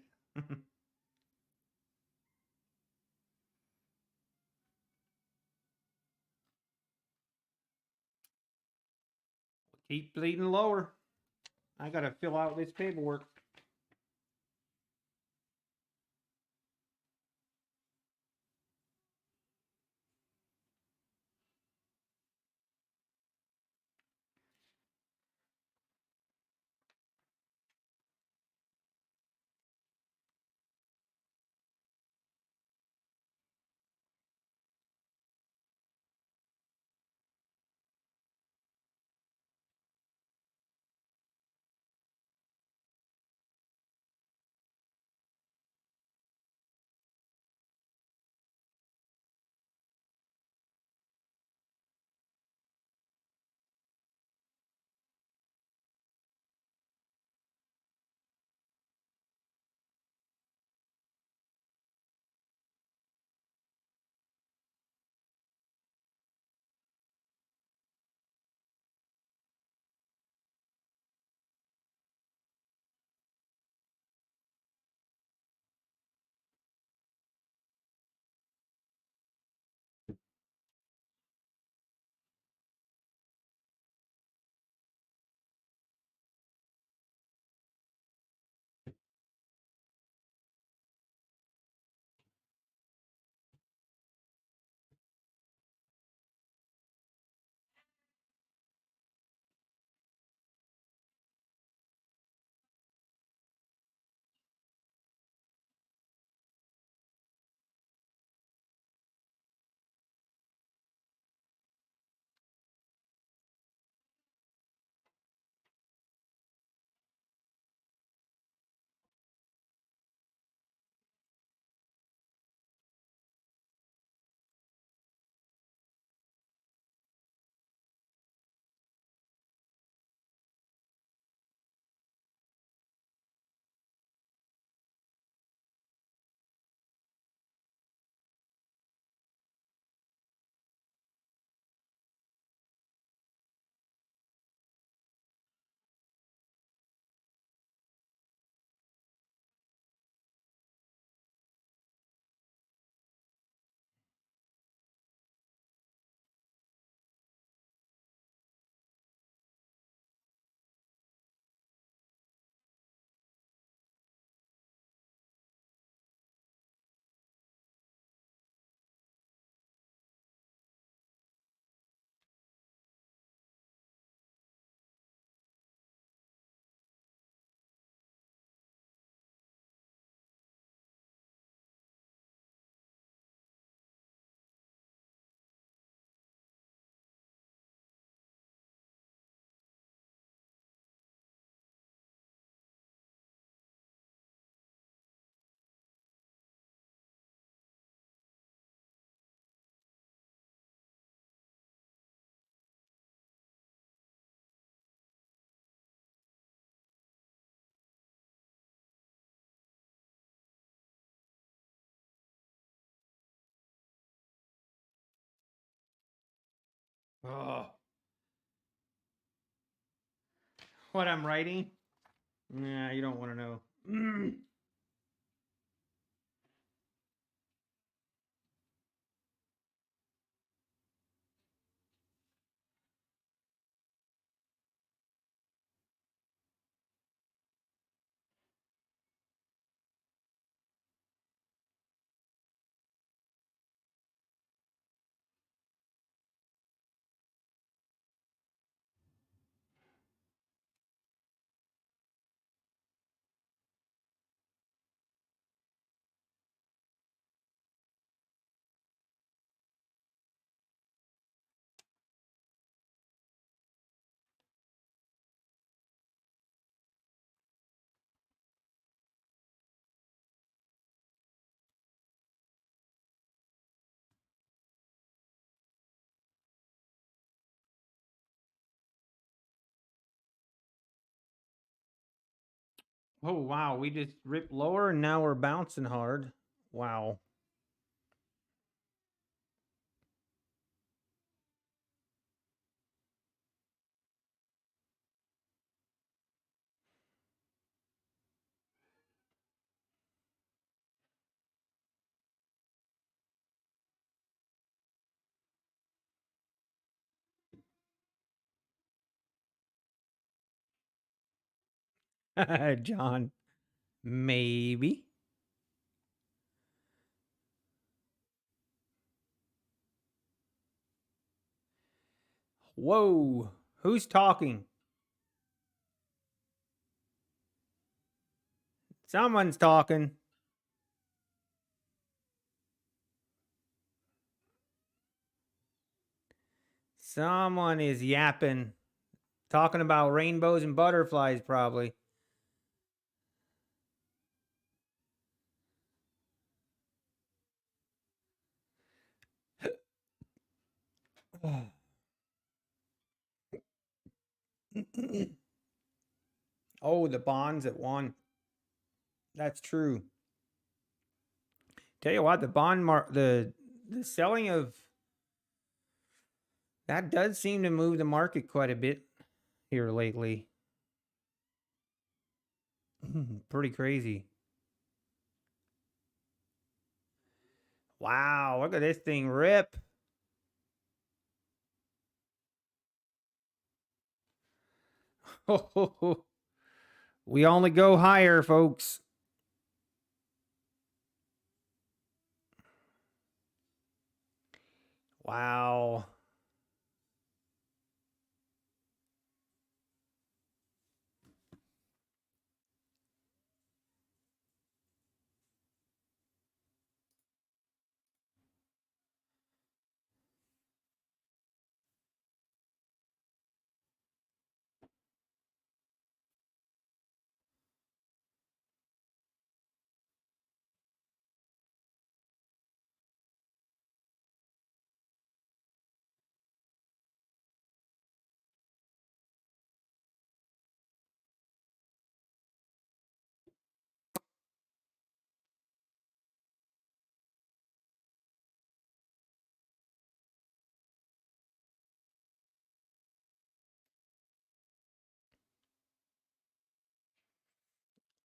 Keep bleeding lower. I gotta fill out this paperwork. Oh, what I'm writing? Nah, you don't want to know. Oh, wow. We just ripped lower and now we're bouncing hard. Wow. John, maybe. Whoa. Who's talking? Someone's talking. Someone is yapping. Talking about rainbows and butterflies, probably. Oh, the bonds at 1. That's true. Tell you what, the selling of that does seem to move the market quite a bit here lately. Pretty crazy. Wow, look at this thing rip. We only go higher, folks. Wow.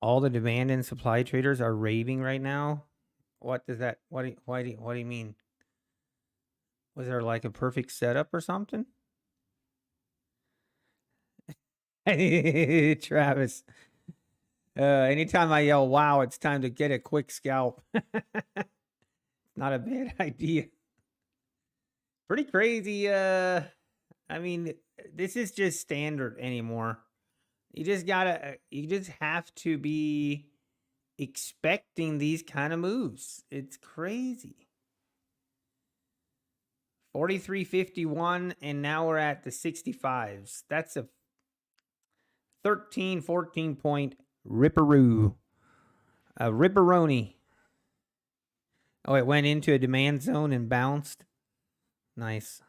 All the demand and supply traders are raving right now. What does that what do you mean? Was there like a perfect setup or something? Travis. Anytime I yell wow, it's time to get a quick scalp. Not a bad idea. Pretty crazy. I mean, this is just standard anymore. You just have to be expecting these kind of moves. It's crazy. 43.51 and now we're at the 65s. That's a 14 point ripperoo. A ripperoni. Oh, it went into a demand zone and bounced. Nice.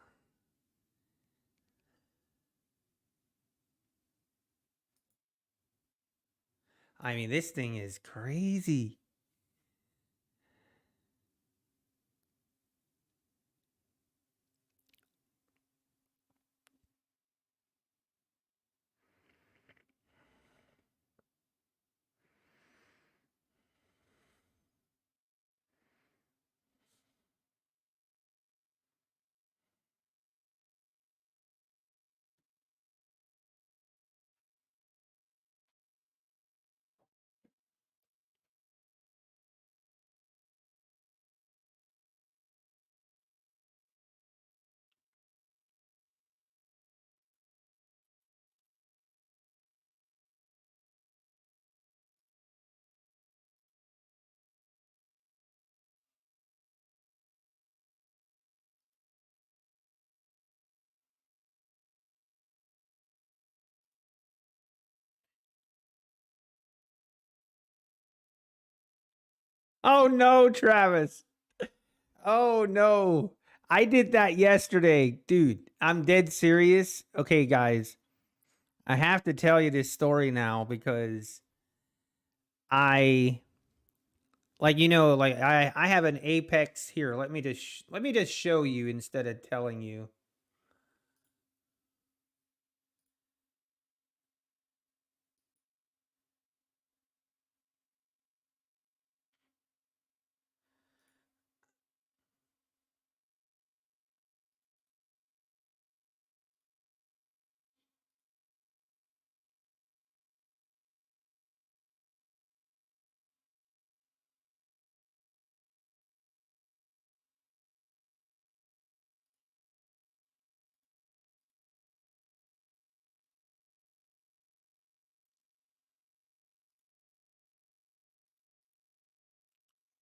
I mean, this thing is crazy. Oh no, Travis. Oh no. I did that yesterday. Dude, I'm dead serious. Okay, guys. I have to tell you this story now because like like I have an apex here. Let me just show you instead of telling you.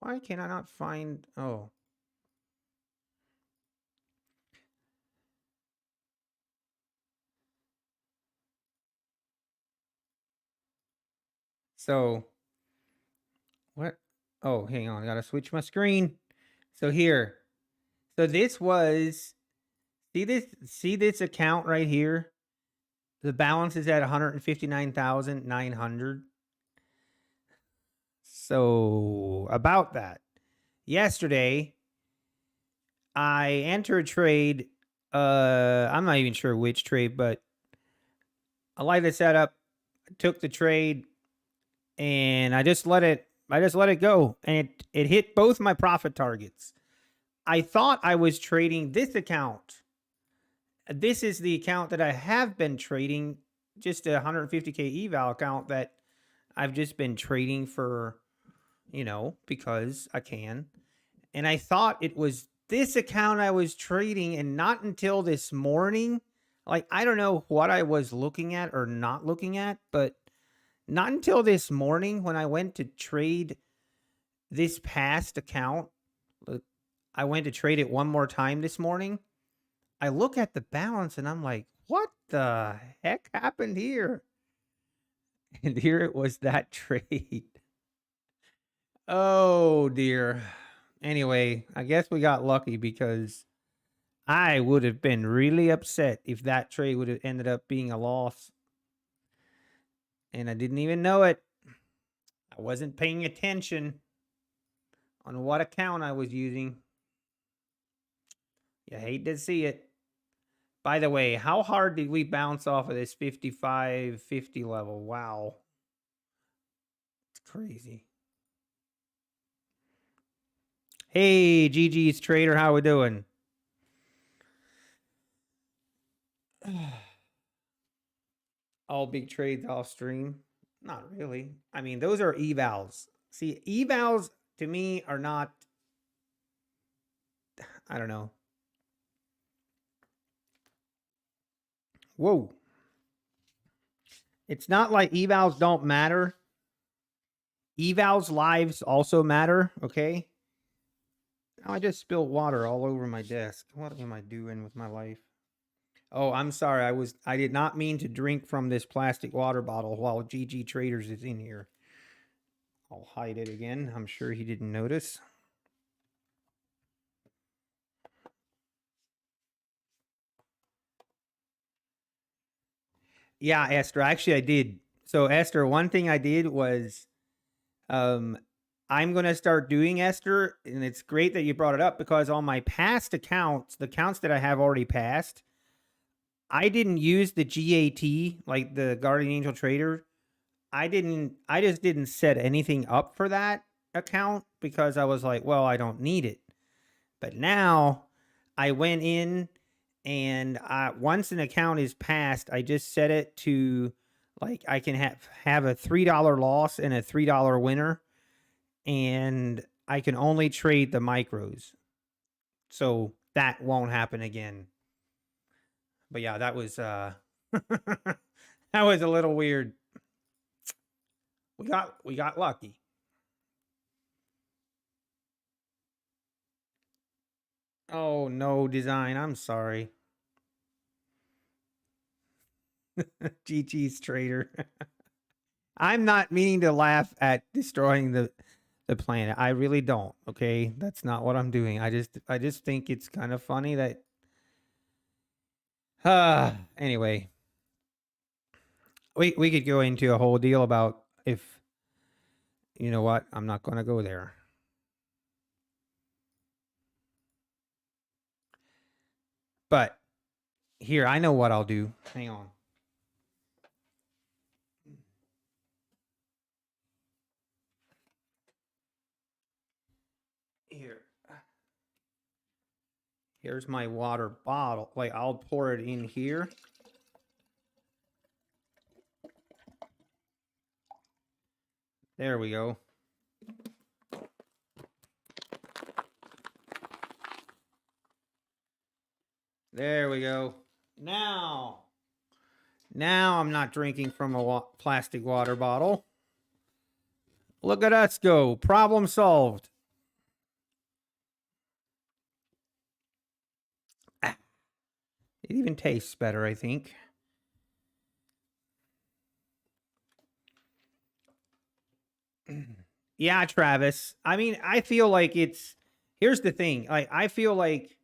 Why can I not find? Oh, so what? Oh, hang on. I gotta switch my screen. So here. So this was see this account right here? The balance is at 159,900. So about that. Yesterday, I entered a trade. I'm not even sure which trade, but I like the setup. Took the trade and I just let it go. And it hit both my profit targets. I thought I was trading this account. This is the account that I have been trading, just a 150K eval account that I've just been trading for, because I can. And I thought it was this account I was trading, and not until this morning. Like, I don't know what I was looking at or not looking at, but not until this morning when I went to trade this past account. I went to trade it one more time this morning. I look at the balance and I'm like, what the heck happened here? And here it was, that trade. Oh dear. Anyway, I guess we got lucky, because I would have been really upset if that trade would have ended up being a loss. And I didn't even know it. I wasn't paying attention on what account I was using. You hate to see it. By the way, how hard did we bounce off of this 55.50 level? Wow. It's crazy. Hey, GG's Trader, how we doing? All big trades off stream? Not really. I mean, those are evals. See, evals to me are not, I don't know. Whoa. It's not like evals don't matter. Evals lives also matter, okay? Now I just spilled water all over my desk. What am I doing with my life? Oh, I'm sorry. I did not mean to drink from this plastic water bottle while GG Traders is in here. I'll hide it again. I'm sure he didn't notice. Yeah, Esther. Actually, I did. So, Esther, one thing I did was, I'm going to start doing, Esther, and it's great that you brought it up, because on my past accounts, the accounts that I have already passed, I didn't use the GAT, like the Guardian Angel Trader. I just didn't set anything up for that account, because I was like, well, I don't need it. But now I went in, and once an account is passed, I just set it to, like, I can have a $3 loss and a $3 winner, and I can only trade the micros. So that won't happen again. But yeah, that was that was a little weird. We got lucky. Oh no, design. I'm sorry. GG's Trader. I'm not meaning to laugh at destroying the planet. I really don't. Okay, that's not what I'm doing. I just think it's kind of funny that. Anyway, we could go into a whole deal about if You know what? I'm not going to go there. But here, I know what I'll do. Hang on. Here's my water bottle. Like, I'll pour it in here. There we go. There we go. Now I'm not drinking from a plastic water bottle. Look at us go. Problem solved. It even tastes better, I think. Yeah, Travis. I mean, I feel like here's the thing. I feel like,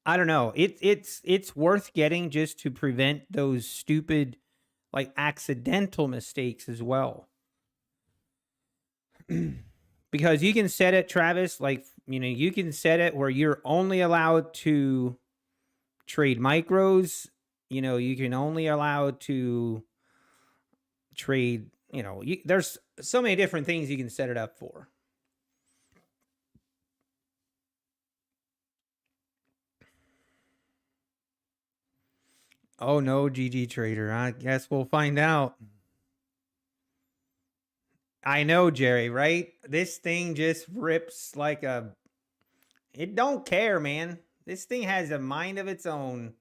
I don't know. It's worth getting just to prevent those stupid, like, accidental mistakes as well. Because you can set it, Travis, like, you can set it where you're only allowed to trade micros. You can only allow to trade, there's so many different things you can set it up for. Oh no, GG Trader. I guess we'll find out. I know, Jerry, right? This thing just rips like it don't care, man. This thing has a mind of its own.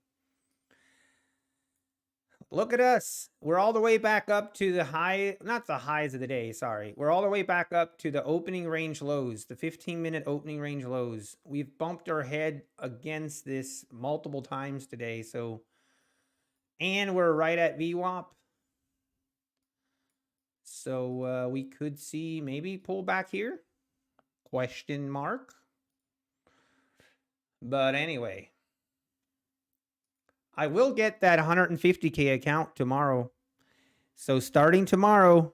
Look at us. We're all the way back up to the high, not the highs of the day, sorry. We're all the way back up to the opening range lows, the 15-minute opening range lows. We've bumped our head against this multiple times today, so, and we're right at VWAP. So we could see maybe pull back here? Question mark. But anyway, I will get that 150K account tomorrow. So starting tomorrow,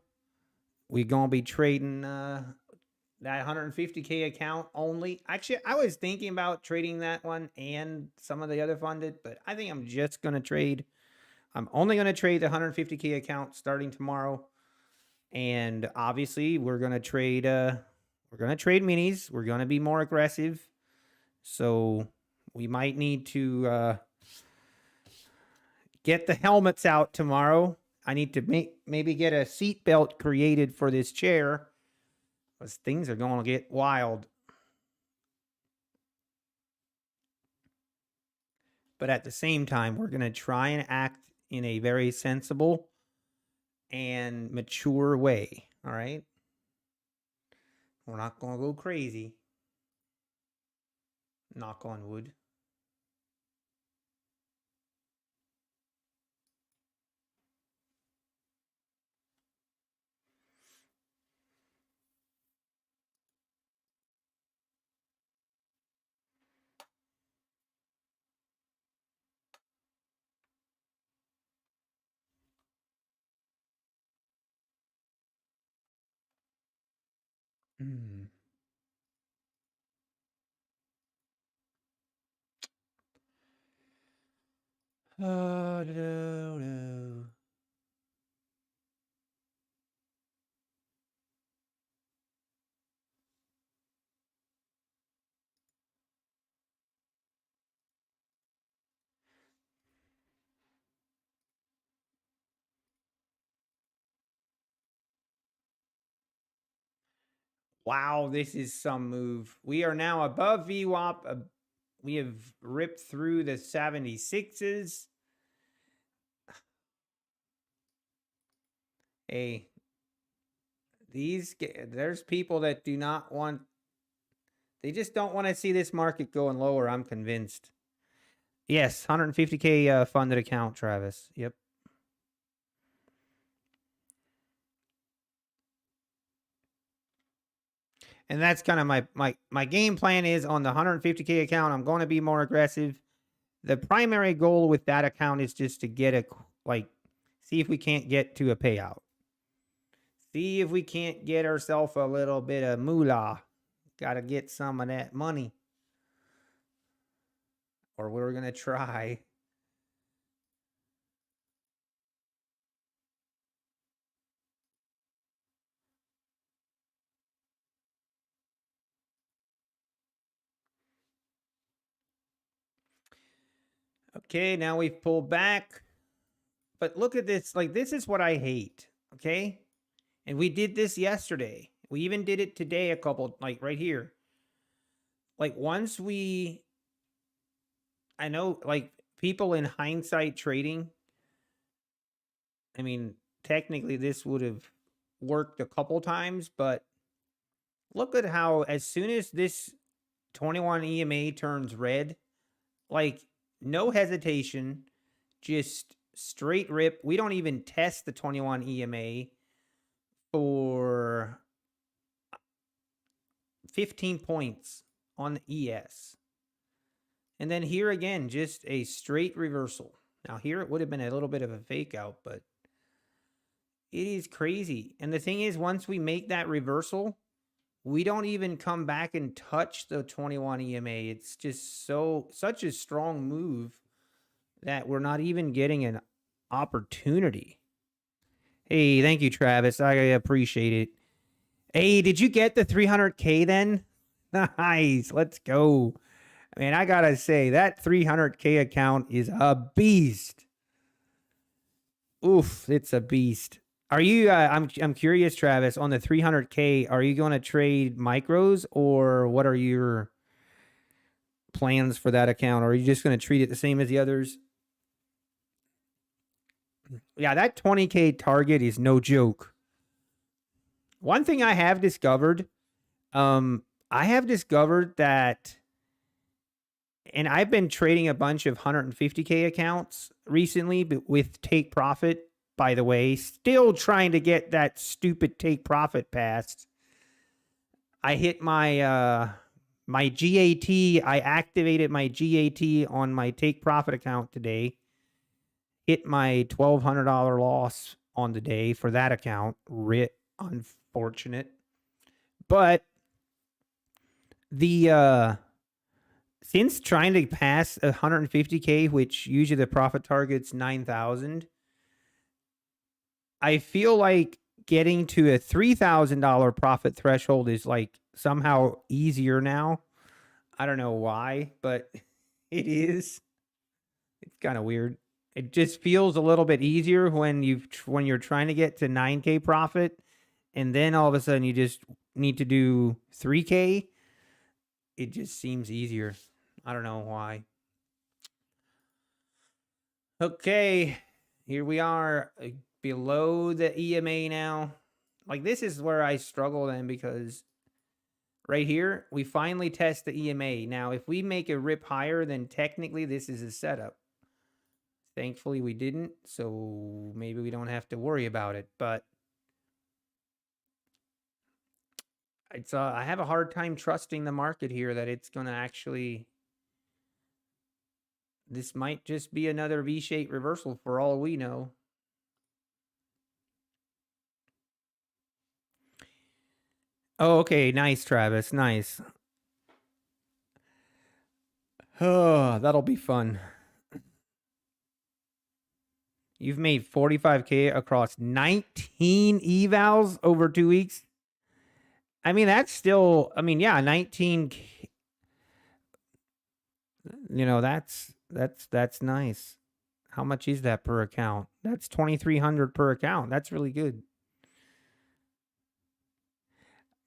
we're going to be trading that 150K account only. Actually, I was thinking about trading that one and some of the other funded, but I think I'm just going to trade. I'm only going to trade the 150K account starting tomorrow. And obviously, we're going to trade minis. We're going to be more aggressive. So we might need to get the helmets out tomorrow. I need to maybe get a seat belt created for this chair, because things are going to get wild. But at the same time, we're going to try and act in a very sensible and mature way. All right. We're not going to go crazy. Knock on wood. Hmm. Oh, no. Wow, this is some move. We are now above VWAP. We have ripped through the 76s. Hey, there's people that do not want, they just don't want to see this market going lower, I'm convinced. Yes, 150K funded account, Travis. Yep. And that's kind of my game plan is on the 150K account. I'm going to be more aggressive. The primary goal with that account is just to get see if we can't get to a payout. See if we can't get ourselves a little bit of moolah. Got to get some of that money. Or we're going to try. Okay, now we've pulled back. But look at this. Like, this is what I hate. Okay. And we did this yesterday. We even did it today a couple, like right here. Like, once we, I know, like, people in hindsight trading, I mean, technically this would have worked a couple times, but look at how as soon as this 21 EMA turns red, like no hesitation, just straight rip. We don't even test the 21 EMA for 15 points on the ES. And then here again, just a straight reversal. Now here it would have been a little bit of a fake out, but it is crazy. And the thing is, once we make that reversal, we don't even come back and touch the 21 EMA. It's just such a strong move that we're not even getting an opportunity. Hey, thank you, Travis. I appreciate it. Hey, did you get the 300K then? Nice. Let's go. I mean, I gotta say, that 300K account is a beast. Oof, it's a beast. Are you, I'm curious, Travis, on the 300K, are you going to trade micros or what are your plans for that account? Or are you just going to treat it the same as the others? Yeah, that 20K target is no joke. One thing I have discovered, I have discovered that, and I've been trading a bunch of 150K accounts recently, but with take profit, by the way, still trying to get that stupid take profit passed. I hit my my GAT. I activated my GAT on my take profit account today. Hit my $1,200 loss on the day for that account. Unfortunate. But the since trying to pass 150K, which usually the profit target's 9,000, I feel like getting to a $3,000 profit threshold is like somehow easier now. I don't know why, but it is. It's kind of weird. It just feels a little bit easier when you're trying to get to 9K profit, and then all of a sudden you just need to do 3K. It just seems easier. I don't know why. Okay, here we are below the EMA now. Like, this is where I struggle then, because right here, we finally test the EMA. Now, if we make a rip higher, then technically this is a setup. Thankfully, we didn't, so maybe we don't have to worry about it. But it's I have a hard time trusting the market here that it's going to actually... This might just be another V-shaped reversal for all we know. Oh, okay. Nice, Travis. Nice. Oh, that'll be fun. You've made 45K across 19 evals over 2 weeks. I mean, that's still, I mean, yeah, 19. You know, that's nice. How much is that per account? That's 2,300 per account. That's really good.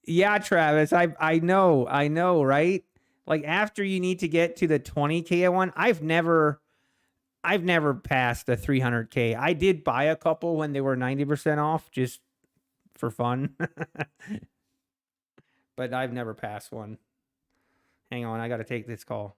Yeah, Travis, I know, right? Like, after you need to get to the 20K one, I've never passed a 300K. I did buy a couple when they were 90% off just for fun. But I've never passed one. Hang on, I got to take this call.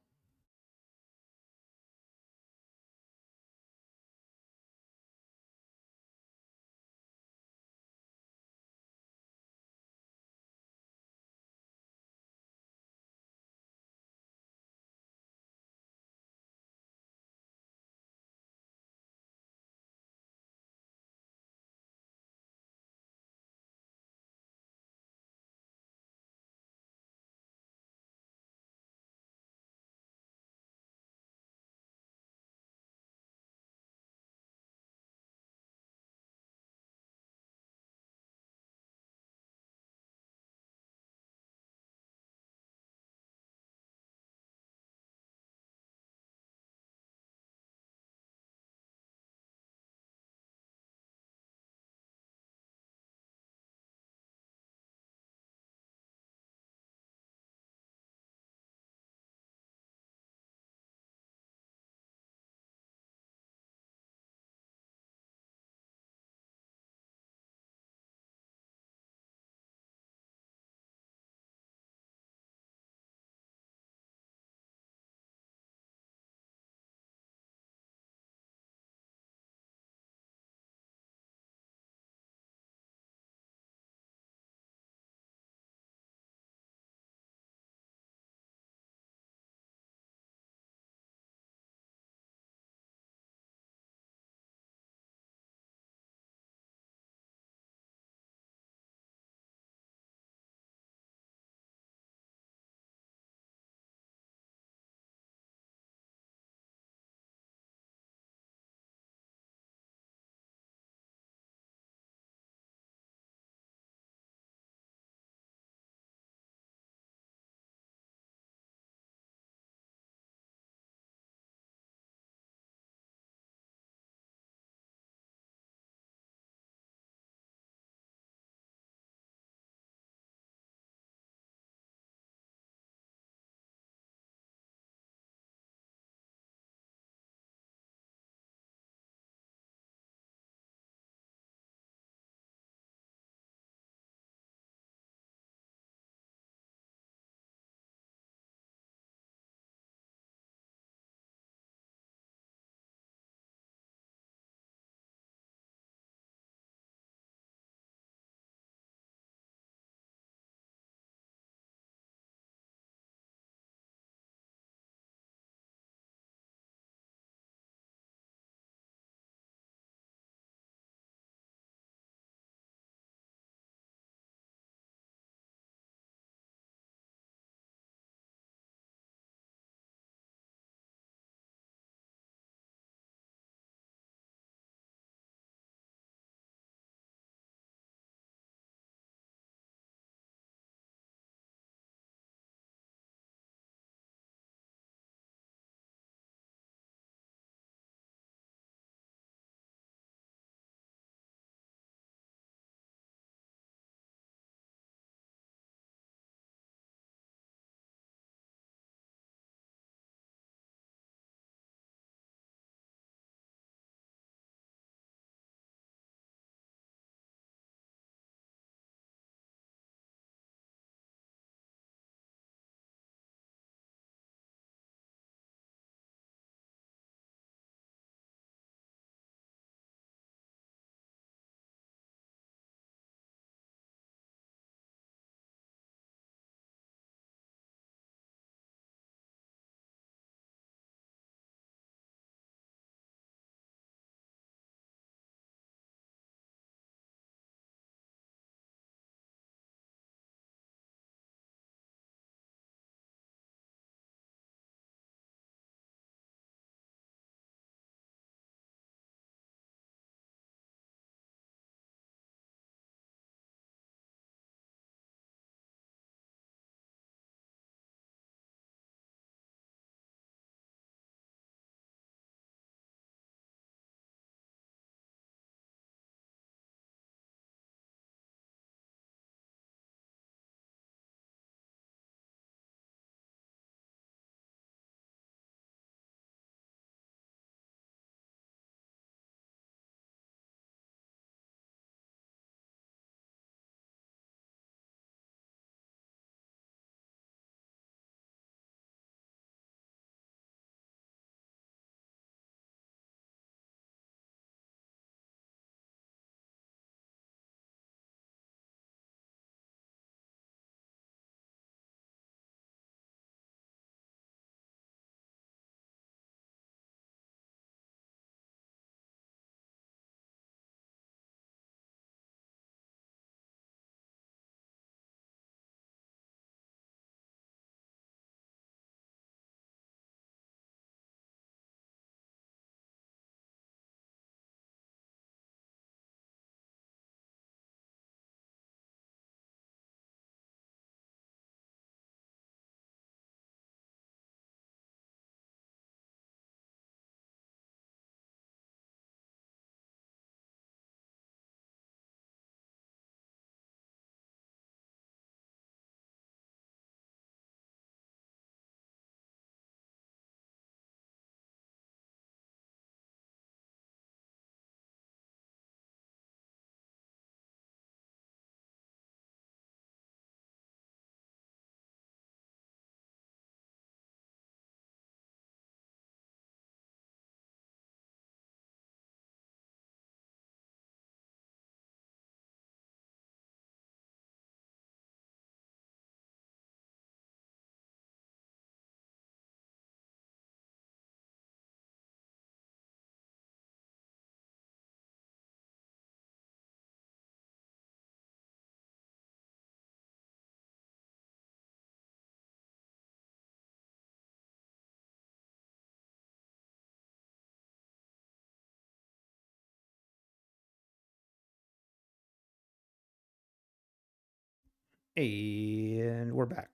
And we're back.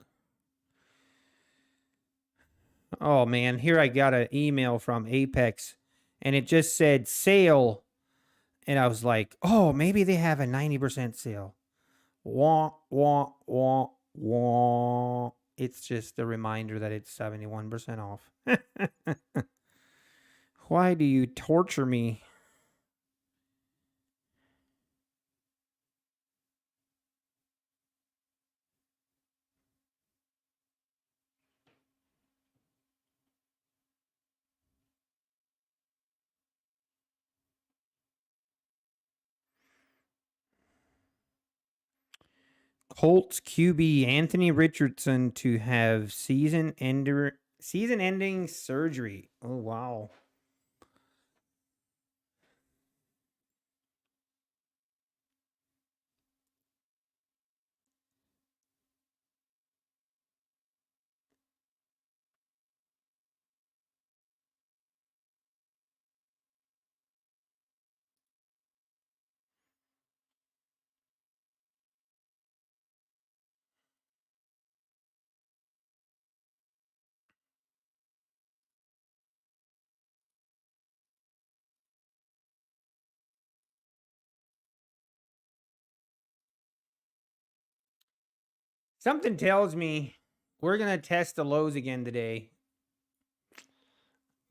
Oh man, here I got an email from Apex and it just said sale. And I was like, oh, maybe they have a 90% sale. Wah, wah, wah, wah. It's just a reminder that it's 71% off. Why do you torture me? Colts QB Anthony Richardson to have season-ending surgery. Oh wow. Something tells me we're gonna test the lows again today.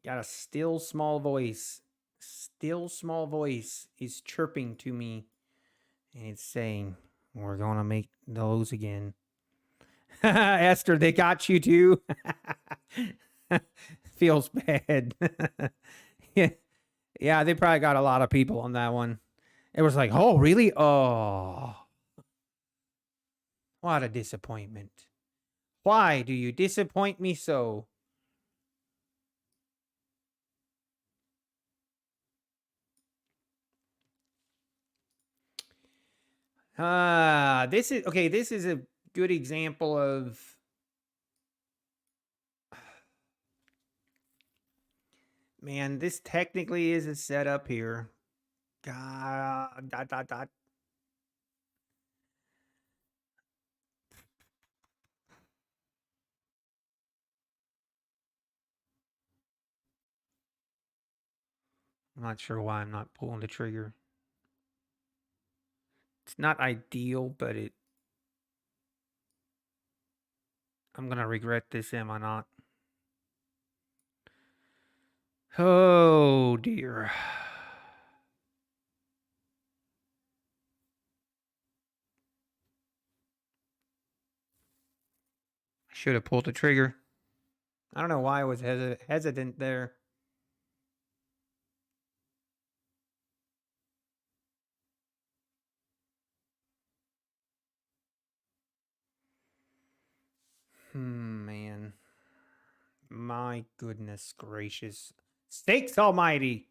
Got a still small voice. Still small voice is chirping to me. And it's saying, we're gonna make those again. Esther, they got you too. Feels bad. Yeah. Yeah, they probably got a lot of people on that one. It was like, oh, really? Oh, what a disappointment. Why do you disappoint me so? This is okay. This is a good example of man. This technically is a setup here. God, dot, dot, dot. I'm not sure why I'm not pulling the trigger. It's not ideal, but I'm gonna regret this, am I not? Oh dear. I should have pulled the trigger. I don't know why I was hesitant there. Man. My goodness gracious. Sakes almighty.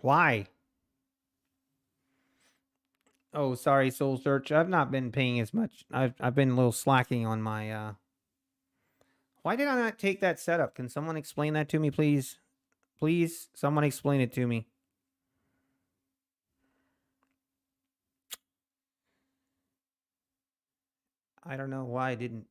Why? Oh, sorry, Soul Search. I've not been paying as much. I've been a little slacking on my Why did I not take that setup? Can someone explain that to me, please? Please, someone explain it to me. I don't know why I didn't.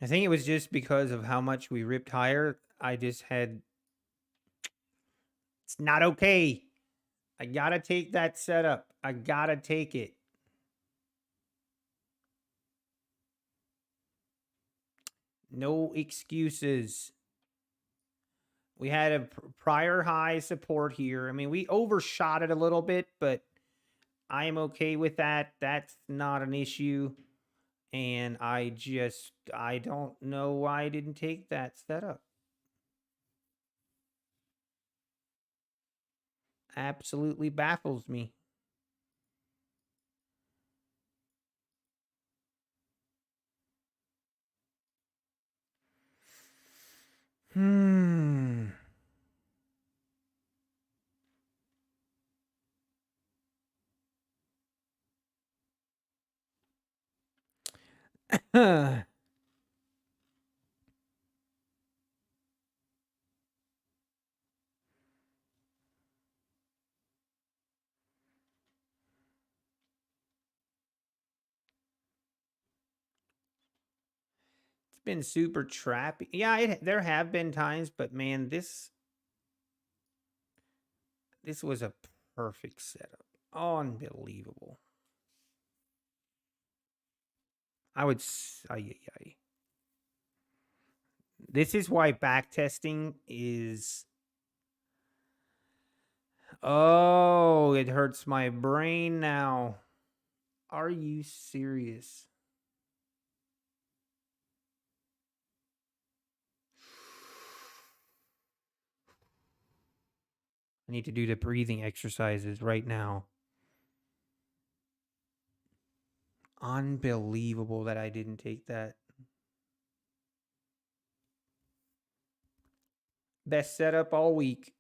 I think it was just because of how much we ripped higher. I just had. It's not okay. I gotta take that setup. I gotta take it. No excuses. We had a prior high support here. I mean, we overshot it a little bit, but I am okay with that. That's not an issue. And I don't know why I didn't take that setup. Absolutely baffles me. Hmm. It's been super trappy. Yeah, there have been times, but man, this was a perfect setup. Unbelievable. I would this is why backtesting is oh, it hurts my brain now. Are you serious? I need to do the breathing exercises right now. Unbelievable that I didn't take that. Best setup all week.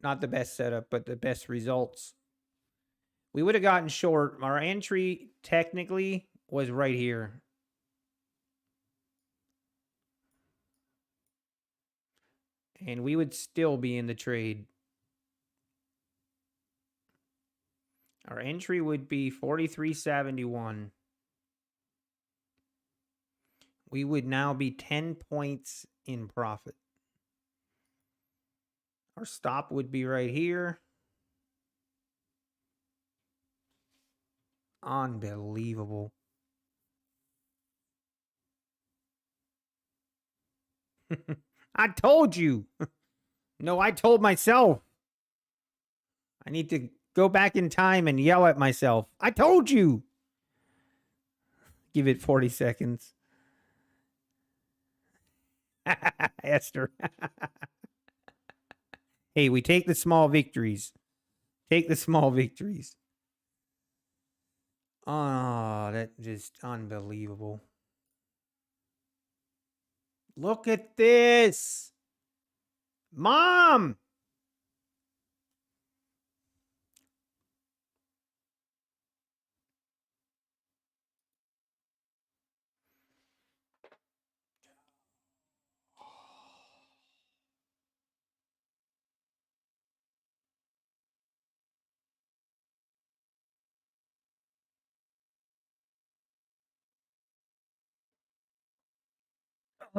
Not the best setup, but the best results. We would have gotten short. Our entry technically was right here. And we would still be in the trade. Our entry would be 43.71. We would now be 10 points in profit. Our stop would be right here. Unbelievable. I told you. No, I told myself. I need to go back in time and yell at myself. I told you. Give it 40 seconds. Esther. Hey, we take the small victories. Take the small victories. Oh, that's just unbelievable. Look at this. Mom.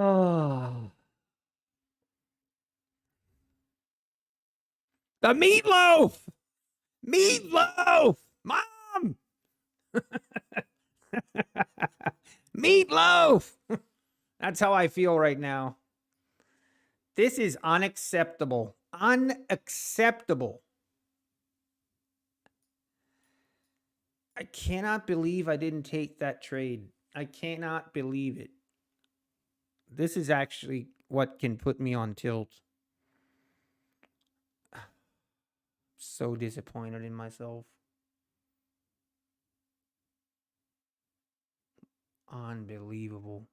Oh. The meatloaf. Meatloaf. Mom. Meatloaf. That's how I feel right now. This is unacceptable. Unacceptable. I cannot believe I didn't take that trade. I cannot believe it. This is actually what can put me on tilt. So disappointed in myself. Unbelievable.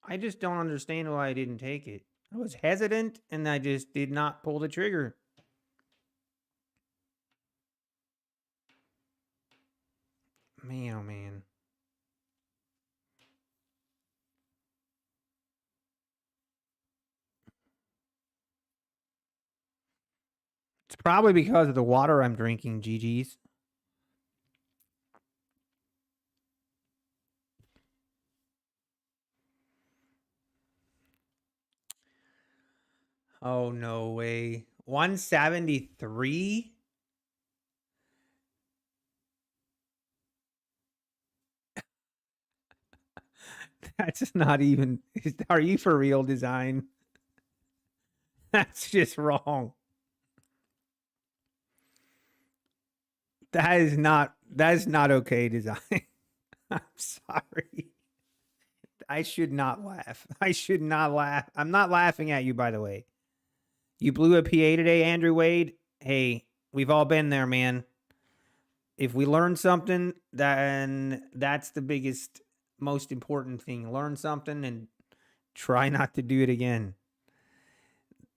I just don't understand why I didn't take it. I was hesitant and I just did not pull the trigger. Man, oh man. It's probably because of the water I'm drinking, GG's. Oh, no way. 173? That's not even. Are you for real, design? That's just wrong. That is not okay, design. I'm sorry. I should not laugh. I should not laugh. I'm not laughing at you, by the way. You blew a PA today, Andrew Wade. Hey, we've all been there, man. If we learn something, then that's the biggest, most important thing. Learn something and try not to do it again.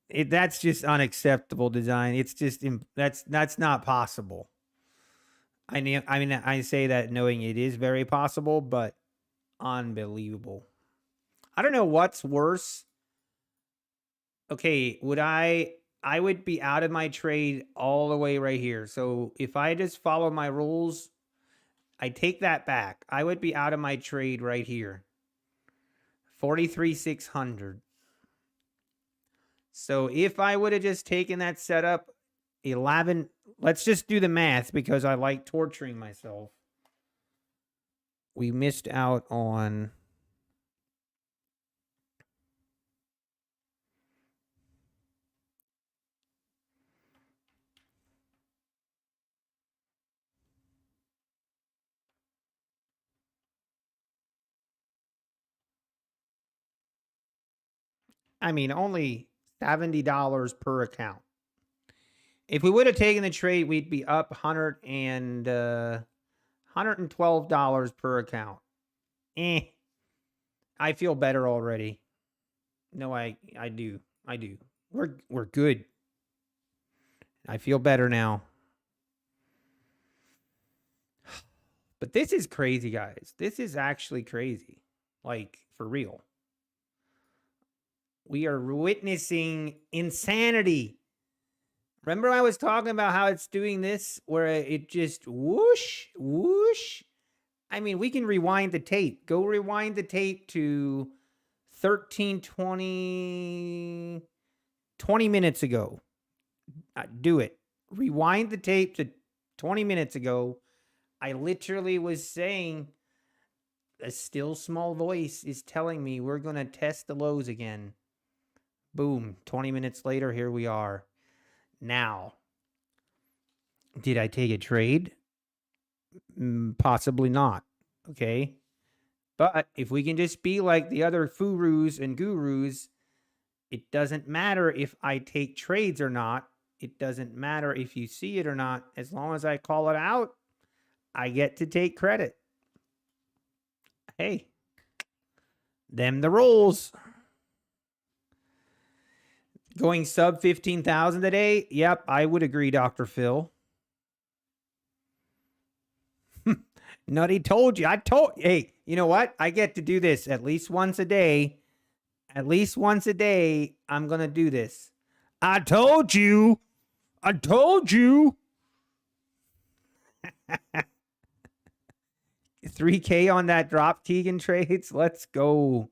That's just unacceptable, design. It's just that's not possible. I mean, I say that knowing it is very possible, but unbelievable. I don't know what's worse. Okay, I would be out of my trade all the way right here. So if I just follow my rules, I take that back. I would be out of my trade right here. 43,600. So if I would have just taken that setup, 11, let's just do the math because I like torturing myself. We missed out on only $70 per account. If we would have taken the trade, we'd be up $112 per account. I feel better already. No, I do. I do. We're good. I feel better now. But this is crazy, guys. This is actually crazy. Like, for real. We are witnessing insanity. Remember I was talking about how it's doing this where it just whoosh, whoosh. I mean, we can rewind the tape. Go rewind the tape to 20 minutes ago. Do it. Rewind the tape to 20 minutes ago. I literally was saying a still small voice is telling me we're going to test the lows again. Boom. 20 minutes later, here we are. Now, did I take a trade? Possibly not. Okay. But if we can just be like the other furus and gurus, it doesn't matter if I take trades or not. It doesn't matter if you see it or not. As long as I call it out, I get to take credit. Hey, them the rules. Going sub 15,000 today? Yep, I would agree, Dr. Phil. Nutty told you. Hey, you know what? I get to do this at least once a day. At least once a day, I'm going to do this. I told you. I told you. 3K on that drop Keegan trades. Let's go.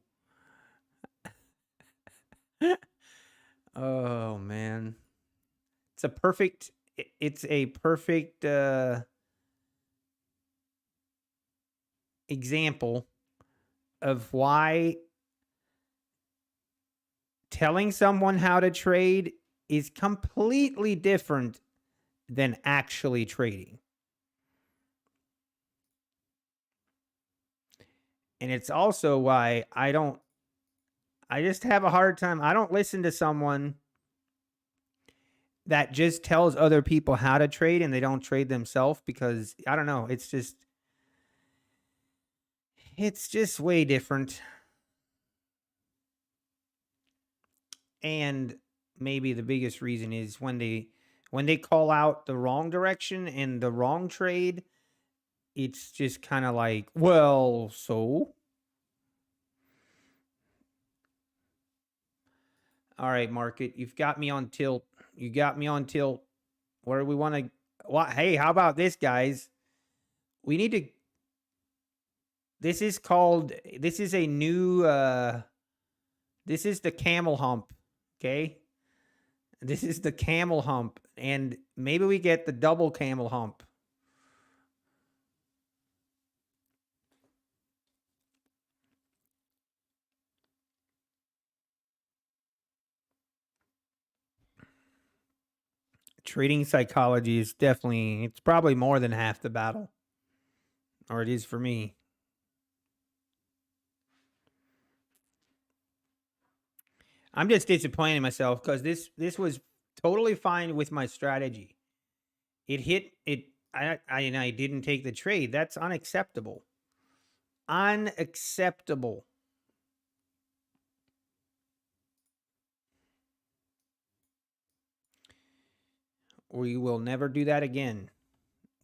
Oh, man. It's a perfect example of why telling someone how to trade is completely different than actually trading. And it's also why I just have a hard time. I don't listen to someone that just tells other people how to trade and they don't trade themselves because I don't know. It's just way different. And maybe the biggest reason is when they call out the wrong direction and the wrong trade, it's just kind of like, well, so. All right, market, you've got me on tilt. You got me on tilt. Where we want to, hey, how about this, guys? We need to, this is a new, this is the camel hump, okay? This is the camel hump, and maybe we get the double camel hump. Trading psychology is definitely, it's probably more than half the battle. Or it is for me. I'm just disappointed in myself because this was totally fine with my strategy. It hit it. I didn't take the trade. That's unacceptable. Unacceptable. We will never do that again.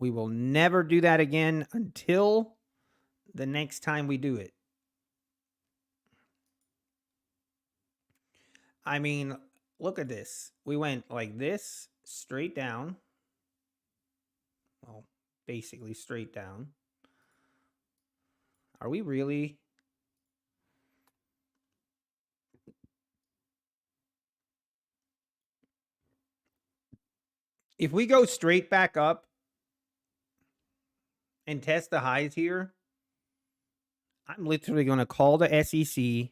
We will never do that again until the next time we do it. I mean, look at this. We went like this, straight down. Well, basically straight down. Are we really? If we go straight back up and test the highs here, I'm literally going to call the SEC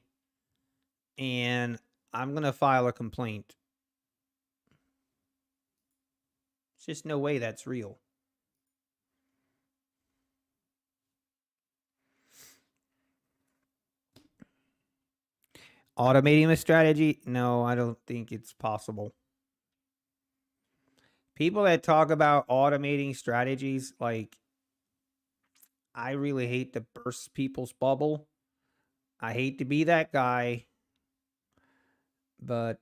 and I'm going to file a complaint. It's just no way that's real. Automating the strategy? No, I don't think it's possible. People that talk about automating strategies, like, I really hate to burst people's bubble. I hate to be that guy, but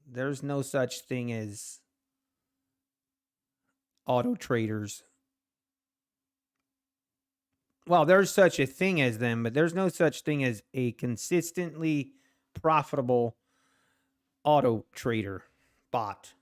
there's no such thing as auto traders. Well, there's such a thing as them, but there's no such thing as a consistently profitable auto trader bot.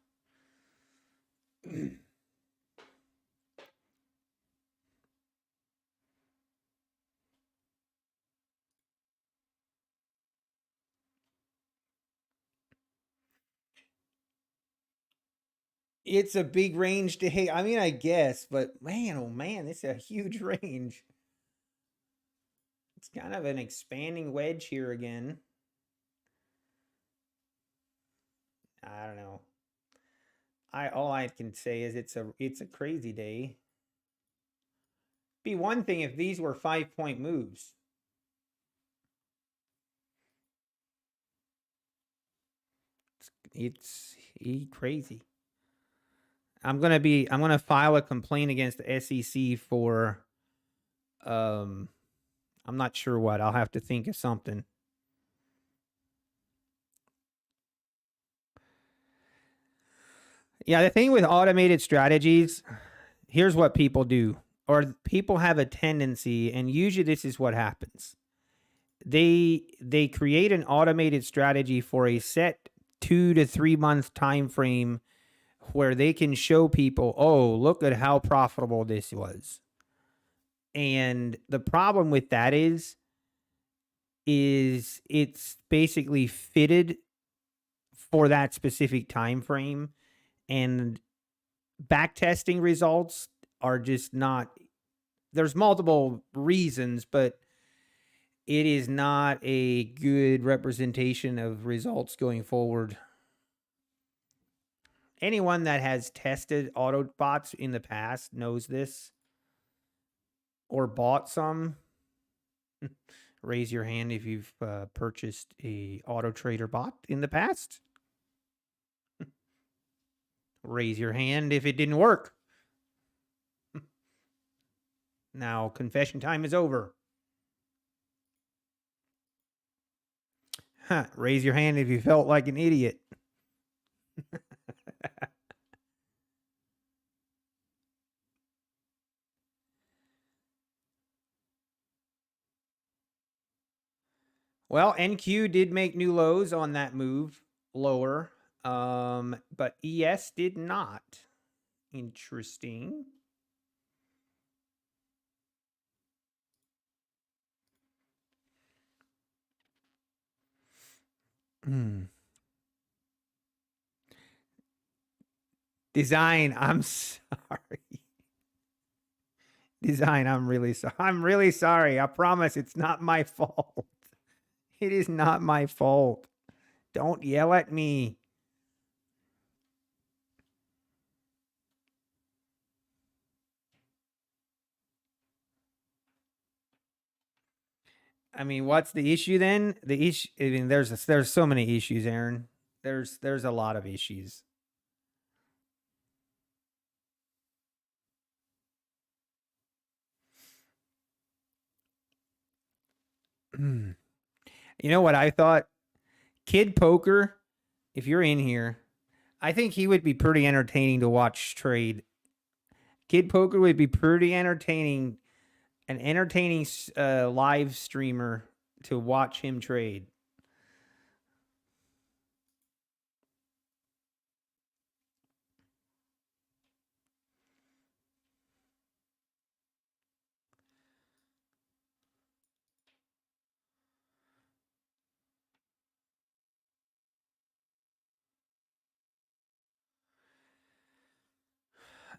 It's a big range to hit. I mean, I guess, but man, oh man, it's a huge range. It's kind of an expanding wedge here again. I don't know. All I can say is it's a crazy day. Be one thing if these were 5-point moves. It's crazy. I'm gonna file a complaint against the SEC for I'm not sure what. I'll have to think of something. Yeah, the thing with automated strategies, here's what people do, or people have a tendency, and usually this is what happens. They create an automated strategy for a set 2 to 3 month time frame where they can show people, oh, look at how profitable this was. And the problem with that is it's basically fitted for that specific time frame, and backtesting results are just not. There's multiple reasons, but it is not a good representation of results going forward. Anyone that has tested auto bots in the past knows this, or bought some. Raise your hand if you've purchased a auto trader bot in the past. Raise your hand if it didn't work. Now, confession time is over. Raise your hand if you felt like an idiot. Well, NQ did make new lows on that move lower, but ES did not. Interesting. Design, I'm sorry. Design, I'm really sorry. I'm really sorry. I promise it's not my fault. It is not my fault. Don't yell at me. I mean, what's the issue then? The issue, I mean, there's so many issues, Aaron. There's a lot of issues. You know what I thought? Kid Poker, if you're in here, I think he would be pretty entertaining to watch trade. Kid Poker would be pretty entertaining, an entertaining live streamer to watch him trade.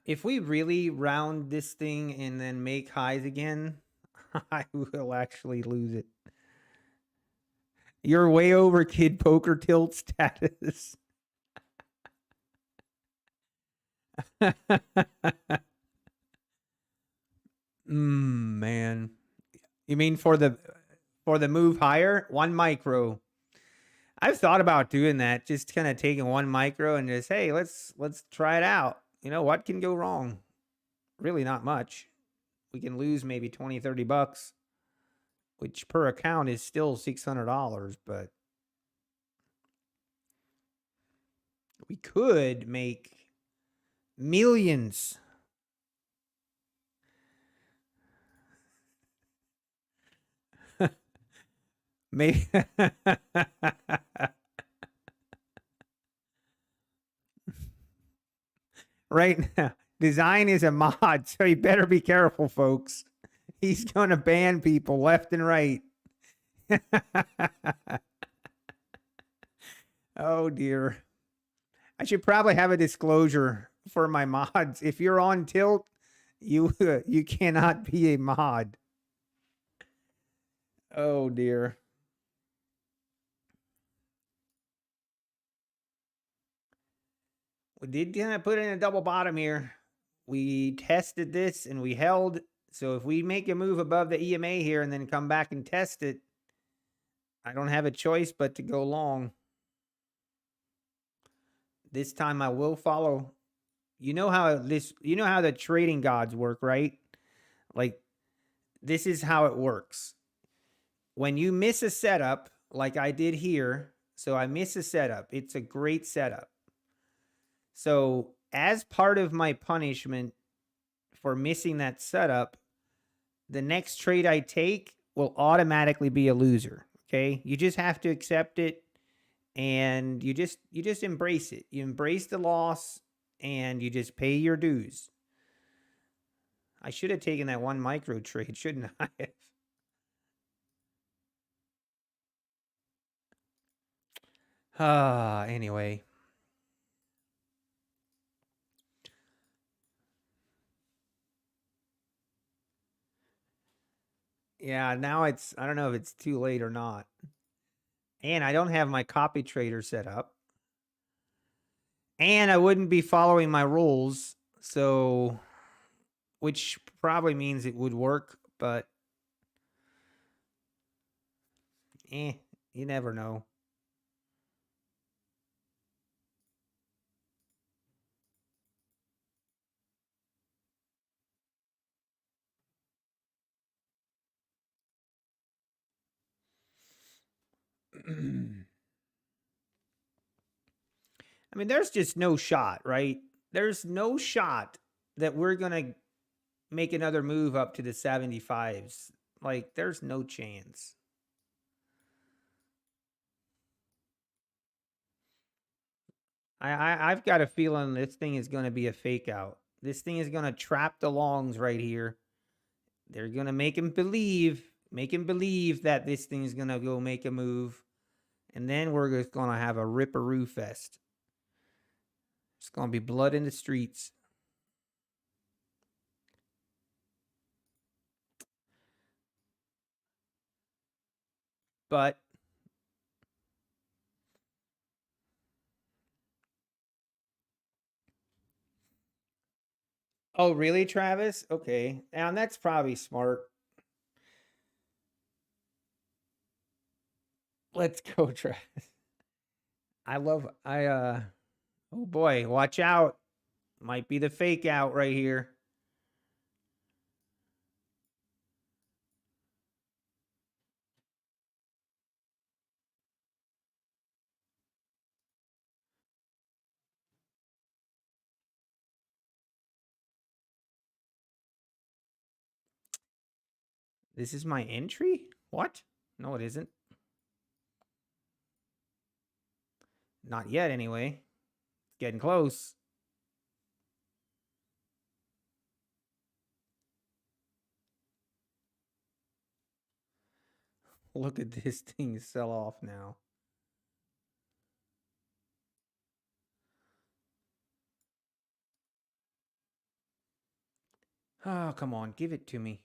If we really round this thing and then make highs again, I will actually lose it. You're way over Kid Poker tilt status. Man. You mean for the move higher? 1 micro. I've thought about doing that, just kind of taking 1 micro and just, hey, let's try it out. You know, what can go wrong? Really not much. We can lose maybe 20, 30 bucks, which per account is still $600, but we could make millions. Maybe. Right now, Design is a mod, so you better be careful, folks. He's going to ban people left and right. Oh, dear. I should probably have a disclosure for my mods. If you're on tilt, you cannot be a mod. Oh, dear. We did kind of put in a double bottom here. We tested this and we held. So if we make a move above the EMA here and then come back and test it, I don't have a choice but to go long. This time I will follow. You know how the trading gods work, right? Like, this is how it works. When you miss a setup, like I did here, so I miss a setup. It's a great setup. So as part of my punishment for missing that setup, the next trade I take will automatically be a loser. Okay. You just have to accept it and you just embrace it. You embrace the loss and you just pay your dues. I should have taken that 1 micro trade, shouldn't I have? Anyway. Yeah, now I don't know if it's too late or not. And I don't have my copy trader set up. And I wouldn't be following my rules, so which probably means it would work, but you never know. I mean, there's just no shot, right? There's no shot that we're going to make another move up to the 75s. Like, there's no chance. I've got a feeling this thing is going to be a fake out. This thing is going to trap the longs right here. They're going to make him believe that this thing is going to go make a move. And then we're just going to have a ripperoo fest. It's going to be blood in the streets. But oh, really, Travis? Okay. And that's probably smart. Let's go, Travis. Oh boy, watch out. Might be the fake out right here. This is my entry? What? No, it isn't. Not yet, anyway. It's getting close. Look at this thing sell off now. Oh, come on. Give it to me.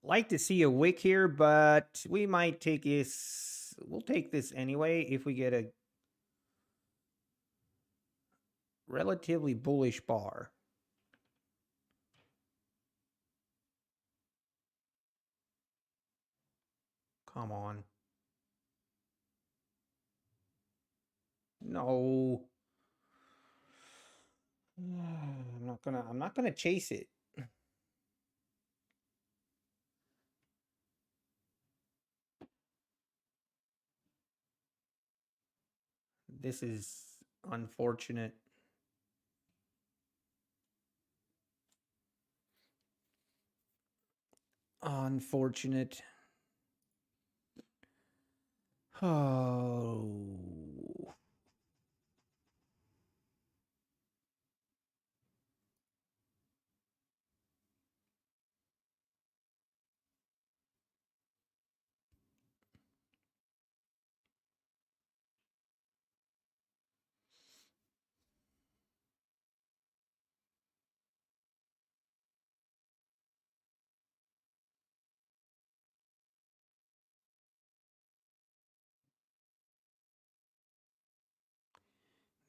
Like to see a wick here, but we might take this. We'll take this anyway if we get a relatively bullish bar. Come on. No. I'm not gonna chase it. This is unfortunate. Unfortunate. Oh.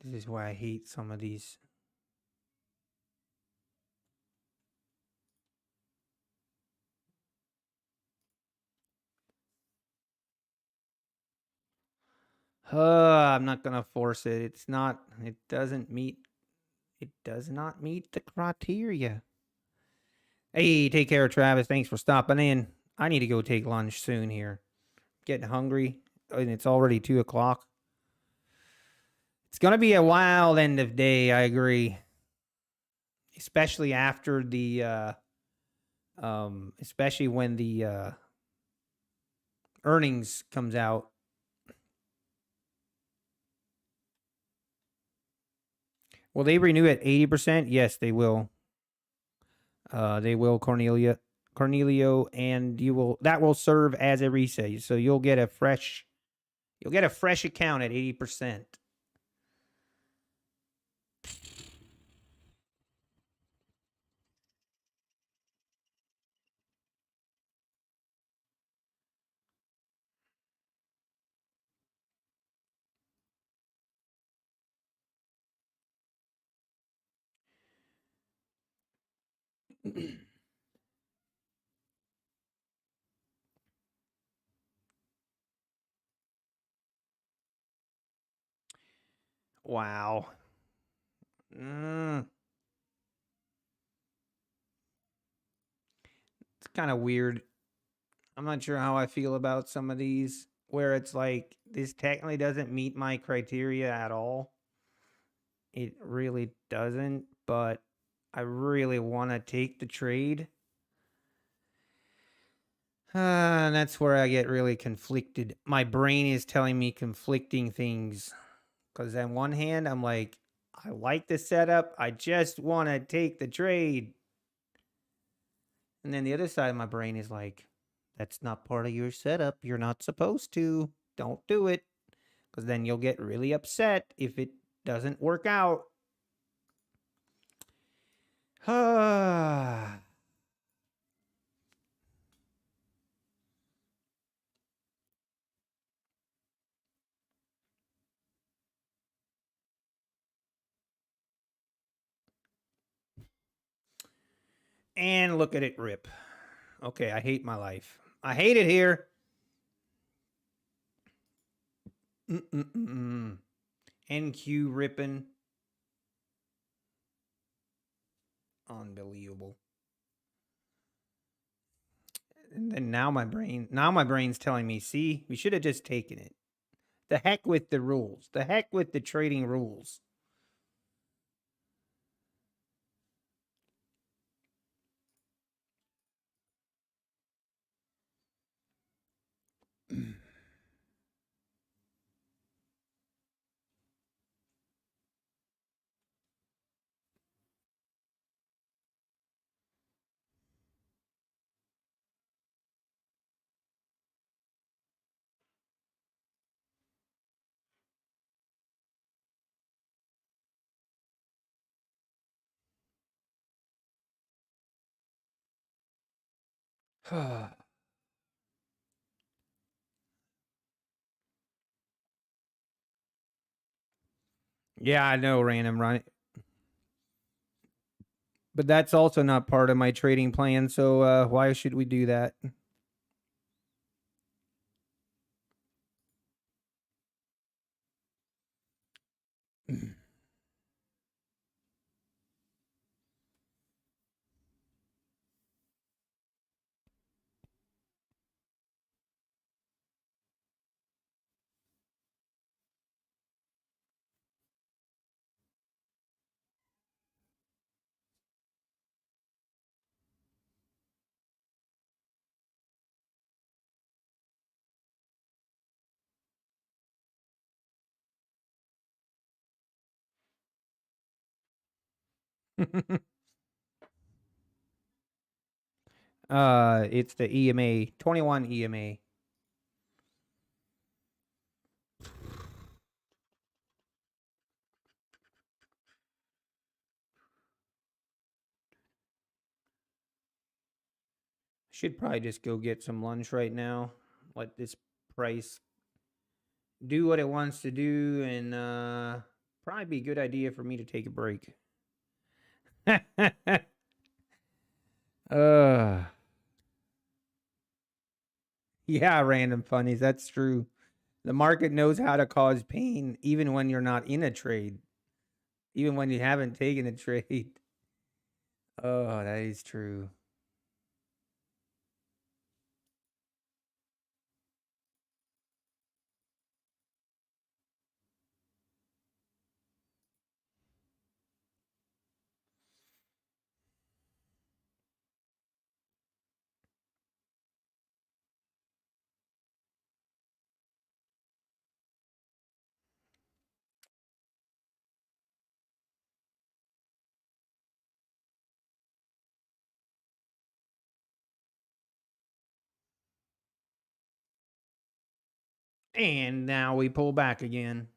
This is why I hate some of these. I'm not gonna force it. It does not meet the criteria. Hey, take care, Travis. Thanks for stopping in. I need to go take lunch soon here. Getting hungry, and it's already 2 o'clock. It's gonna be a wild end of day, I agree. Especially after the especially when the earnings comes out. Will they renew at 80%? Yes, they will. They will, Cornelio, and that will serve as a reset. So you'll get a fresh account at 80%. Wow. It's kind of weird. I'm not sure how I feel about some of these where it's like this technically doesn't meet my criteria at all. It really doesn't, but I really want to take the trade. And that's where I get really conflicted. My brain is telling me conflicting things. Because on one hand, I'm like, I like the setup. I just want to take the trade. And then the other side of my brain is like, that's not part of your setup. You're not supposed to. Don't do it. Because then you'll get really upset if it doesn't work out. And look at it rip. Okay, I hate my life. I hate it here. NQ ripping. Unbelievable. And then now my brain's telling me, see, we should have just taken it. The heck with the rules. The heck with the trading rules. Yeah, I know, random, right? But that's also not part of my trading plan, so why should we do that? It's the EMA, 21 EMA. Should probably just go get some lunch right now. Let this price do what it wants to do, and probably be a good idea for me to take a break. uh yeah, random funnies. That's true. The market knows how to cause pain even when you're not in a trade, even when you haven't taken a trade. Oh, that is true. And now we pull back again.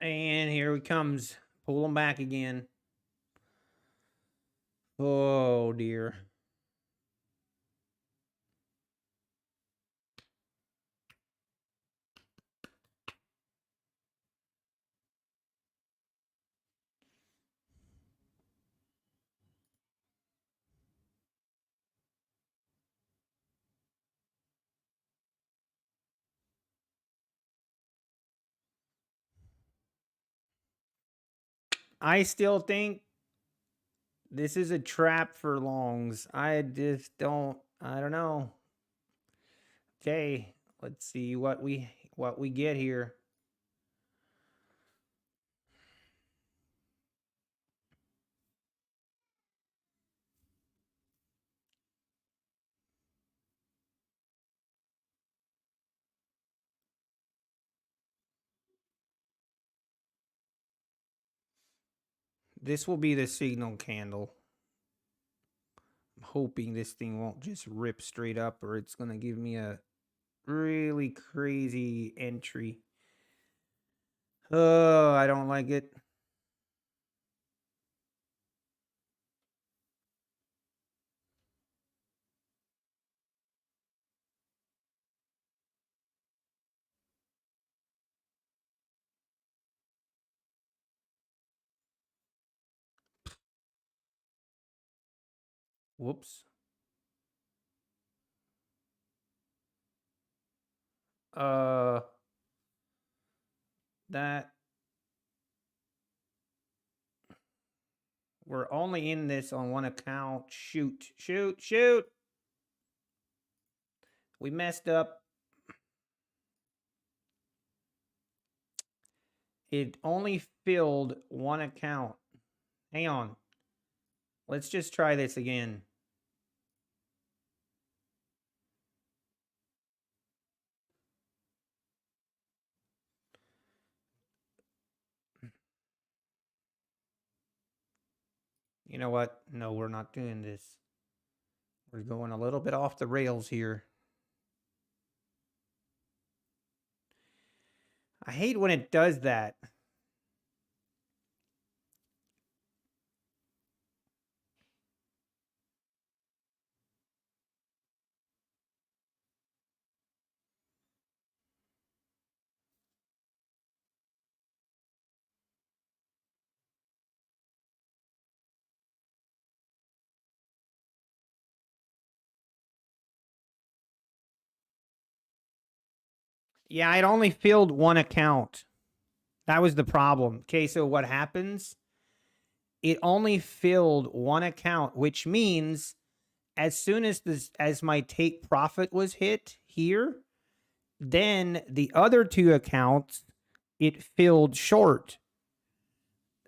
And here he comes. Pull him back again. Oh dear. I still think this is a trap for longs. I don't know. Okay, let's see what we get here. This will be the signal candle. I'm hoping this thing won't just rip straight up, or it's going to give me a really crazy entry. Oh, I don't like it. Whoops. That we're only in this on one account. Shoot. We messed up. It only filled one account. Hang on. Let's just try this again. You know what? No, we're not doing this. We're going a little bit off the rails here. I hate when it does that. Yeah, I'd only filled one account. That was the problem. Okay, so what happens? It only filled one account, which means as soon as my take profit was hit here, then the other two accounts it filled short.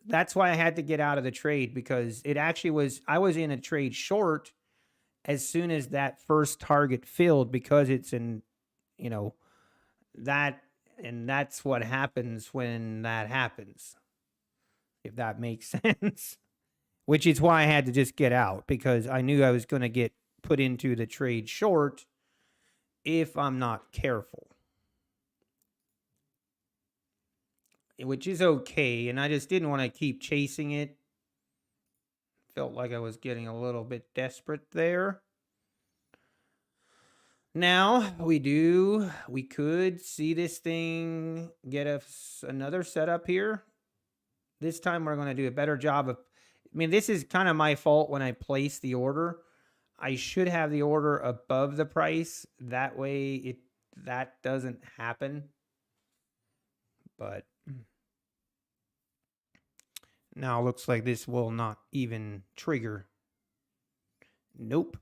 That's why I had to get out of the trade, because it actually was I was in a trade short as soon as that first target filled, because it's in, you know, that, and that's what happens when that happens, if that makes sense. Which is why I had to just get out, because I knew I was going to get put into the trade short if I'm not careful. Which is okay, and I just didn't want to keep chasing it. Felt like I was getting a little bit desperate there. Now we could see this thing get us another setup here. This time we're going to do a better job of, I mean, this is kind of my fault when I place the order. I should have the order above the price. That way that doesn't happen. But now it looks like this will not even trigger. Nope.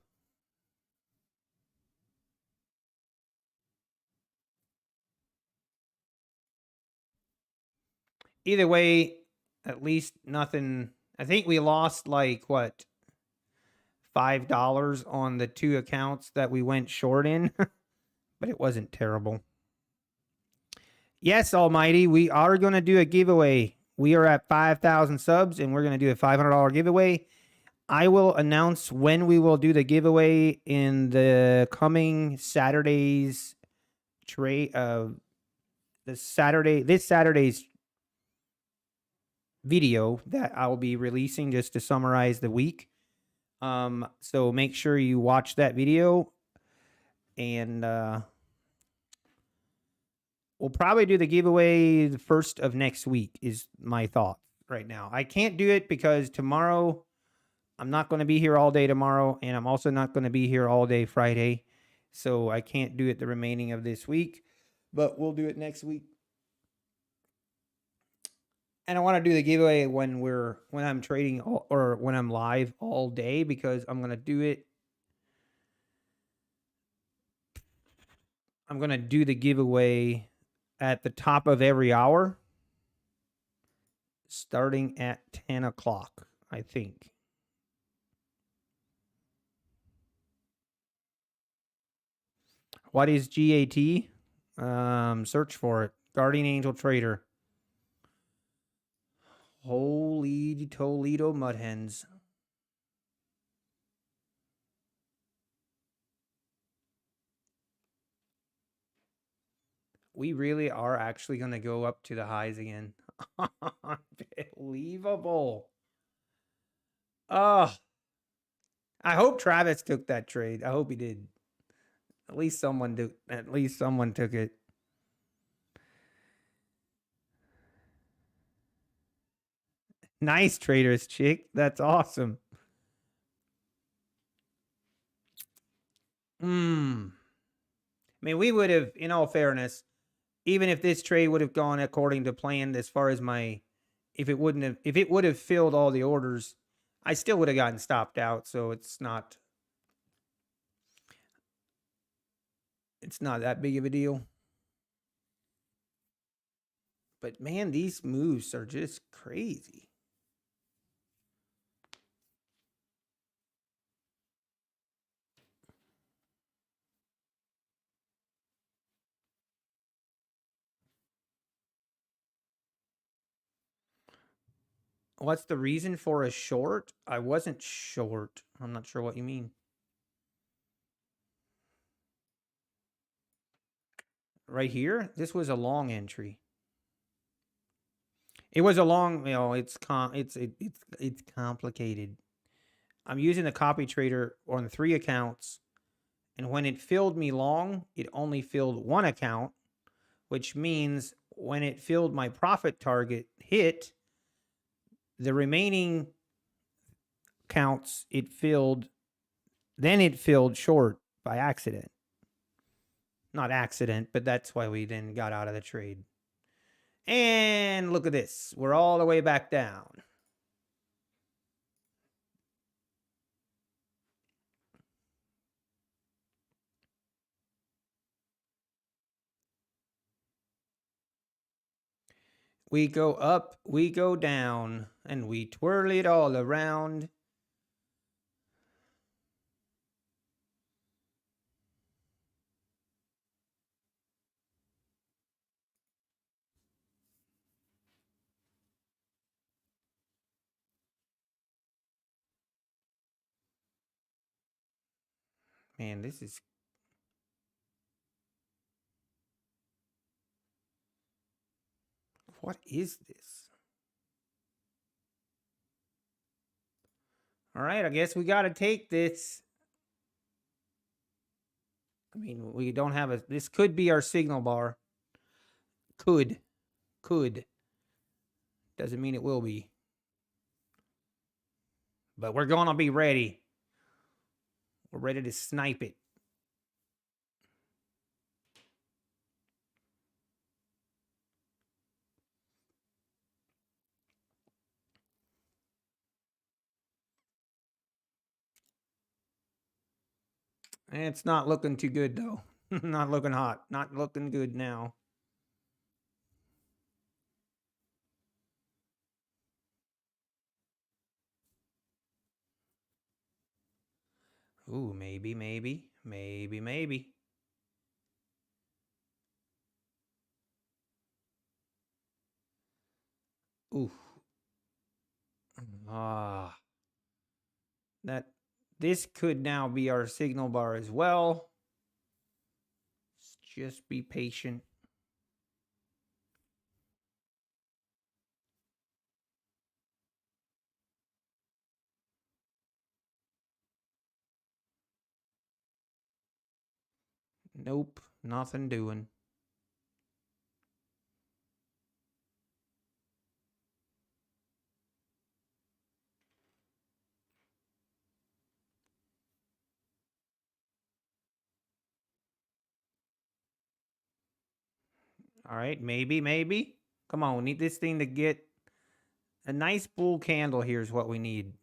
Either way, at least nothing. I think we lost like what, $5 on the two accounts that we went short in, but it wasn't terrible. Yes, Almighty, we are going to do a giveaway. We are at 5,000 subs, and we're going to do a $500 giveaway. I will announce when we will do the giveaway in the coming Saturday's trade. This Saturday's video that I'll be releasing just to summarize the week. So make sure you watch that video, and we'll probably do the giveaway the first of next week is my thought right now. I can't do it because tomorrow I'm not going to be here all day tomorrow, and I'm also not going to be here all day Friday. So I can't do it the remaining of this week, but we'll do it next week. And I want to do the giveaway when I'm trading or when I'm live all day, because I'm going to do it. I'm going to do the giveaway at the top of every hour, starting at 10 o'clock, I think. What is GAT? Search for it. Guardian Angel Trader. Holy Toledo Mud Hens. We really are actually going to go up to the highs again. Unbelievable. Oh, I hope Travis took that trade. I hope he did. At least someone do. At least someone took it. Nice traders, chick. That's awesome. I mean, we would have, in all fairness, even if this trade would have gone according to plan, as far as if it would have filled all the orders, I still would have gotten stopped out. So it's not that big of a deal. But man, these moves are just crazy. What's the reason for a short? I wasn't short. I'm not sure what you mean. Right here, this was a long entry. It was a long, it's complicated. I'm using the copy trader on 3 accounts, and when it filled me long, it only filled 1 account, which means when it filled my profit target hit, the remaining counts it filled short by accident. Not accident, but that's why we then got out of the trade. And look at this. We're all the way back down. We go up, we go down, and we twirl it all around. Man, this is... What is this? All right, I guess we got to take this. I mean, we don't have a... This could be our signal bar. Could. Doesn't mean it will be. But we're going to be ready. We're ready to snipe it. And it's not looking too good, though. Not looking hot. Not looking good now. Ooh, maybe. Ooh. This could now be our signal bar as well. Just be patient. Nope, nothing doing. All right, maybe. Come on, we need this thing to get A nice bull candle here is what we need.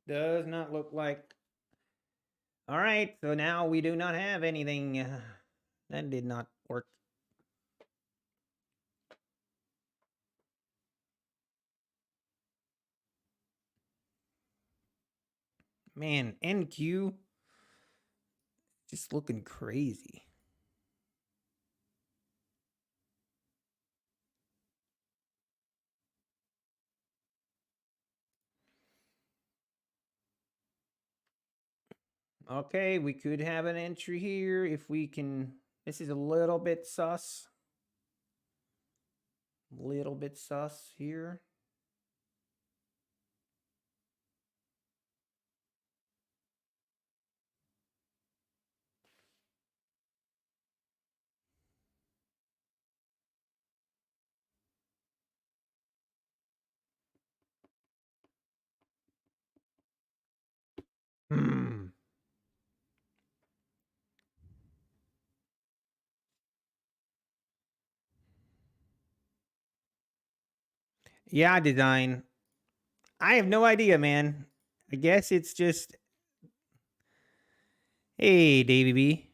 Does not look like. All right, so now we do not have anything. That did not work. Man, NQ just looking crazy. Okay, we could have an entry here if we can. This is a little bit sus. Little bit sus here. Hmm. Yeah, design. I have no idea, man. I guess it's just. Hey, Davey B.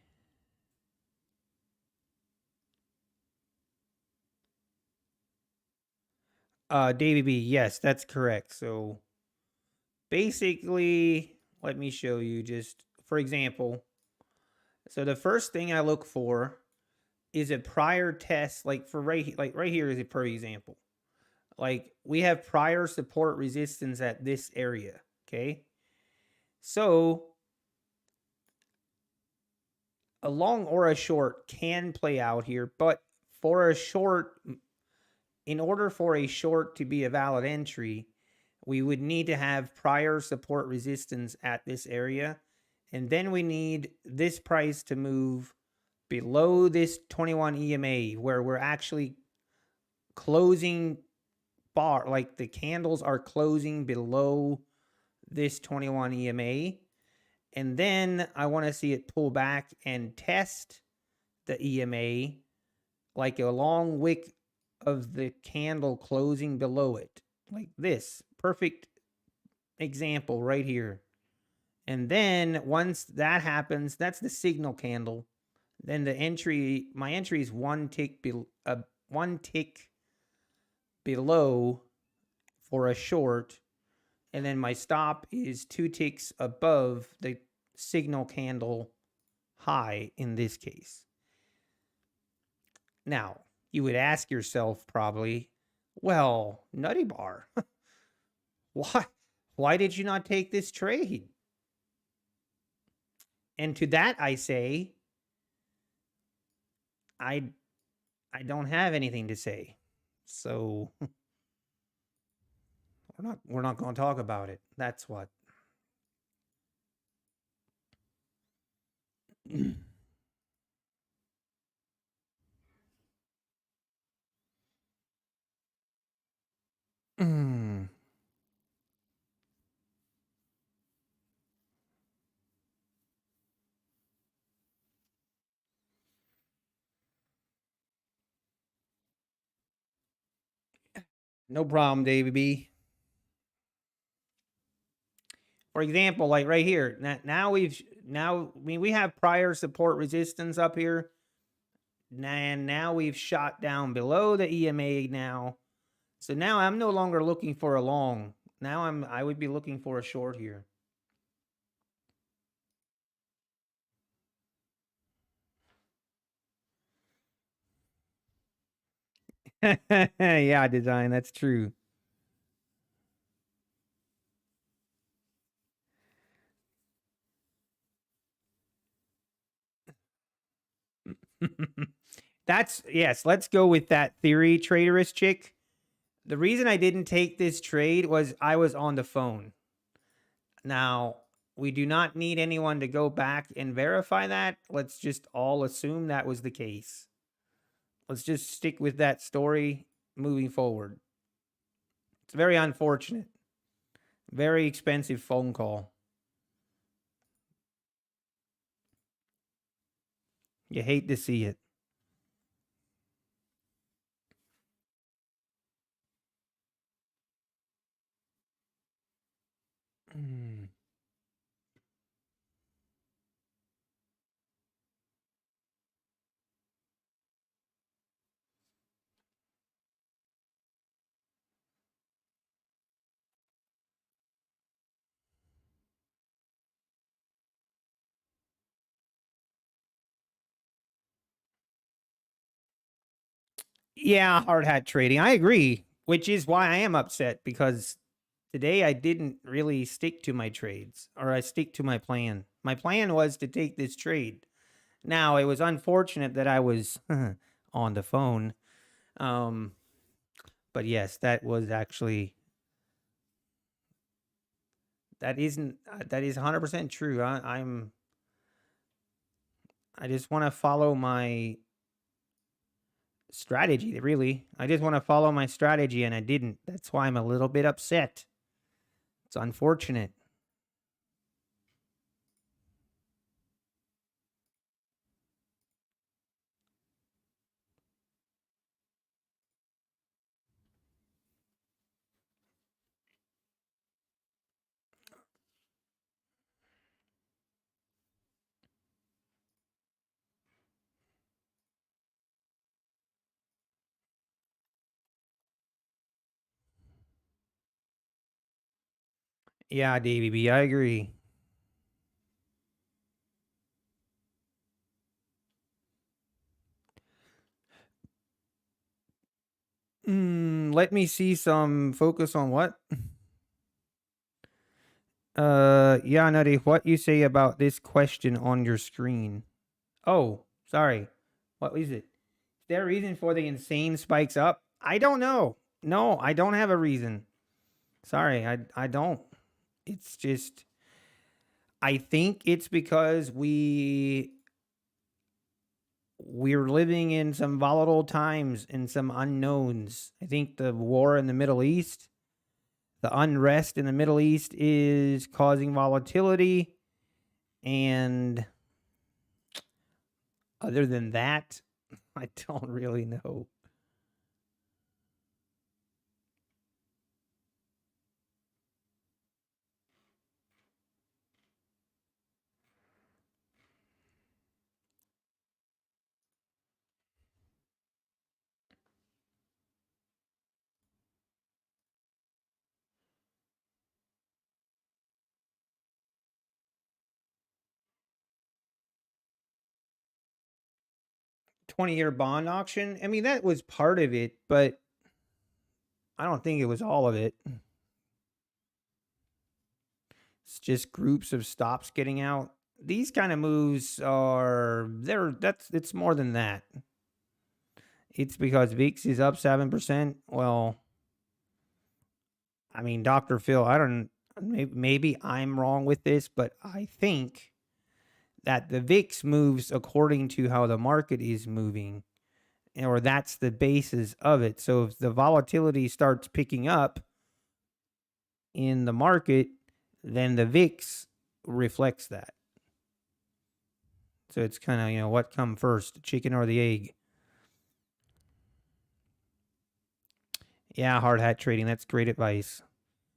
Davey B. Yes, that's correct. So basically, let me show you just for example. So the first thing I look for is a prior test, like for right here is a per example. Like we have prior support resistance at this area. Okay. So a long or a short can play out here, but for a short, in order for a short to be a valid entry, we would need to have prior support resistance at this area. And then we need this price to move below this 21 EMA where we're actually closing bar, like the candles are closing below this 21 EMA. And then I want to see it pull back and test the EMA like a long wick of the candle closing below it, like this. Perfect example right here. And then once that happens, that's the signal candle. Then the entry, my entry is one tick below for a short, and then my stop is 2 ticks above the signal candle high in this case. Now, you would ask yourself probably, well, Nutty Bar, why did you not take this trade? And to that I say, I don't have anything to say. So we're not going to talk about it. That's what. No problem, Davey B. For example, like right here, now we have prior support resistance up here, and now we've shot down below the EMA now. So now I'm no longer looking for a long. Now I would be looking for a short here. Yeah, design. That's true. Yes, let's go with that theory, traitorous chick. The reason I didn't take this trade was I was on the phone. Now, we do not need anyone to go back and verify that. Let's just all assume that was the case. Let's just stick with that story moving forward. It's very unfortunate. Very expensive phone call. You hate to see it. Yeah, hard hat trading. I agree, which is why I am upset because today I didn't really stick to my trades or I stick to my plan. My plan was to take this trade. Now, it was unfortunate that I was on the phone. But yes, that was actually that isn't that is 100% true. I just want to follow my strategy, really. I just want to follow my strategy and I didn't. That's why I'm a little bit upset. It's unfortunate. Yeah, Davey B, I agree. Let me see some focus on what? Yeah, Nutty, what you say about this question on your screen? Oh, sorry. What is it? Is there a reason for the insane spikes up? I don't know. No, I don't have a reason. Sorry, I don't. It's just I think it's because we're living in some volatile times and some unknowns. I think the war in the Middle East, the unrest in the Middle East is causing volatility. And other than that, I don't really know. $20-year bond auction. I mean, that was part of it, but I don't think it was all of it. It's just groups of stops getting out. These kind of moves are it's more than that. It's because VIX is up 7%. Well, I mean, Dr. Phil, I don't maybe I'm wrong with this, but I think that the VIX moves according to how the market is moving, or that's the basis of it. So if the volatility starts picking up in the market, then the VIX reflects that. So it's kind of, what come first, the chicken or the egg? Yeah, hard hat trading. That's great advice.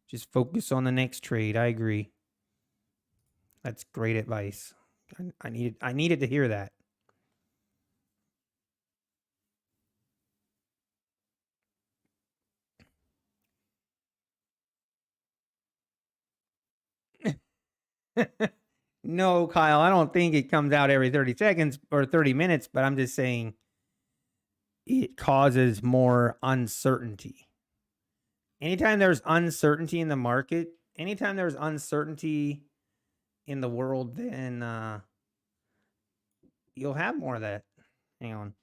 Just focus on the next trade. I agree. That's great advice. I needed to hear that. No, Kyle, I don't think it comes out every 30 seconds or 30 minutes, but I'm just saying it causes more uncertainty. Anytime there's uncertainty in the market, anytime there's uncertainty in the world, then you'll have more of that. Hang on.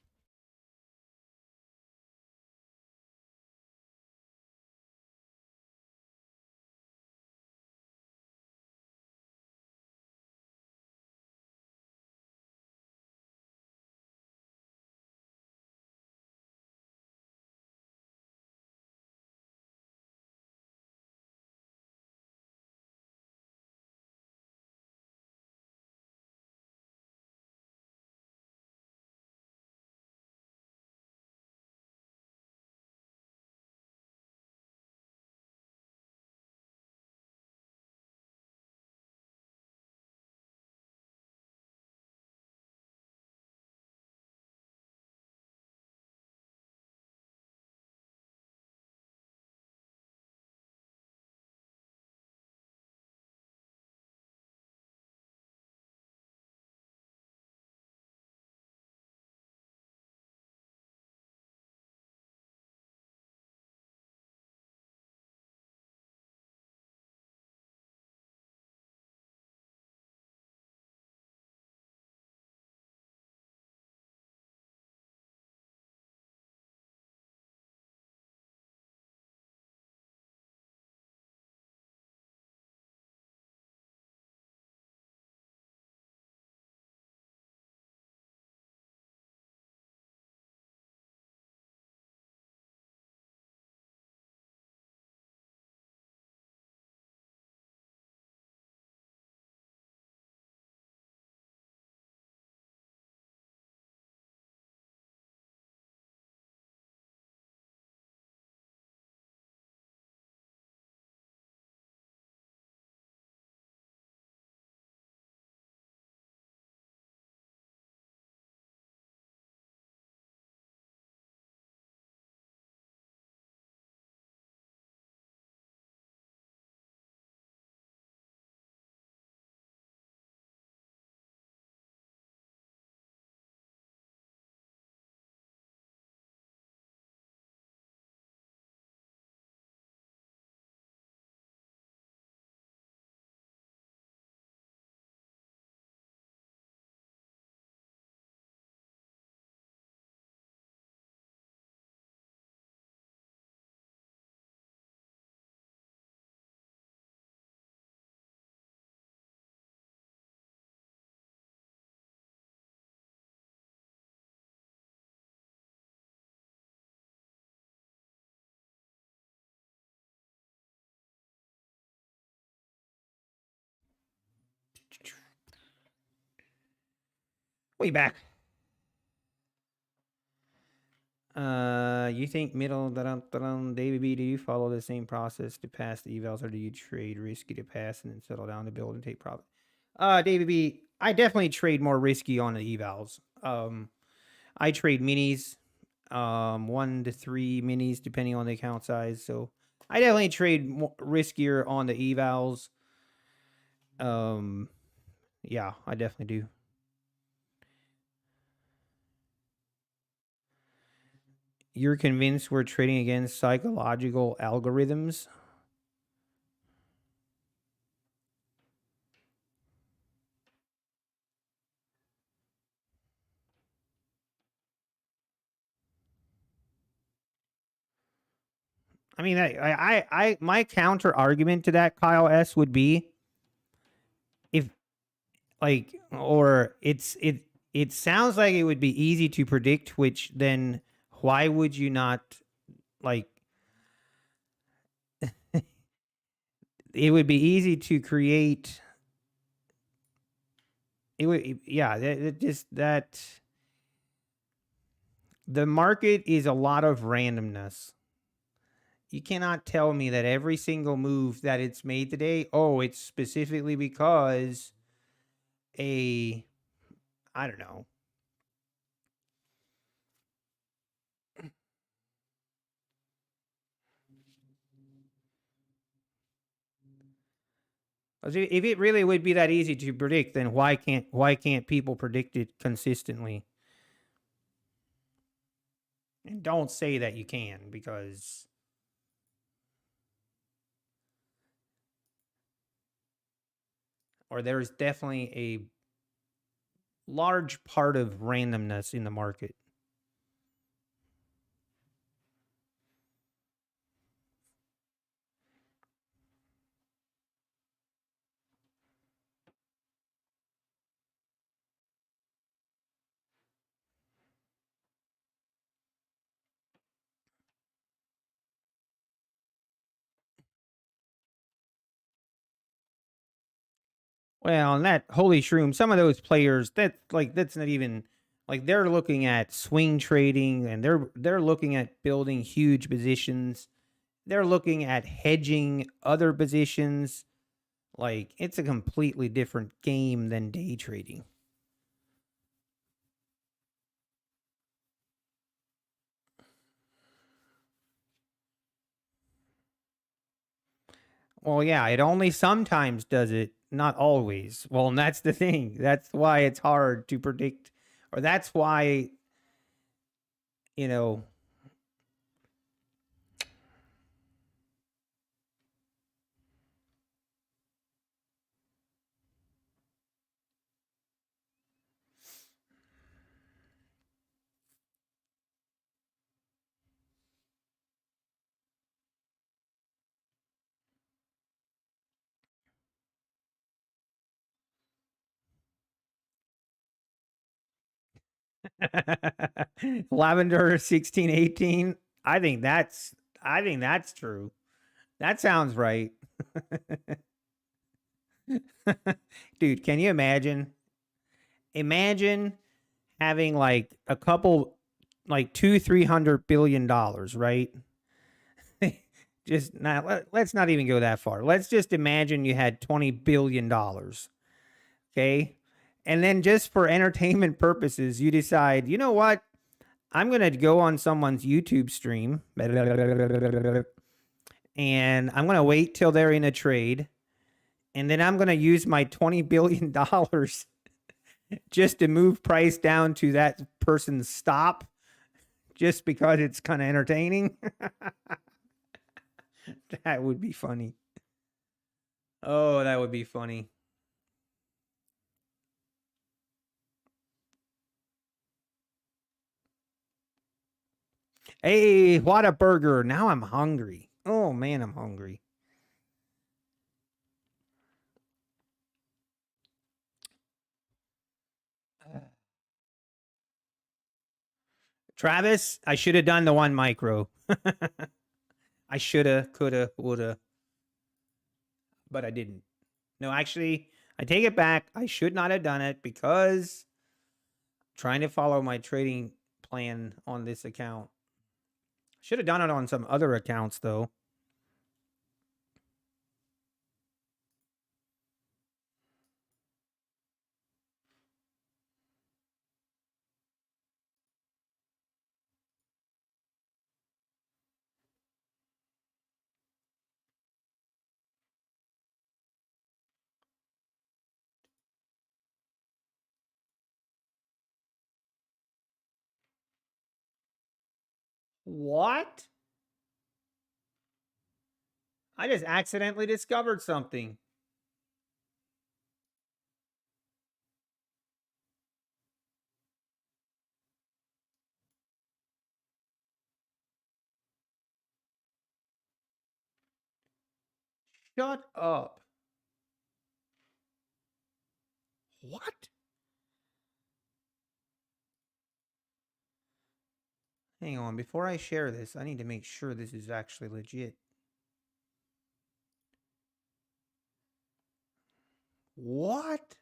We back. You think middle David B, do you follow the same process to pass the evals, or do you trade risky to pass and then settle down to build and take profit? David B, I definitely trade more risky on the evals. I trade minis, 1 to 3 minis depending on the account size. So I definitely trade more riskier on the evals. Yeah, I definitely do. You're convinced we're trading against psychological algorithms? I mean, my counter argument to that, Kyle S, would be if it sounds like it would be easy to predict, which then why would you not like? It would be easy to create. It would, yeah. Just that the market is a lot of randomness. You cannot tell me that every single move that it's made today, oh, it's specifically because a, I don't know. If it really would be that easy to predict, then why can't people predict it consistently? And don't say that you can, because or there's definitely large part of randomness in the market. Well, and that holy shroom, some of those players, that's not even like they're looking at swing trading and they're looking at building huge positions. They're looking at hedging other positions. Like it's a completely different game than day trading. Well, yeah, it only sometimes does it, not always. Well, and that's the thing. That's why it's hard to predict, or that's why, you know, Lavender 1618. I think that's true. That sounds right. Dude, can you imagine? Imagine having like a couple like $200-300 billion, right? Just not let's not even go that far. Let's just imagine you had $20 billion. Okay. And then just for entertainment purposes, you decide, you know what? I'm going to go on someone's YouTube stream and I'm going to wait till they're in a trade. And then I'm going to use my $20 billion just to move price down to that person's stop just because it's kind of entertaining. That would be funny. Oh, that would be funny. Hey, what a burger. Now I'm hungry. Oh, man, I'm hungry. Travis, I should have done the one micro. I shoulda, coulda, woulda, but I didn't. No, actually, I take it back. I should not have done it because trying to follow my trading plan on this account. Should have done it on some other accounts though. What? I just accidentally discovered something. Shut up. What? Hang on. Before I share this, I need to make sure this is actually legit. What?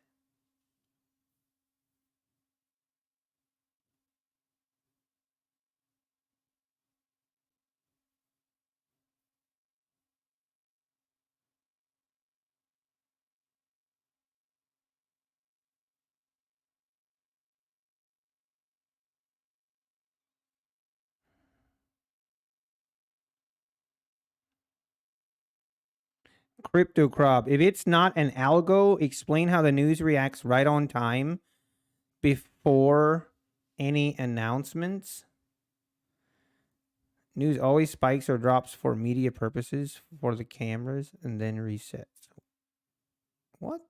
Crypto crop. If it's not an algo, explain how the news reacts right on time before any announcements. News always spikes or drops for media purposes for the cameras and then resets. What?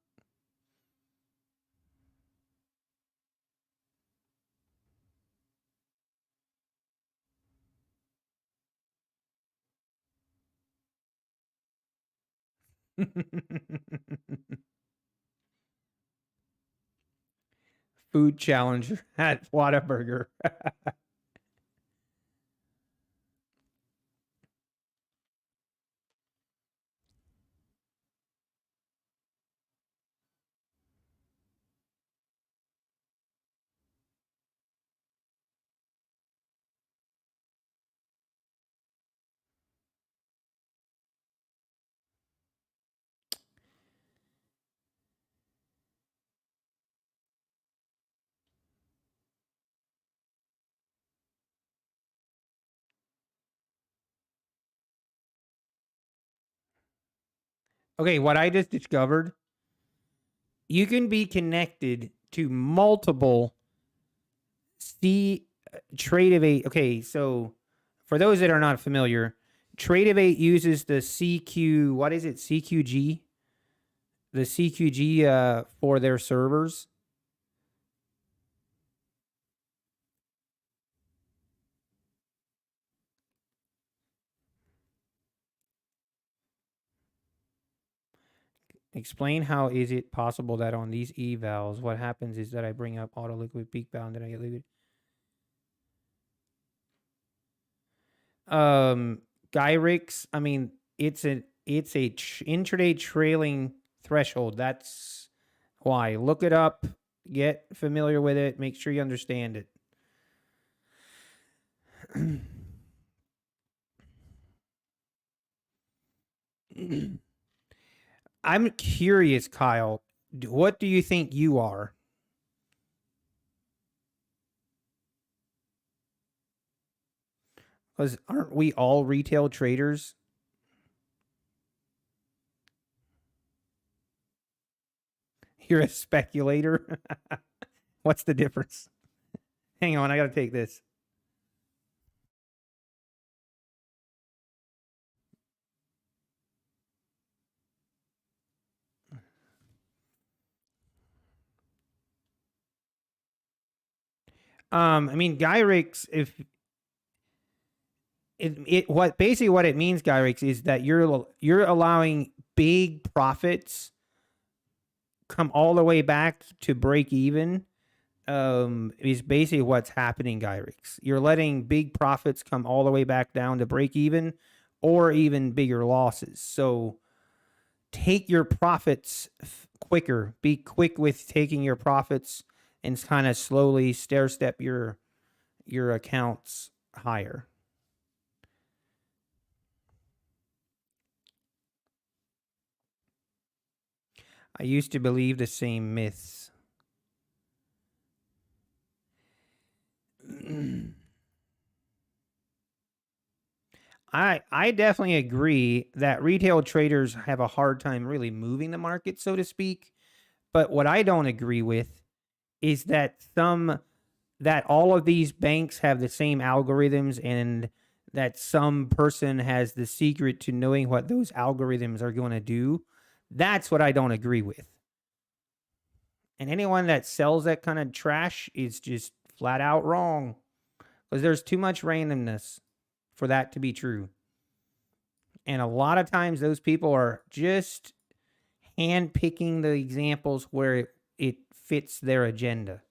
Food challenger at Whataburger. Okay, what I just discovered, you can be connected to multiple C Trade Okay, so for those that are not familiar, Trade uses the CQ, what is it? CQG? The CQG for their servers. Explain how is it possible that on these evals, what happens is that I bring up auto liquid peak bound and I get liquid. Gyrix, I mean, it's a intraday trailing threshold. That's why. Look it up, get familiar with it, make sure you understand it. I'm curious, Kyle. What do you think you are? Because aren't we all retail traders? You're a speculator. What's the difference? Hang on, I got to take this. I mean, Gyrix, if what basically what it means, Gyrix, is that you're allowing big profits come all the way back to break even. Is basically what's happening, Gyrix. You're letting big profits come all the way back down to break even, or even bigger losses. So take your profits quicker. Be quick with taking your profits and kind of slowly stair step your accounts higher. I used to believe the same myths. I definitely agree that retail traders have a hard time really moving the market, so to speak. But what I don't agree with is that all of these banks have the same algorithms and that some person has the secret to knowing what those algorithms are going to do. That's what I don't agree with. And anyone that sells that kind of trash is just flat out wrong because there's too much randomness for that to be true. And a lot of times those people are just hand picking the examples where it fits their agenda.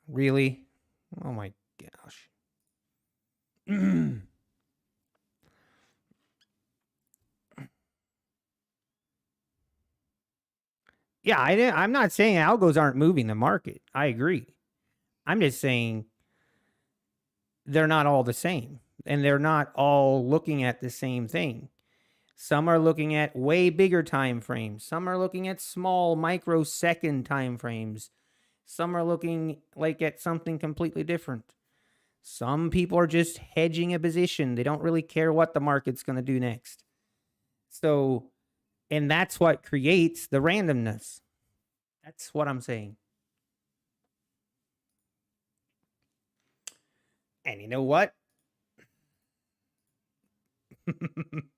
Really? Oh my gosh. Yeah, I'm not saying algos aren't moving the market. I agree. I'm just saying they're not all the same and they're not all looking at the same thing. Some are looking at way bigger time frames. Some are looking at small microsecond time frames. Some are looking like at something completely different. Some people are just hedging a position. They don't really care what the market's going to do next. So, and that's what creates the randomness. That's what I'm saying. And you know what?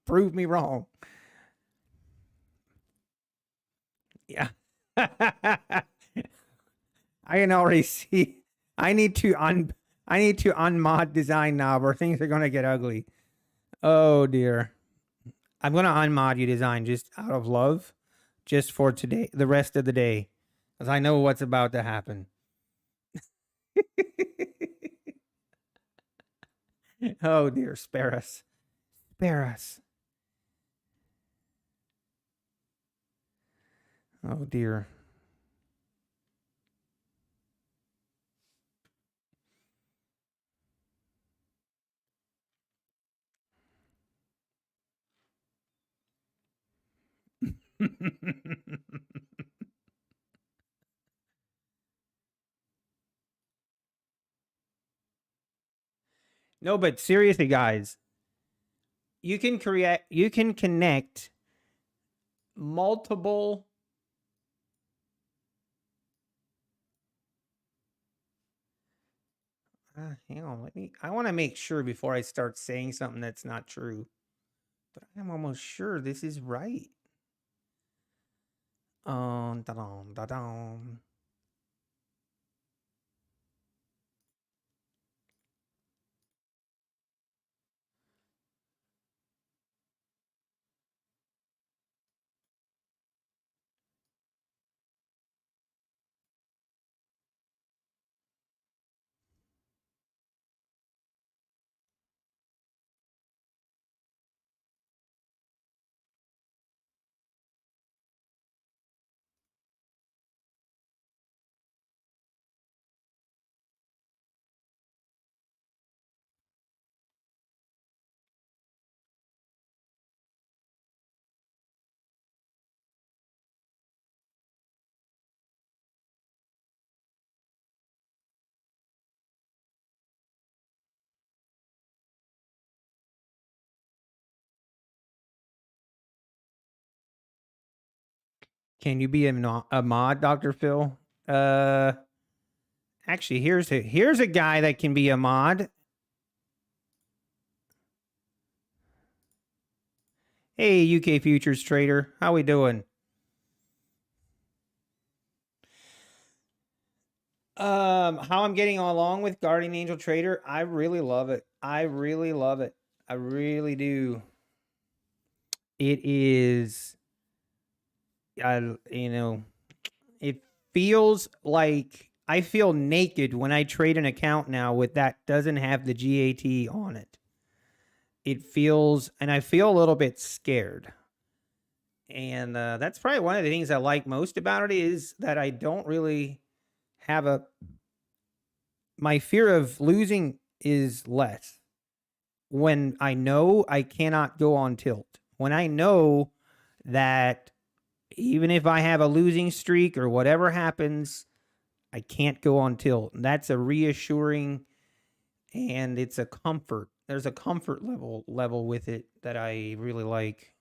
Prove me wrong. Yeah. I can already see. I need to unmod design now, or things are gonna get ugly. Oh dear. I'm gonna unmod you design just out of love, just for today, the rest of the day, because I know what's about to happen. Oh dear, spare us. Spare us. Oh dear. No, but seriously, guys, you can connect multiple hang on, I want to make sure before I start saying something that's not true, but I'm almost sure this is right. Da-dum, da-dum. Can you be a mod, Dr. Phil? Actually, here's a guy that can be a mod. Hey, UK futures trader, how we doing? How I'm getting along with Guardian Angel Trader? I really love it. I really love it. I really do. It is, it feels like I feel naked when I trade an account now with that doesn't have the GAT on it. It feels, and I feel a little bit scared. And that's probably one of the things I like most about it is that I don't really have my fear of losing is less when I know I cannot go on tilt. When I know that even if I have a losing streak or whatever happens, I can't go on tilt. And that's a reassuring, and it's a comfort. There's a comfort level with it that I really like.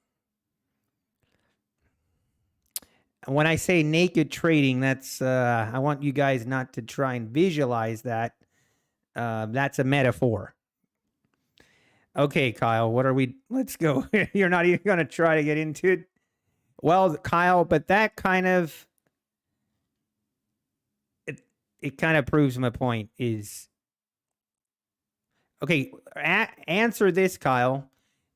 When I say naked trading, that's I want you guys not to try and visualize that. That's a metaphor. Okay, Kyle, what are we? Let's go. You're not even going to try to get into it. Well, Kyle, but that kind of it kind of proves my point. Is okay. Answer this, Kyle.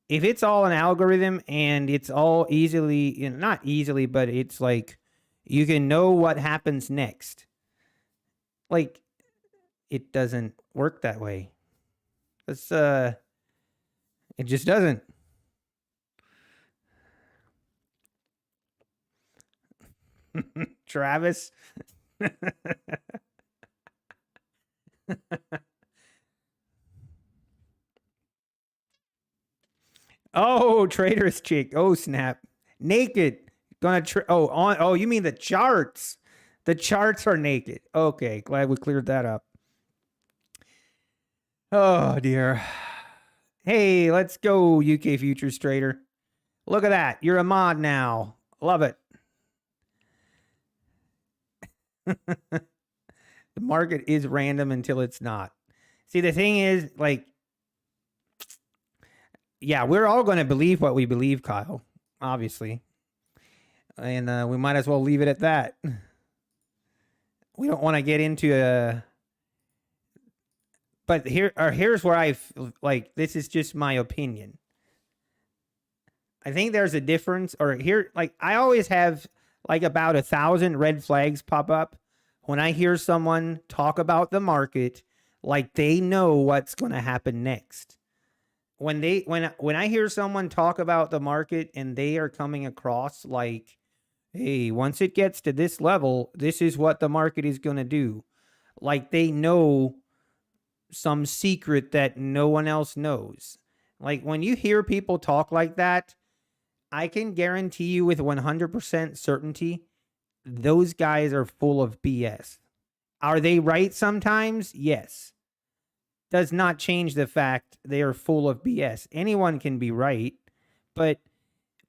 If it's all an algorithm and it's all easily, not easily, but it's like you can know what happens next. Like it doesn't work that way. It's it just doesn't. Travis. Oh, traitorous chick. Oh, snap. Naked. Oh, you mean the charts? The charts are naked. Okay, glad we cleared that up. Oh dear. Hey, let's go, UK futures trader. Look at that. You're a mod now. Love it. The market is random until it's not. See, the thing is, like, yeah, we're all going to believe what we believe, Kyle, obviously. And we might as well leave it at that. We don't want to get into a. But here's where like, this is just my opinion. I think there's a difference, or here, like, I always have like about 1,000 red flags pop up when I hear someone talk about the market like they know what's going to happen next. When I hear someone talk about the market and they are coming across like, hey, once it gets to this level, this is what the market is going to do. Like they know some secret that no one else knows. Like when you hear people talk like that, I can guarantee you with 100% certainty, those guys are full of BS. Are they right sometimes? Yes. Does not change the fact they are full of BS. Anyone can be right, but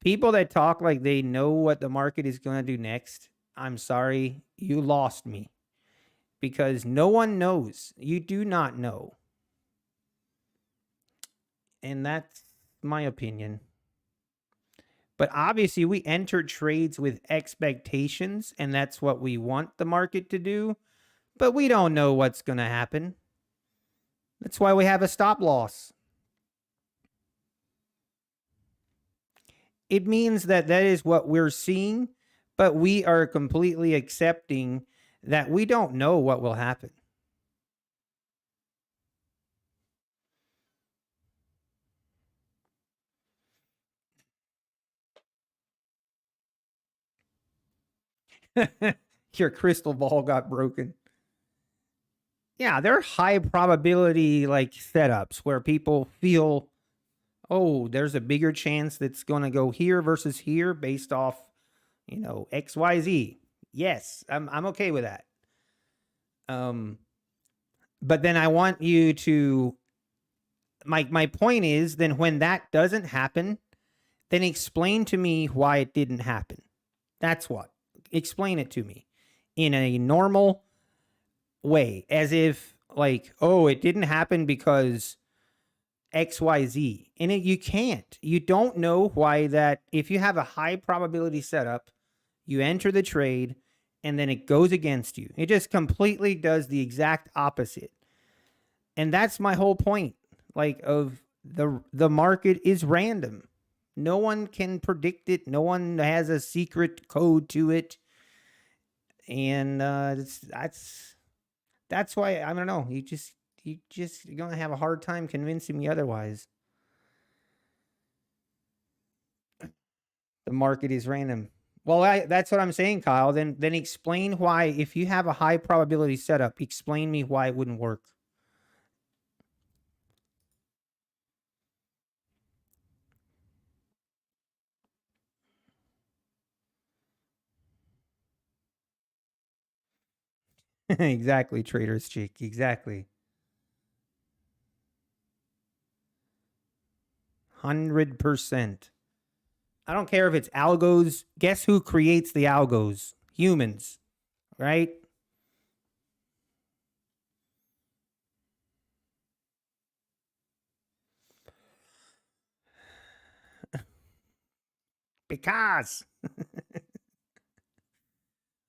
people that talk like they know what the market is going to do next, I'm sorry, you lost me. Because no one knows. You do not know. And that's my opinion. But obviously, we enter trades with expectations, and that's what we want the market to do. But we don't know what's going to happen. That's why we have a stop loss. It means that is what we're seeing, but we are completely accepting that we don't know what will happen. Your crystal ball got broken. Yeah, they're high probability like setups where people feel, oh, there's a bigger chance that's going to go here versus here based off, XYZ. Yes, I'm okay with that. But then I want you to, my point is, then when that doesn't happen, then explain to me why it didn't happen. That's what. Explain it to me in a normal way, as if like, oh, it didn't happen because XYZ. And you can't. You don't know why that. If you have a high probability setup, you enter the trade and then it goes against you. It just completely does the exact opposite. And that's my whole point. Like, of the market is random. No one can predict it. No one has a secret code to it. And that's why, I don't know. You're gonna have a hard time convincing me otherwise. The market is random. Well, that's what I'm saying, Kyle. Then explain why, if you have a high probability setup, explain me why it wouldn't work. Exactly, Trader's Chick. Exactly. 100%. I don't care if it's algos. Guess who creates the algos? Humans, right? Because.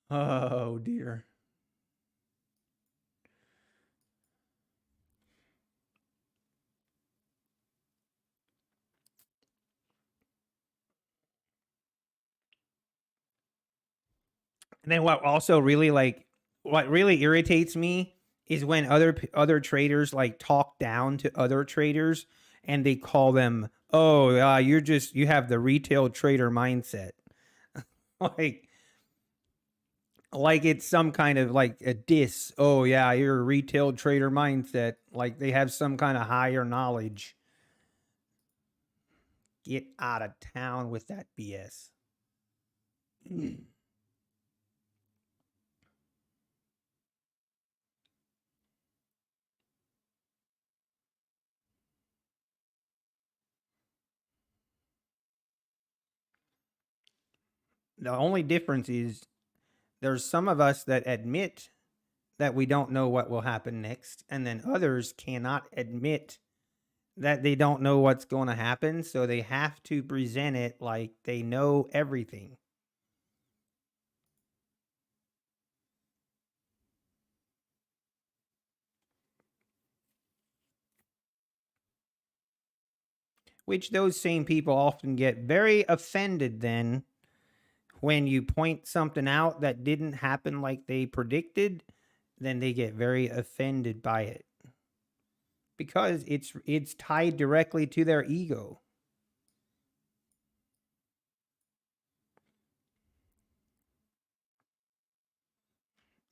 Oh, dear. And then what really irritates me is when other traders like talk down to other traders and they call them, "Oh, you have the retail trader mindset." like like it's some kind of like a diss. Oh yeah, you're a retail trader mindset. Like they have some kind of higher knowledge. Get out of town with that BS. The only difference is there's some of us that admit that we don't know what will happen next, and then others cannot admit that they don't know what's going to happen, so they have to present it like they know everything. which those same people often get very offended then when you point something out that didn't happen like they predicted, then they get very offended by it because it's tied directly to their ego.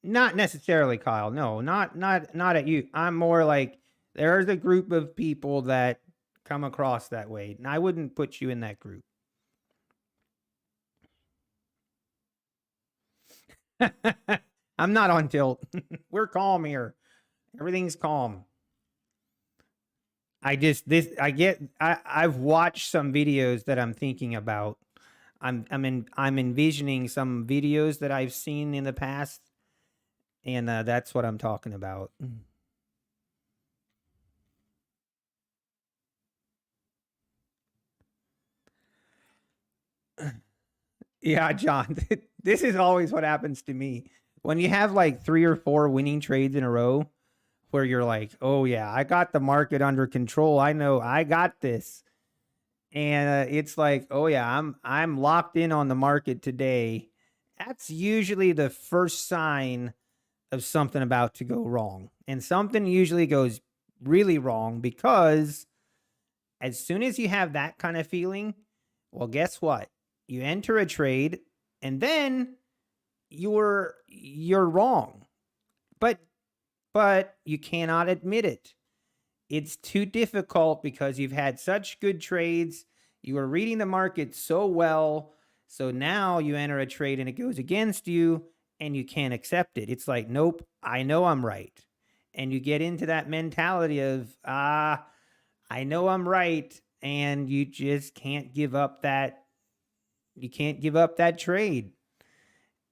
Not necessarily, Kyle. No, not at you. I'm more like there's a group of people that come across that way, and I wouldn't put you in that group. I'm not on tilt. We're calm here. Everything's calm. I've watched some videos that I'm thinking about. I'm envisioning some videos that I've seen in the past, and that's what I'm talking about. Yeah, John. This is always what happens to me. When you have like 3 or 4 winning trades in a row where you're like, "Oh yeah, I got the market under control. I know I got this." And it's like, "Oh yeah, I'm locked in on the market today." That's usually the first sign of something about to go wrong. And something usually goes really wrong because as soon as you have that kind of feeling, well, guess what? You enter a trade and then you're wrong. But you cannot admit it. It's too difficult because you've had such good trades. You were reading the market so well. So now you enter a trade and it goes against you and you can't accept it. It's like, nope, I know I'm right. And you get into that mentality of, I know I'm right. And you just can't give up that. You can't give up that trade.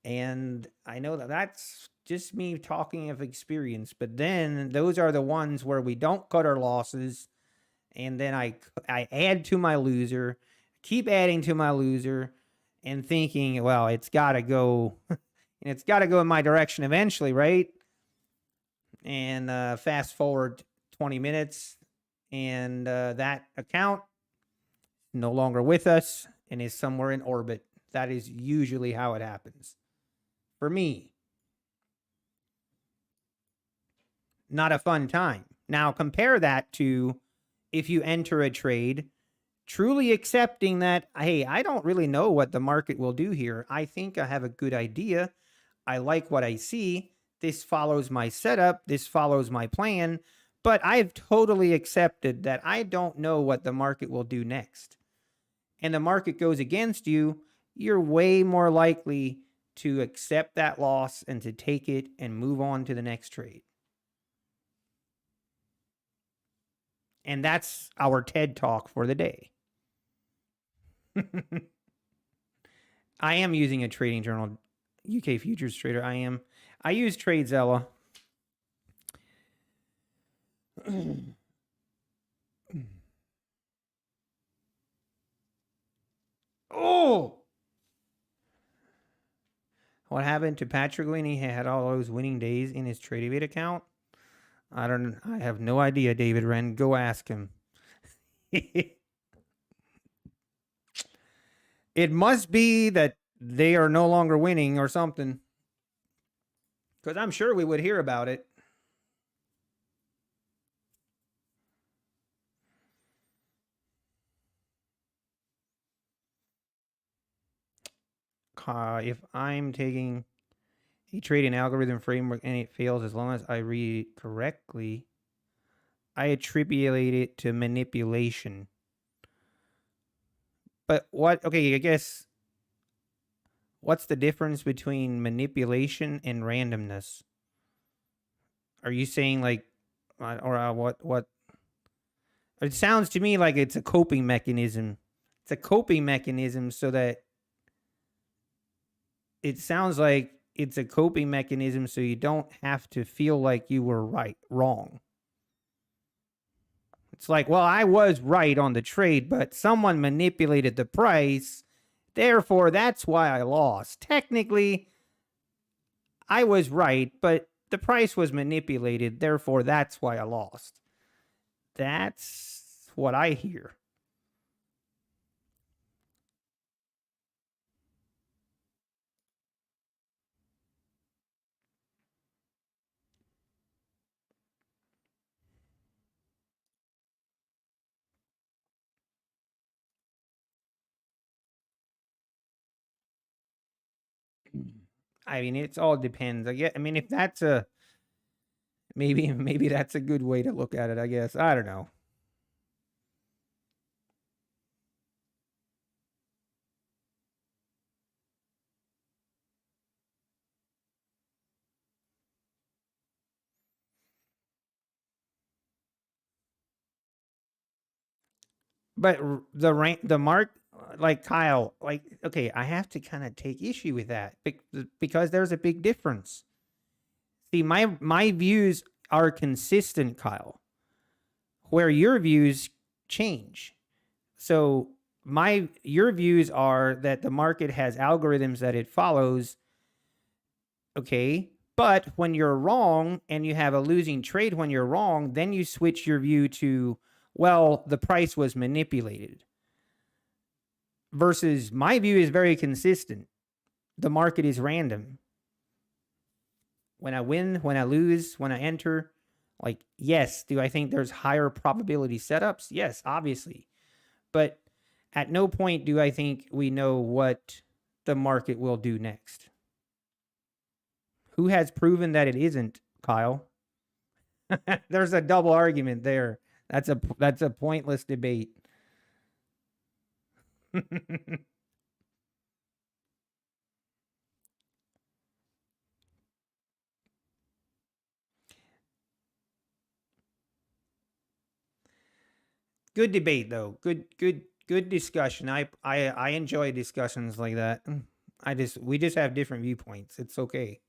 And I know that that's just me talking of experience, but then those are the ones where we don't cut our losses. And then I add to my loser, keep adding to my loser and thinking, well, it's got to go and it's got to go in my direction eventually, right? And fast forward 20 minutes and that account no longer with us and is somewhere in orbit. That is usually how it happens. For me, not a fun time. Now compare that to if you enter a trade truly accepting that, hey, I don't really know what the market will do here. I think I have a good idea. I like what I see. This follows my setup. This follows my plan. But I've totally accepted that I don't know what the market will do next. And the market goes against you, you're way more likely to accept that loss and to take it and move on to the next trade. And that's our TED Talk for the day. I am using a trading journal, UK Futures Trader. I use TradeZella. Oh! What happened to Patrick when he had all those winning days in his TradeVate account? I have no idea, David Wren. Go ask him. It must be that they are no longer winning or something. Because I'm sure we would hear about it. If I'm taking a trading algorithm framework and it fails, as long as I read it correctly, I attribute it to manipulation. But what, okay, I guess, what's the difference between manipulation and randomness? Are you saying like, or what? It sounds to me like it's a coping mechanism. It's a coping mechanism so that it sounds like it's a coping mechanism so you don't have to feel like you were wrong. It's like, well, I was right on the trade, but someone manipulated the price. Therefore, that's why I lost. Technically, I was right, but the price was manipulated. Therefore, that's why I lost. That's what I hear. I mean, it's all depends. I mean, if that's a maybe that's a good way to look at it, I guess. I don't know. But the mark, like Kyle, like, okay, I have to kind of take issue with that because there's a big difference. See, my views are consistent, Kyle, where your views change. So your views are that the market has algorithms that it follows, okay? But when you're wrong and you have a losing trade when you're wrong, then you switch your view to, well, the price was manipulated. Versus my view is very consistent. The market is random. When I win, when I lose, when I enter, like, yes, do I think there's higher probability setups? Yes, obviously. But at no point do I think we know what the market will do next. Who has proven that it isn't, Kyle? There's a double argument there. That's a pointless debate. Good debate though. Good discussion. I enjoy discussions like that. We just have different viewpoints. It's okay.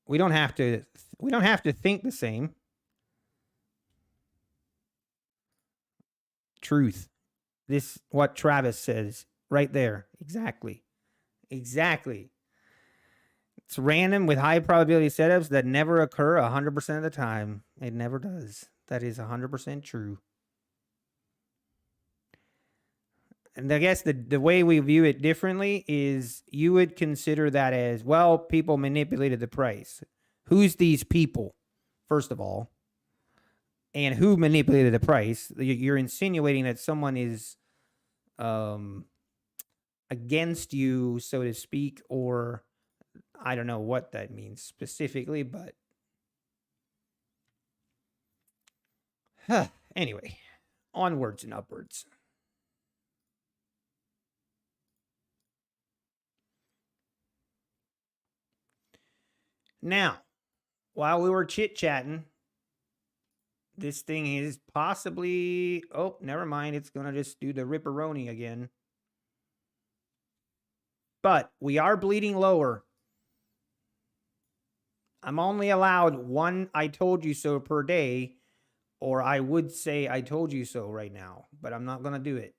We don't have to think the same. Truth. This what Travis says right there. Exactly. Exactly. It's random with high probability setups that never occur 100% of the time. It never does. That is 100% true. And I guess the way we view it differently is you would consider that as, well, people manipulated the price. Who's these people, first of all? And who manipulated the price? You're insinuating that someone is against you, so to speak, or I don't know what that means specifically, but anyway, onwards and upwards. Now, while we were chit-chatting, this thing is possibly, oh, never mind, it's going to just do the ripperoni again. But we are bleeding lower. I'm only allowed one I told you so per day, or I would say I told you so right now, but I'm not going to do it.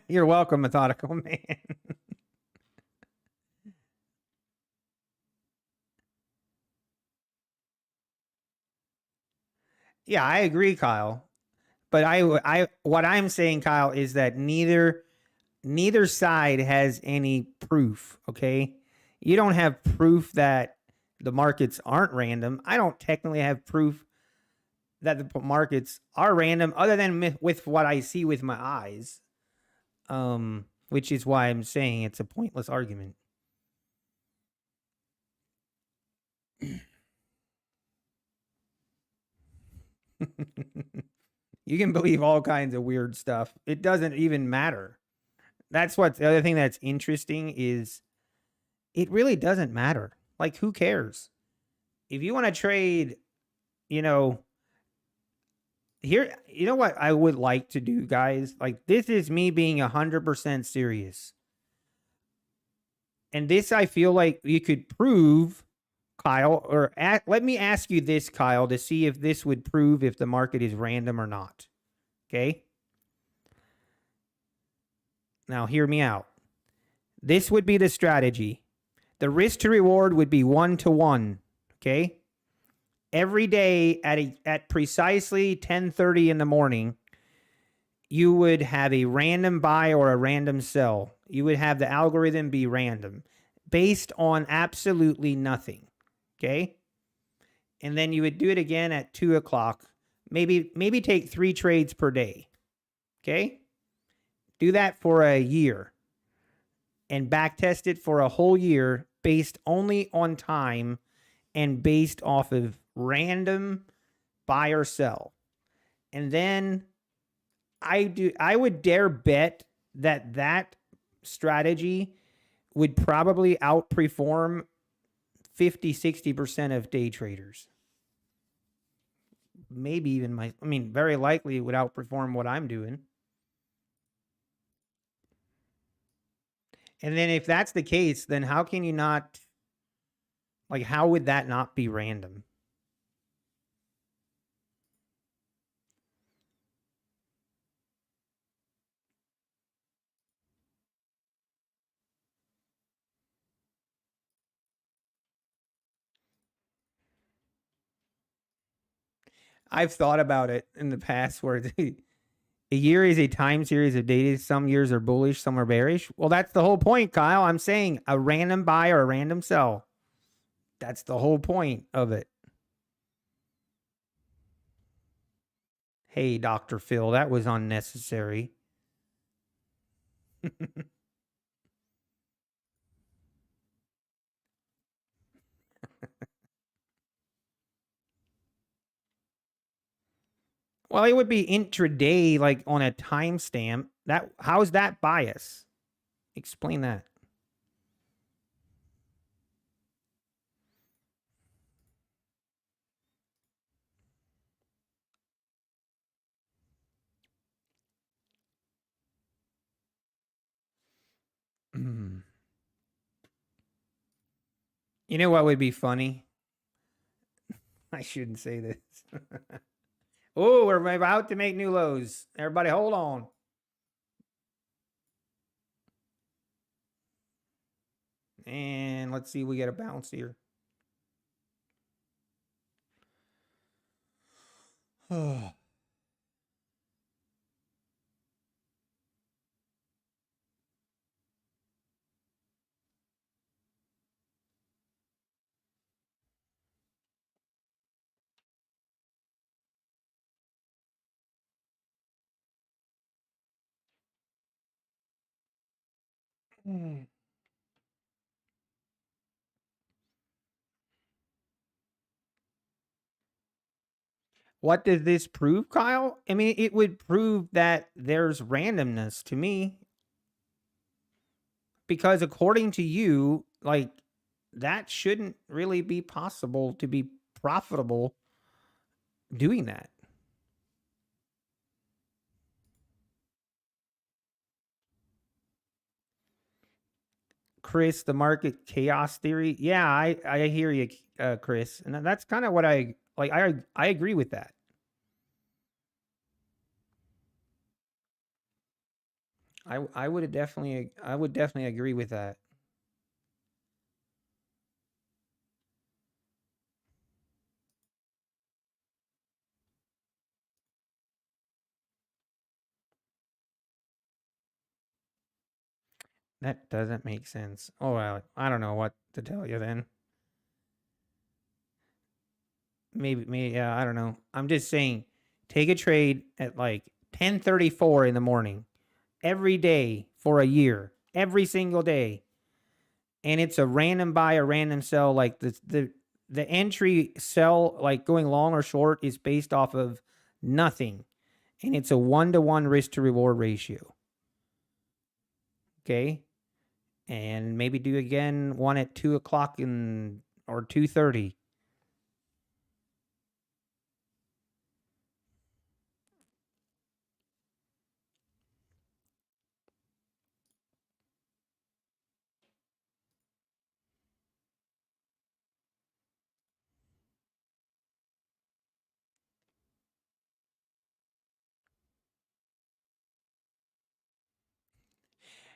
You're welcome, methodical man. Yeah, I agree, Kyle. But what I'm saying, Kyle, is that neither side has any proof. Okay, you don't have proof that the markets aren't random. I don't technically have proof that the markets are random, other than with what I see with my eyes. Which is why I'm saying it's a pointless argument. You can believe all kinds of weird stuff. It doesn't even matter. That's what the other thing that's interesting is it really doesn't matter. Like, who cares? If you want to trade, here, you know what I would like to do, guys? Like, this is me being 100% serious. And this, I feel like you could prove, Kyle, or let me ask you this, Kyle, to see if this would prove if the market is random or not. Okay? Now, hear me out. This would be the strategy. The risk to reward would be 1 to 1. Okay. Every day at precisely 10:30 in the morning, you would have a random buy or a random sell. You would have the algorithm be random based on absolutely nothing. Okay. And then you would do it again at 2 o'clock. Maybe take 3 trades per day. Okay. Do that for a year and back test it for a whole year based only on time and based off of random buy or sell. And then I would dare bet that strategy would probably outperform 50-60% of day traders. Maybe even very likely it would outperform what I'm doing. And then if that's the case, then how can you not, like, how would that not be random? I've thought about it in the past where a year is a time series of data. Some years are bullish, some are bearish. Well, that's the whole point, Kyle. I'm saying a random buy or a random sell. That's the whole point of it. Hey, Dr. Phil, that was unnecessary. Well, it would be intraday, like on a timestamp. How's that bias? Explain that. You know what would be funny? I shouldn't say this. Oh, we're about to make new lows. Everybody hold on. And let's see, we get a bounce here. Oh. What does this prove, Kyle? I mean, it would prove that there's randomness to me. Because according to you, like, that shouldn't really be possible to be profitable doing that. Chris, the market chaos theory. Yeah, I hear you, Chris, and that's kind of what I like. I agree with that. I would definitely agree with that. That doesn't make sense. Oh well, I don't know what to tell you then. Maybe yeah, I don't know. I'm just saying, take a trade at like 10:34 in the morning every day for a year, every single day, and it's a random buy or random sell. Like the entry sell, like going long or short, is based off of nothing, and it's a 1-to-1 risk to reward ratio. Okay, and maybe do again one at 2 o'clock or 2:30.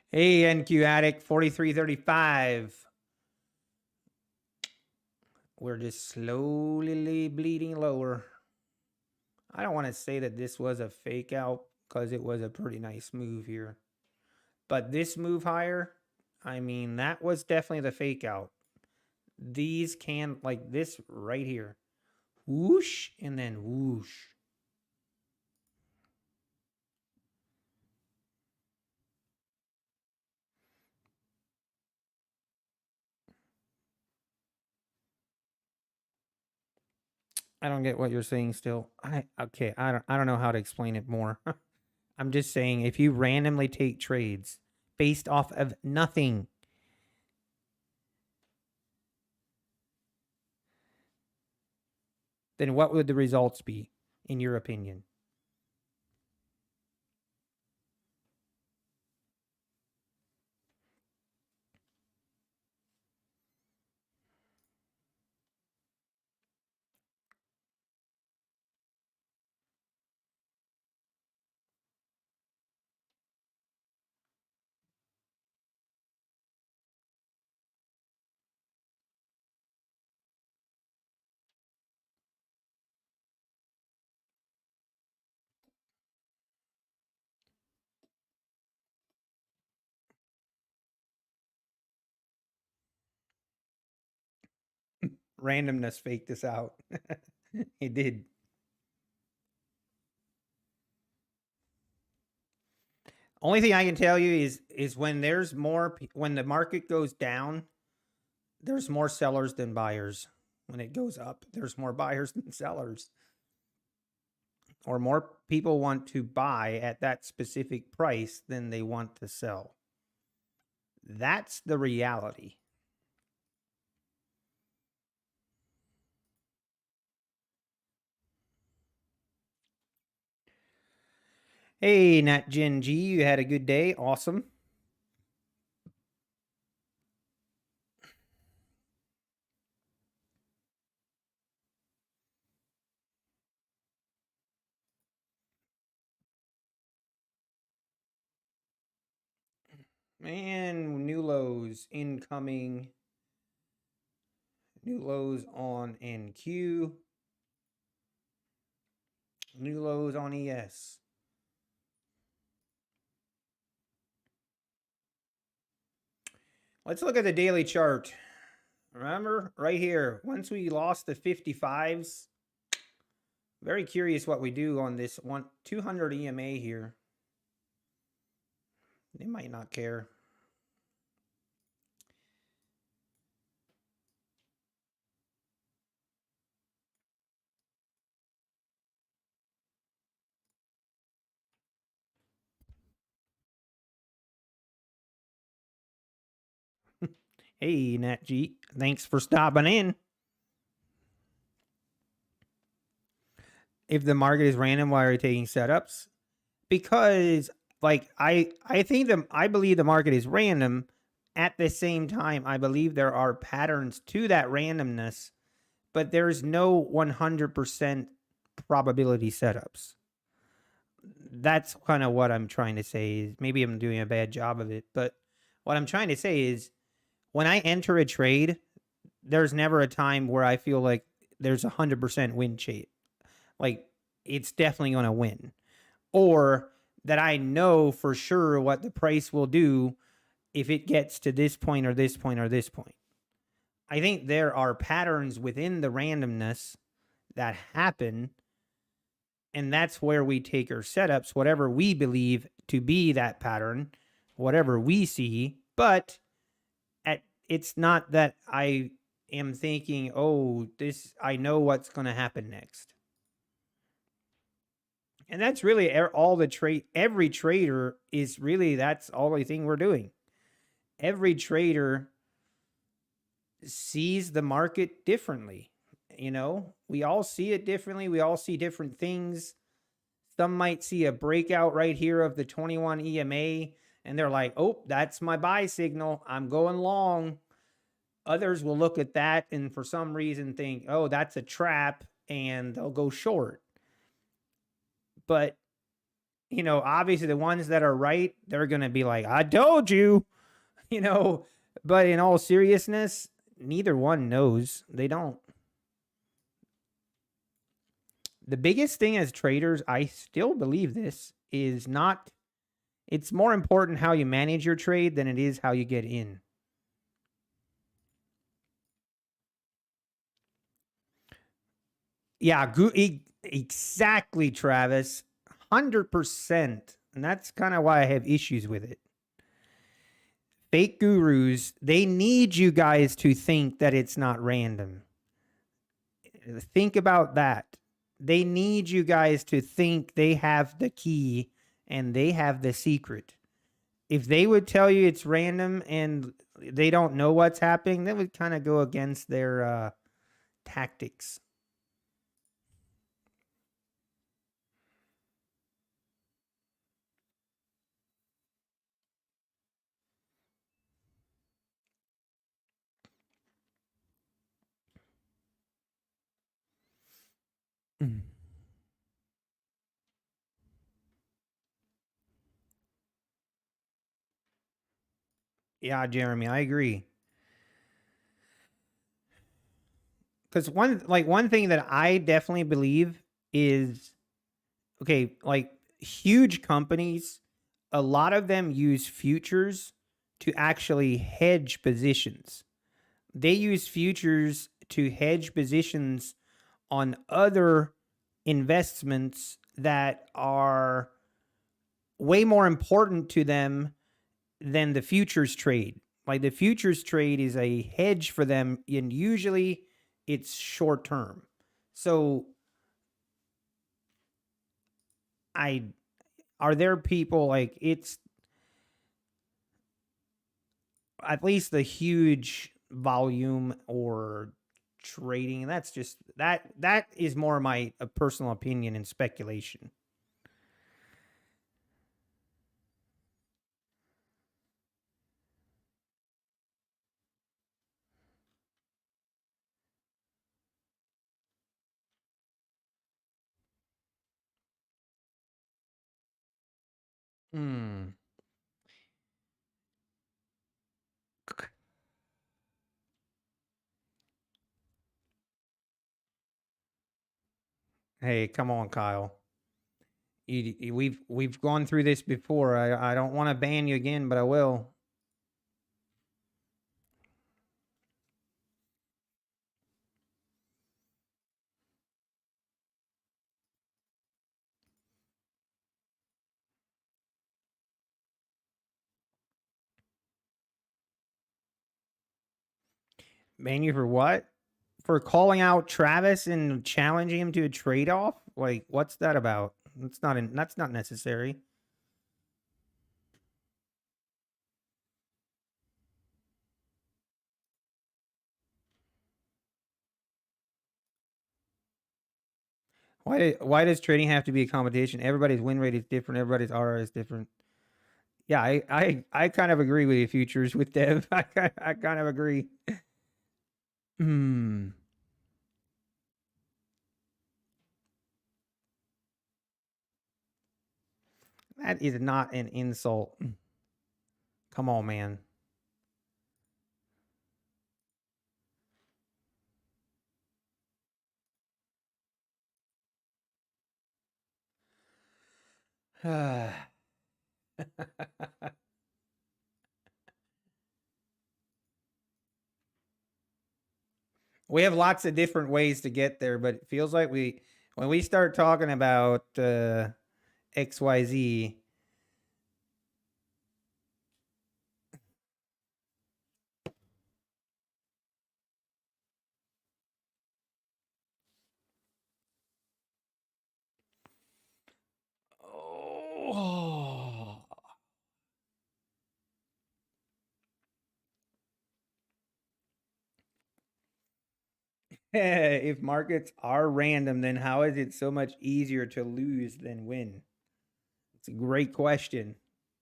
Hey, NQ Addict 4335. we're just slowly bleeding lower. I don't want to say that this was a fake out because it was a pretty nice move here. But this move higher, I mean, that was definitely the fake out. These can, like this right here. Whoosh, and then whoosh. I don't get what you're saying still. I don't know how to explain it more. I'm just saying if you randomly take trades based off of nothing, then what would the results be, in your opinion? Randomness faked this out. It did. Only thing I can tell you is when there's more, when the market goes down, there's more sellers than buyers. When it goes up, there's more buyers than sellers. Or more people want to buy at that specific price than they want to sell. That's the reality. Hey, Nat Gen G, you had a good day. Awesome. And new lows incoming. New lows on NQ. New lows on ES. Let's look at the daily chart. Remember, right here, once we lost the 55s, very curious what we do on this 200 EMA here. They might not care. Hey, Nat G, thanks for stopping in. If the market is random, why are you taking setups? Because like I believe the market is random. At the same time, I believe there are patterns to that randomness, but there's no 100% probability setups. That's kind of what I'm trying to say. Is maybe I'm doing a bad job of it, but what I'm trying to say is when I enter a trade, there's never a time where I feel like there's 100% win rate. Like it's definitely going to win, or that I know for sure what the price will do if it gets to this point or this point or this point. I think there are patterns within the randomness that happen, and that's where we take our setups, whatever we believe to be that pattern, whatever we see. But it's not that I am thinking, oh, this, I know what's going to happen next. And that's really all the trade. Every trader is really, that's all the thing we're doing. Every trader sees the market differently. You know, we all see it differently. We all see different things. Some might see a breakout right here of the 21 EMA and they're like, oh, that's my buy signal. I'm going long. Others will look at that and for some reason think, oh, that's a trap, and they'll go short. But, you know, obviously the ones that are right, they're going to be like, I told you, you know, but in all seriousness, neither one knows. They don't. The biggest thing as traders, I still believe this, is not, it's more important how you manage your trade than it is how you get in. Yeah, exactly, Travis. 100%. And that's kind of why I have issues with it. Fake gurus, they need you guys to think that it's not random. Think about that. They need you guys to think they have the key and they have the secret. If they would tell you it's random and they don't know what's happening, that would kind of go against their tactics. Mm. Yeah, Jeremy, I agree. Because one thing that I definitely believe is, okay, like huge companies, a lot of them use futures to actually hedge positions. They use futures to hedge positions on other investments that are way more important to them than the futures trade. Like the futures trade is a hedge for them, and usually it's short term. So I are there people like it's at least the huge volume or trading, and that's just that is more my personal opinion and speculation. Hmm. Hey, come on, Kyle. We've gone through this before. I don't want to ban you again, but I will. Ban you for what? For calling out Travis and challenging him to a trade off? Like, what's that about? That's not necessary. Why does trading have to be a competition? Everybody's win rate is different. Everybody's RR is different. Yeah, I kind of agree with you, futures with Dev. I kind of agree. Hmm. That is not an insult. Come on, man. We have lots of different ways to get there, but it feels like when we start talking about XYZ, oh, if markets are random, then how is it so much easier to lose than win? It's a great question.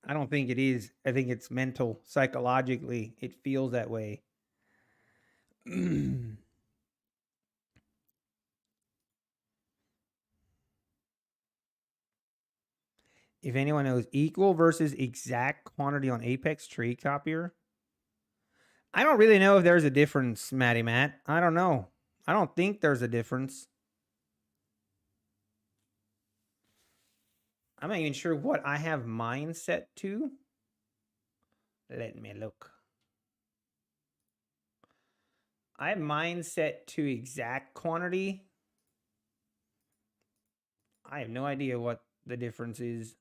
I don't think it is. I think it's mental, psychologically. It feels that way. If anyone knows equal versus exact quantity on Apex trade copier, I don't really know if there's a difference, Matty Matt. I don't know. I don't think there's a difference. I'm not even sure what I have mine set to. Let me look. I have mine set to exact quantity. I have no idea what the difference is.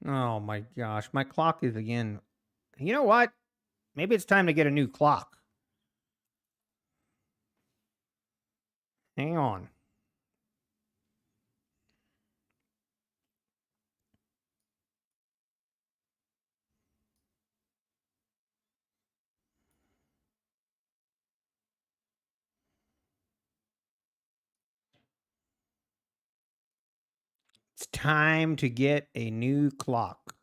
Oh my gosh, my clock is again. You know what? Maybe it's time to get a new clock. Hang on. It's time to get a new clock.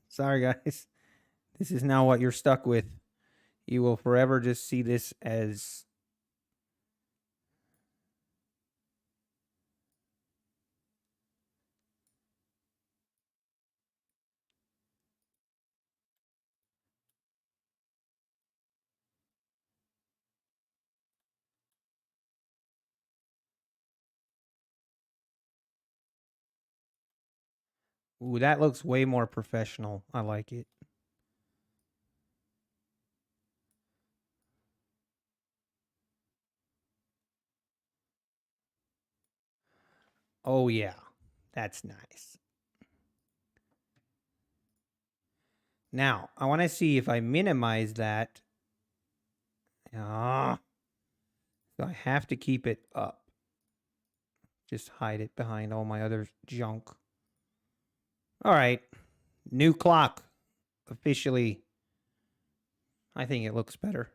Sorry, guys. This is now what you're stuck with. You will forever just see this as. Ooh, that looks way more professional. I like it. Oh, yeah. That's nice. Now, I want to see if I minimize that. Ah, so I have to keep it up. Just hide it behind all my other junk. All right. New clock. Officially. I think it looks better.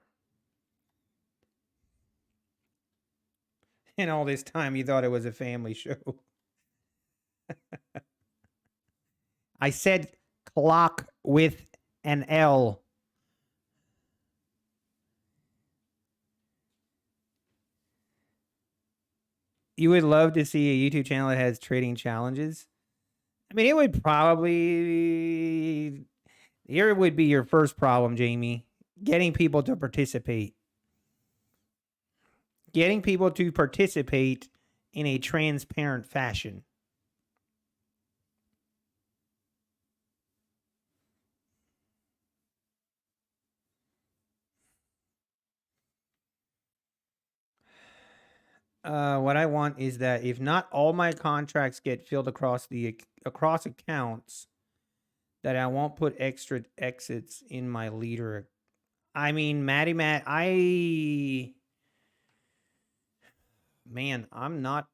And all this time you thought it was a family show. I said clock with an L. You would love to see a YouTube channel that has trading challenges. I mean, it would probably. Here would be your first problem, Jamie. Getting people to participate. Getting people to participate in a transparent fashion. What I want is that if not all my contracts get filled across accounts, that I won't put extra exits in my leader. I mean, Matty Matt, man, I'm not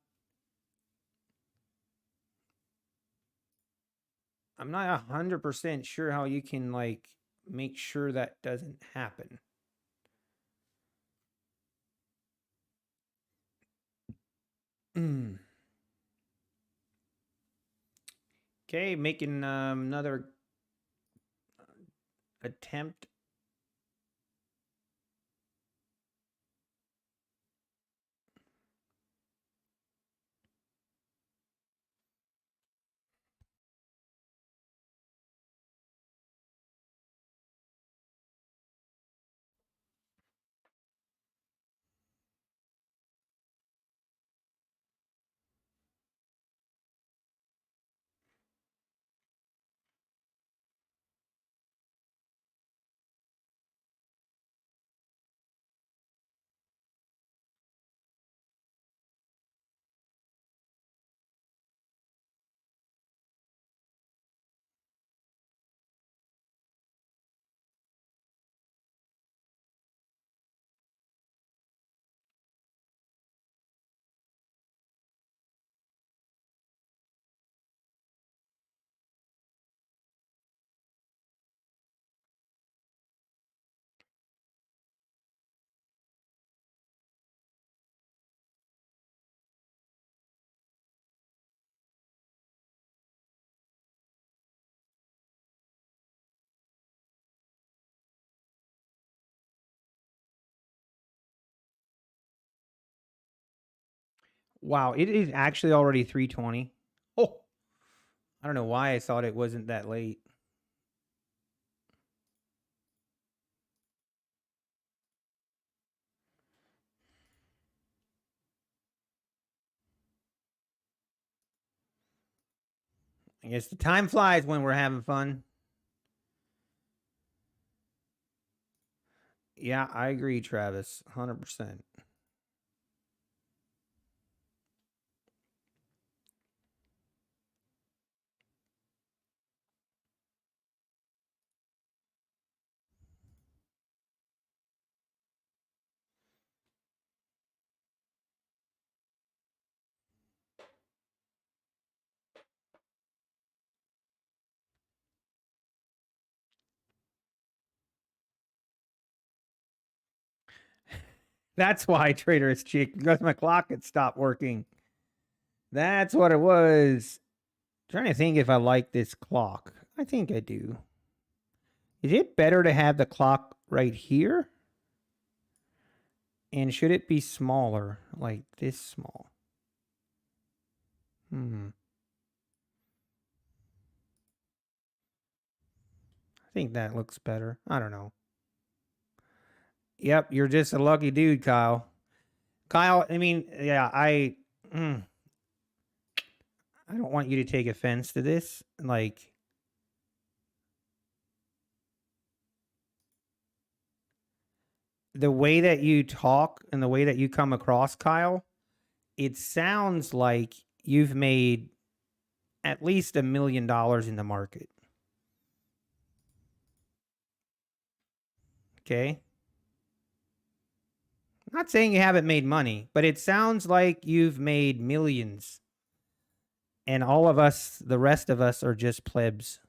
100% sure how you can like make sure that doesn't happen. Okay, making another attempt. Wow, it is actually already 3:20. Oh, I don't know why I thought it wasn't that late. I guess the time flies when we're having fun. Yeah, I agree, Travis. 100%. That's why Trader is cheap, because my clock had stopped working. That's what it was. I'm trying to think if I like this clock. I think I do. Is it better to have the clock right here? And should it be smaller, like this small? I think that looks better. I don't know. Yep, you're just a lucky dude, Kyle. Kyle, I mean, yeah, I don't want you to take offense to this. Like, the way that you talk and the way that you come across, Kyle, it sounds like you've made at least $1 million in the market. Okay. I'm not saying you haven't made money, but it sounds like you've made millions. And all of us, the rest of us, are just plebs.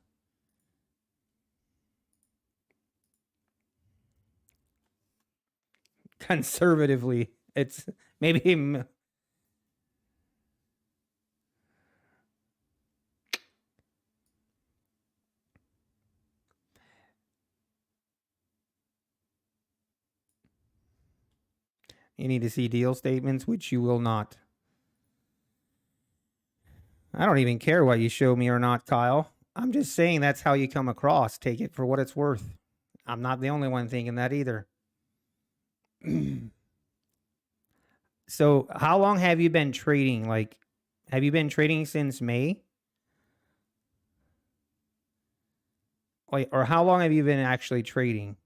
Conservatively, it's maybe. You need to see deal statements, which you will not. I don't even care what you show me or not, Kyle. I'm just saying that's how you come across. Take it for what it's worth. I'm not the only one thinking that either. So, how long have you been trading? Like, have you been trading since May? Like, or how long have you been actually trading?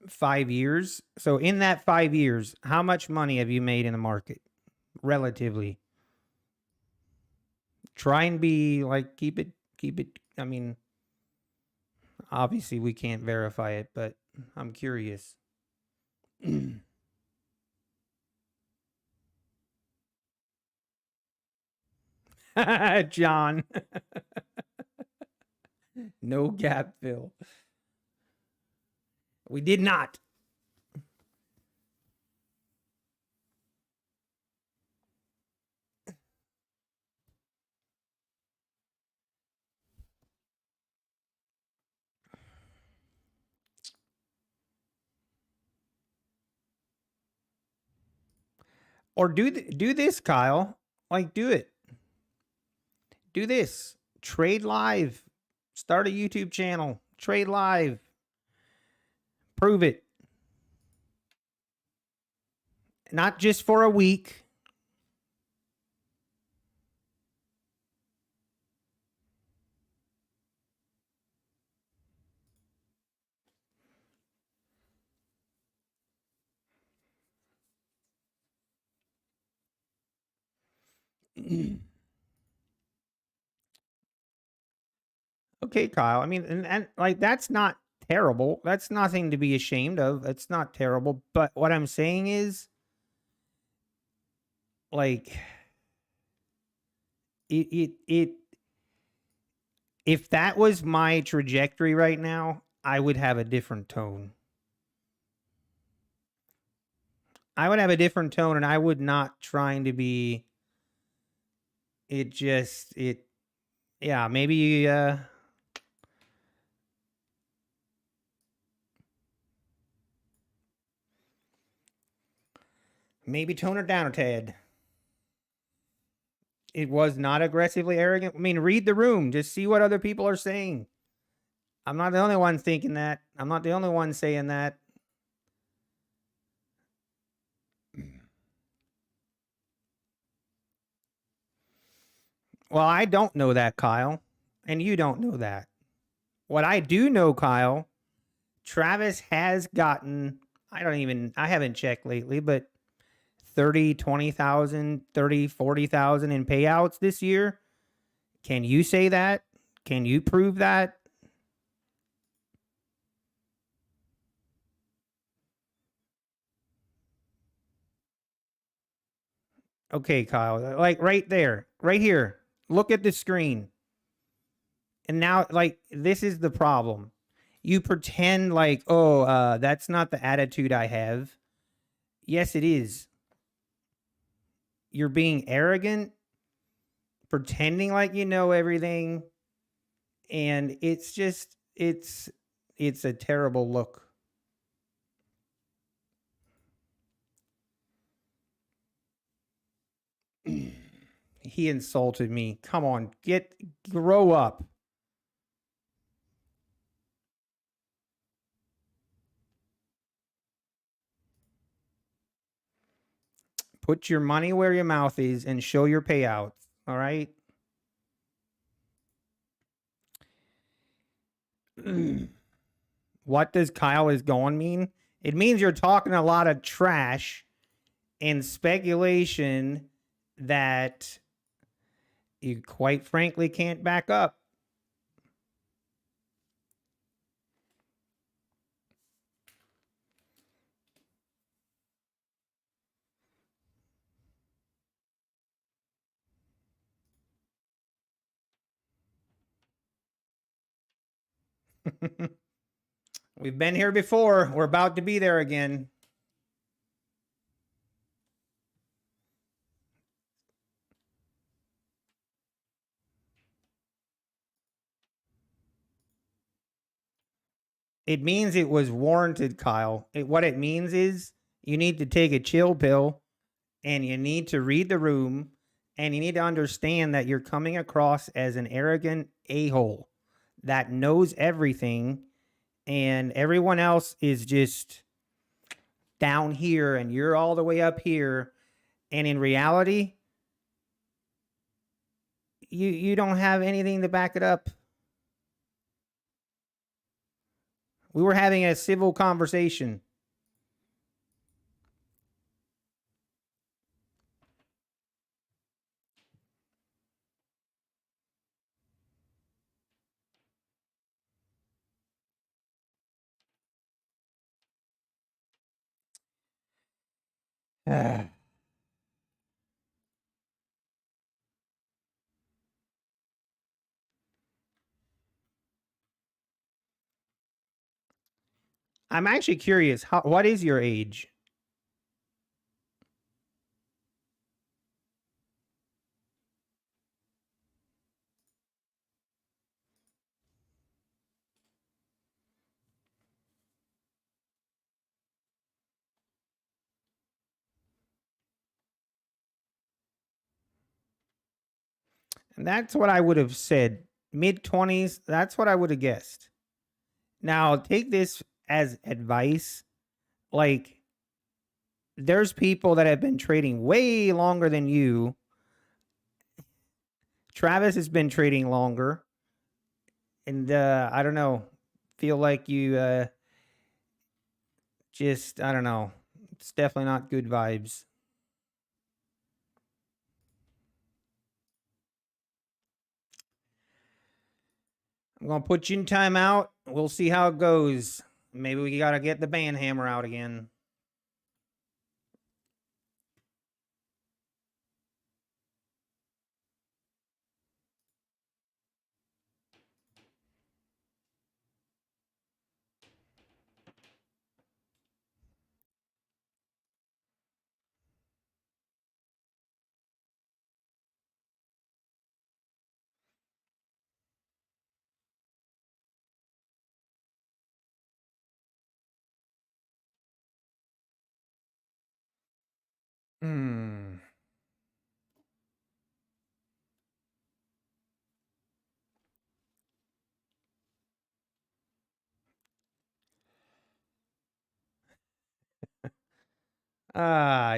5 years. So, in that 5 years, how much money have you made in the market? Relatively. Try and be like, keep it. I mean, obviously, we can't verify it, but I'm curious. John. No gap fill. We did not. Or do this, Kyle. Like, do it. Do this. Trade live. Start a YouTube channel. Trade live. Prove it. Not just for a week. Okay, Kyle. I mean, and like, that's not terrible. That's nothing to be ashamed of. It's not terrible. But what I'm saying is, like, it if that was my trajectory right now, I would have a different tone. I would have a different tone, and I would not trying to be. It just it, yeah. Maybe Maybe tone it down a tad. It was not aggressively arrogant. I mean, read the room. Just see what other people are saying. I'm not the only one thinking that. I'm not the only one saying that. Well, I don't know that, Kyle. And you don't know that. What I do know, Kyle, Travis has gotten, I haven't checked lately, but 30, 20,000, 30, 40,000 in payouts this year. Can you say that? Can you prove that? Okay, Kyle, like right there, right here. Look at the screen. And now, like, this is the problem. You pretend like, oh, that's not the attitude I have. Yes, it is. You're being arrogant, pretending like you know everything, and it's just it's a terrible look. He insulted me. Come on, grow up. Put your money where your mouth is and show your payouts. All right. What does Kyle is going mean? It means you're talking a lot of trash and speculation that you quite frankly can't back up. We've been here before. We're about to be there again. It means it was warranted, Kyle. What it means is you need to take a chill pill and you need to read the room and you need to understand that you're coming across as an arrogant a-hole that knows everything and everyone else is just down here and you're all the way up here. And in reality, you don't have anything to back it up. We were having a civil conversation. I'm actually curious. What is your age? And that's what I would have said. Mid 20s. That's what I would have guessed. Now, take this as advice. Like, there's people that have been trading way longer than you. Travis has been trading longer. And I don't know. Feel like you just, I don't know. It's definitely not good vibes. I'm going to put you in timeout. We'll see how it goes. Maybe we got to get the band hammer out again.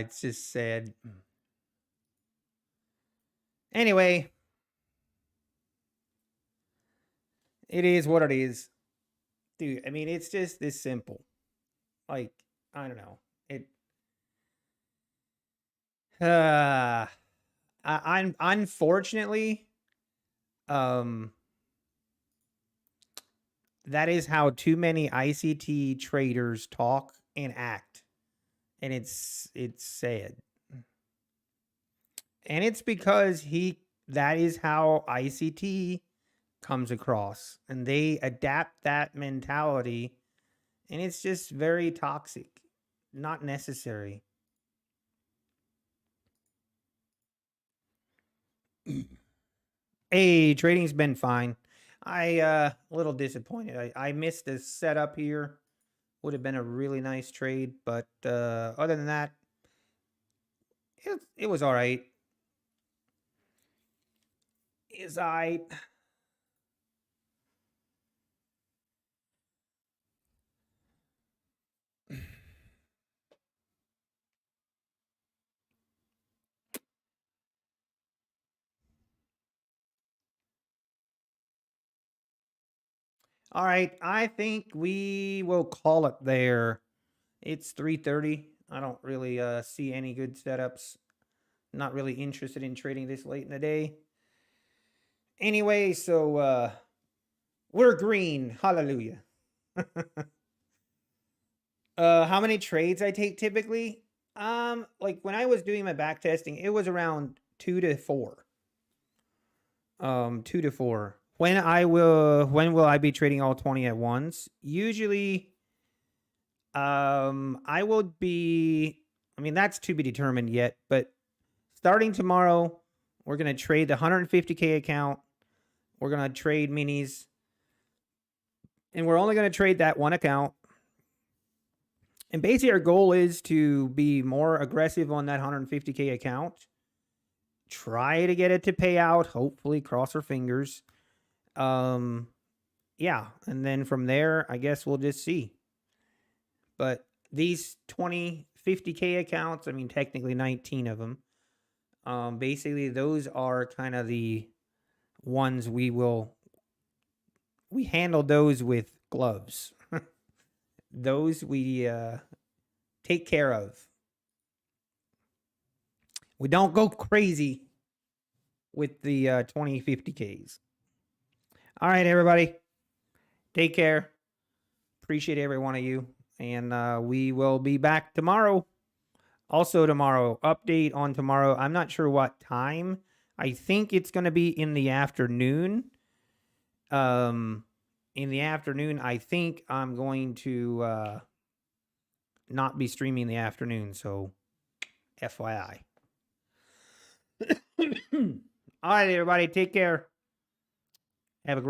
It's just sad. Anyway, it is what it is. Dude, I mean, it's just this simple. Like, I don't know. It I'm unfortunately that is how too many ICT traders talk and act. And it's sad. And it's because that is how ICT comes across, and they adapt that mentality, and it's just very toxic, not necessary. Hey, trading's been fine. A little disappointed. I missed the setup here. Would have been a really nice trade, but other than that, it was all right. Is I All right, I think we will call it there. It's 3:30. I don't really see any good setups. Not really interested in trading this late in the day. Anyway, so we're green. Hallelujah. How many trades I take typically? Like when I was doing my back testing, it was around 2 to 4. 2 to 4. When will I be trading all 20 at once? Usually I will be, I mean, that's to be determined yet, but starting tomorrow, we're going to trade the 150K account. We're going to trade minis. And we're only going to trade that one account. And basically our goal is to be more aggressive on that 150K account. Try to get it to pay out. Hopefully, cross our fingers. Yeah. And then from there, I guess we'll just see. But these 20, 50K accounts, I mean, technically 19 of them. Basically, those are kind of the ones we handle those with gloves. Those we take care of. We don't go crazy with the 50Ks. All right, everybody. Take care. Appreciate every one of you. And we will be back tomorrow. Also tomorrow, update on tomorrow. I'm not sure what time. I think it's going to be in the afternoon. In the afternoon, I think I'm going to not be streaming in the afternoon. So, FYI. All right, everybody. Take care. Have a great